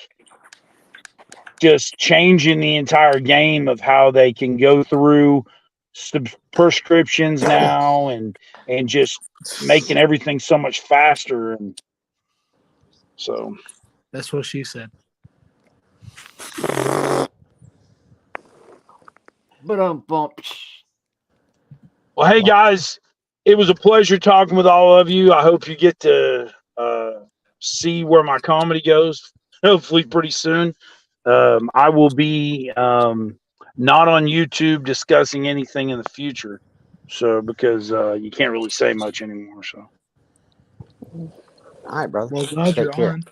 just changing the entire game of how they can go through prescriptions now and just making everything so much faster. And so that's what she said. But well, hey guys, it was a pleasure talking with all of you. I hope you get to see where my comedy goes, hopefully pretty soon. I will be not on YouTube discussing anything in the future, so because you can't really say much anymore. So, all right, brother. Well, glad you're on.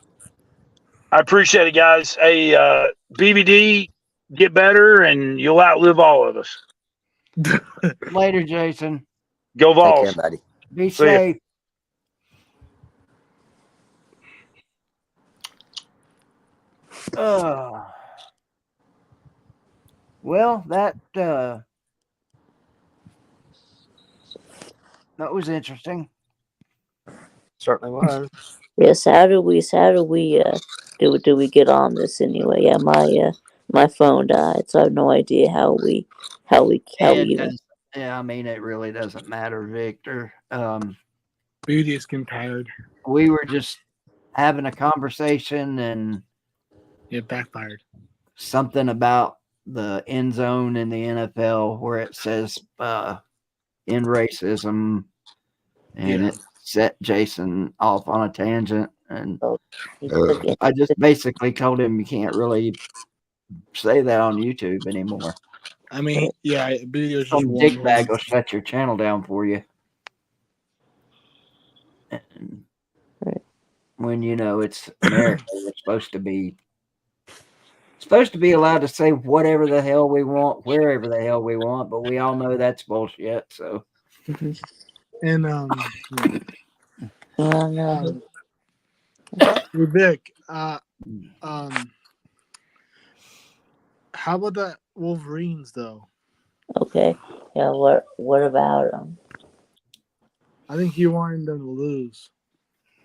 I appreciate it, guys. Hey, BVD, get better, and you'll outlive all of us. Later, Jason. Go Vols. Take care, buddy. Be safe. Well, that was interesting. Certainly was. Yes. How do we get on this anyway? Yeah, my phone died, so I have no idea how we even. Yeah, I mean, it really doesn't matter, Victor. Beauty is getting tired. We were just having a conversation, and it backfired. Something about the end zone in the NFL where it says end racism, and it set Jason off on a tangent. And I just basically told him you can't really say that on YouTube anymore. I mean, yeah, videos some dickbag will shut your channel down for you. And when you know it's America, we're supposed to be allowed to say whatever the hell we want, wherever the hell we want, but we all know that's bullshit. So, and Vic, how about that Wolverines though? Okay. Yeah. What about them? I think you wanted them to lose.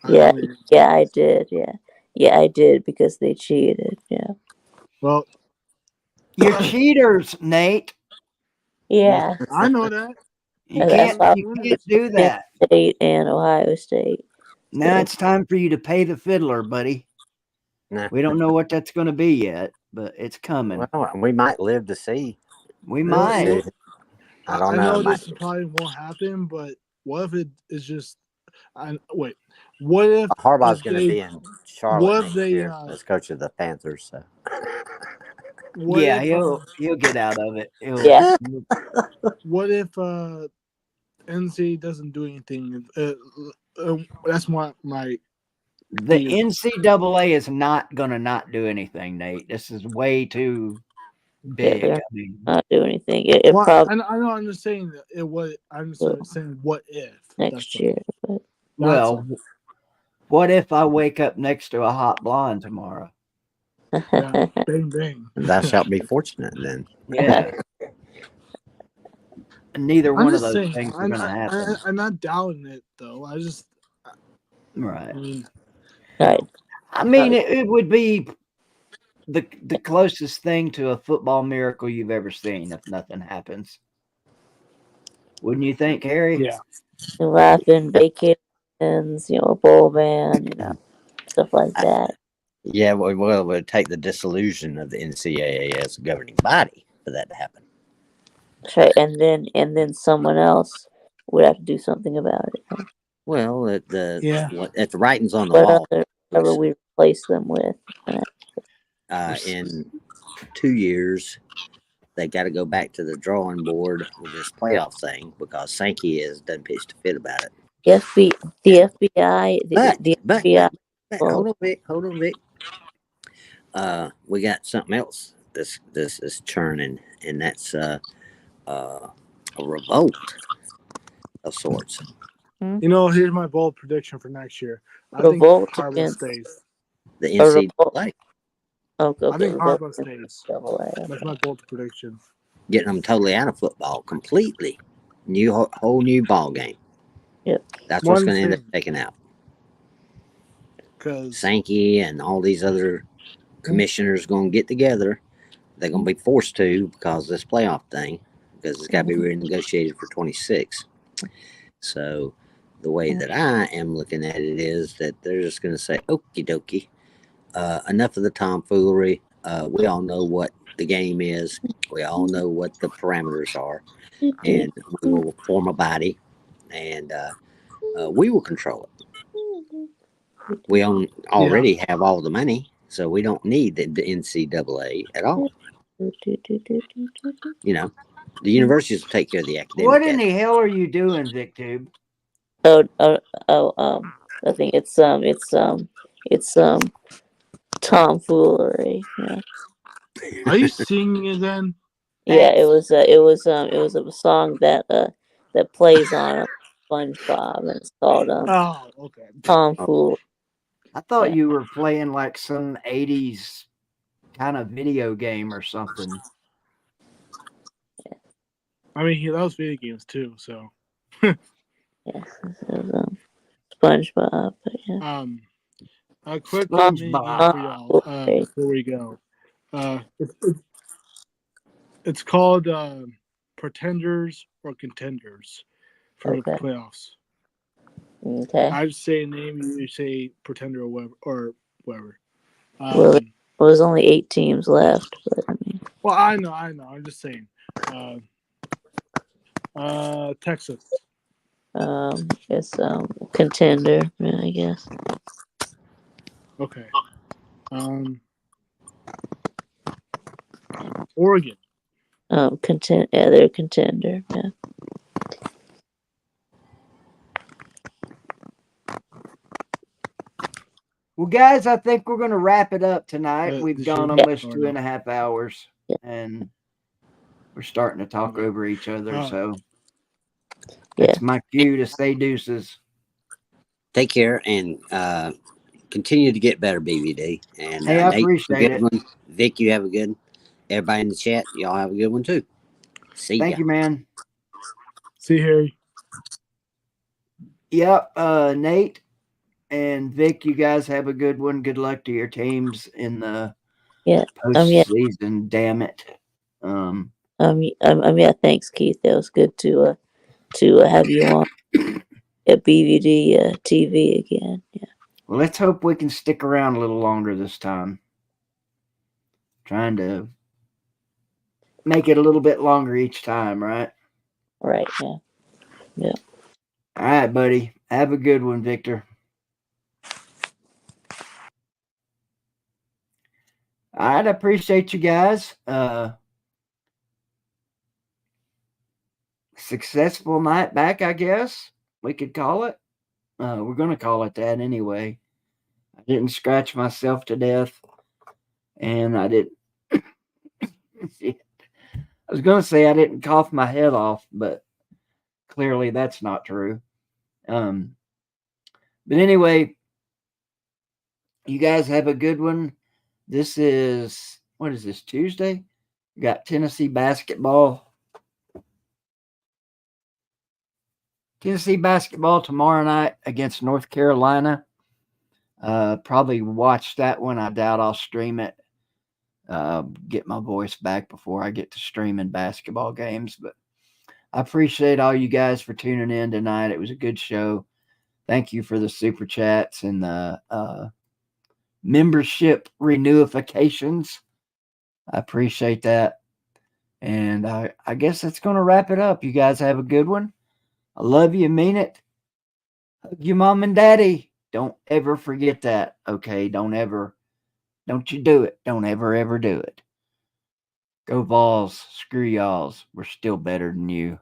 Yeah, I did. Yeah. Yeah, I did because they cheated. Yeah. Well, You're cheaters, Nate. Yeah. I know that. You That's can't why you can't do Penn that. State and Ohio State. Now it's time for you to pay the fiddler, buddy. Nah. We don't know what that's going to be yet, but it's coming. Well, we might live to see. We Well, might. I don't I know. know this probably won't happen, but what if it is just? Wait. What if Harbaugh's if going to they- be in Charlotte What if next they? year as coach of the Panthers. So. What Yeah, if, he'll get out of it. Yeah. What if NC doesn't do anything? That's my The theory. NCAA is not going to not do anything, Nate. This is way too big. they're I mean, not do anything. It Well, probably I know. I'm just saying that it was. I'm just saying what if next year. But well, what if I wake up next to a hot blonde tomorrow? Yeah, bang bang. Thou shalt be fortunate then. Yeah. Neither I'm one of just those saying. things are going to happen. I'm not doubting it though. I just. Right. Right. I mean, it would be the closest thing to a football miracle you've ever seen if nothing happens. Wouldn't you think, Harry? Yeah. Laughing, vacations, a bowl ban, stuff like that. Yeah, well, it would take the dissolution of the NCAA as a governing body for that to happen. Right, and then someone else would have to do something about it. Huh? Well, at the writing's on the What wall. whatever we replace them with. In 2 years, they got to go back to the drawing board with this playoff thing because Sankey has done pitched a fit about it. The FBI, the FBI. Hold on, Vic. We got something else. This is churning, and that's a revolt of sorts. Here's my bold prediction for next year. I think Revolt Harbaugh against stays. The NCAA. Okay, I think revolt Harbaugh stays. NCAA. That's my bold prediction. Getting them totally out of football completely. Whole new ball game. Yep. That's what's going to end up taking out. Sankey and all these other commissioners going to get together. They're going to be forced to because of this playoff thing, because it's got to be renegotiated for 26. So the way that I am looking at it is that they're just going to say, okie dokie, enough of the tomfoolery. We all know what the game is. We all know what the parameters are. And we will form a body and we will control it. We already have all the money, so we don't need the NCAA at all. The universities will take care of the academic. What in the hell are you doing, VicTube? I think it's tomfoolery. Yeah. Are you singing again? Yeah, it was a song that plays on SpongeBob, and it's called Tomfool. I thought you were playing like some 80s kind of video game or something. I mean, he loves video games too, so. Yeah, SpongeBob. But yeah. A quick mini game for y'all before we go. It's called Pretenders or Contenders for the playoffs. Okay. I just say a name, you say Pretender or whatever. Well, there's only 8 teams left, but I mean. Well, I know. I'm just saying. Texas. It's contender, yeah, I guess. Okay. Oregon. Yeah, they're a contender. Yeah. Well, guys, I think we're going to wrap it up tonight. We've gone almost 2.5 hours, and we're starting to talk over each other. So it's my cue to say deuces. Take care and continue to get better, BVD. And hey, I Nate, appreciate it. One. Vic, you have a good. Everybody in the chat, y'all have a good one too. See Thank you, man. See you, Harry. Yep, Nate. And Vic, you guys have a good one. Good luck to your teams in the Yeah. postseason. Damn it. Yeah. Thanks, Keith. That was good to have you on at BVD TV again. Yeah. Well, let's hope we can stick around a little longer this time. Trying to make it a little bit longer each time, right? Right. Yeah. Yeah. All right, buddy. Have a good one, Victor. All right, I appreciate you guys. Successful night back, I guess we could call it. We're going to call it that anyway. I didn't scratch myself to death, and I didn't. I was going to say I didn't cough my head off, but clearly that's not true. But anyway, you guys have a good one. This is, what is this, Tuesday? We got Tennessee basketball. Tennessee basketball tomorrow night against North Carolina. Probably watch that one. I doubt I'll stream it. Get my voice back before I get to streaming basketball games. But I appreciate all you guys for tuning in tonight. It was a good show. Thank you for the super chats and the membership renewifications. I appreciate that. And I guess that's going to wrap it up. You guys have a good one. I love you. Mean it. Hug your mom and daddy. Don't ever forget that. Okay. Don't you do it. Don't ever do it. Go Vols. Screw y'alls. We're still better than you.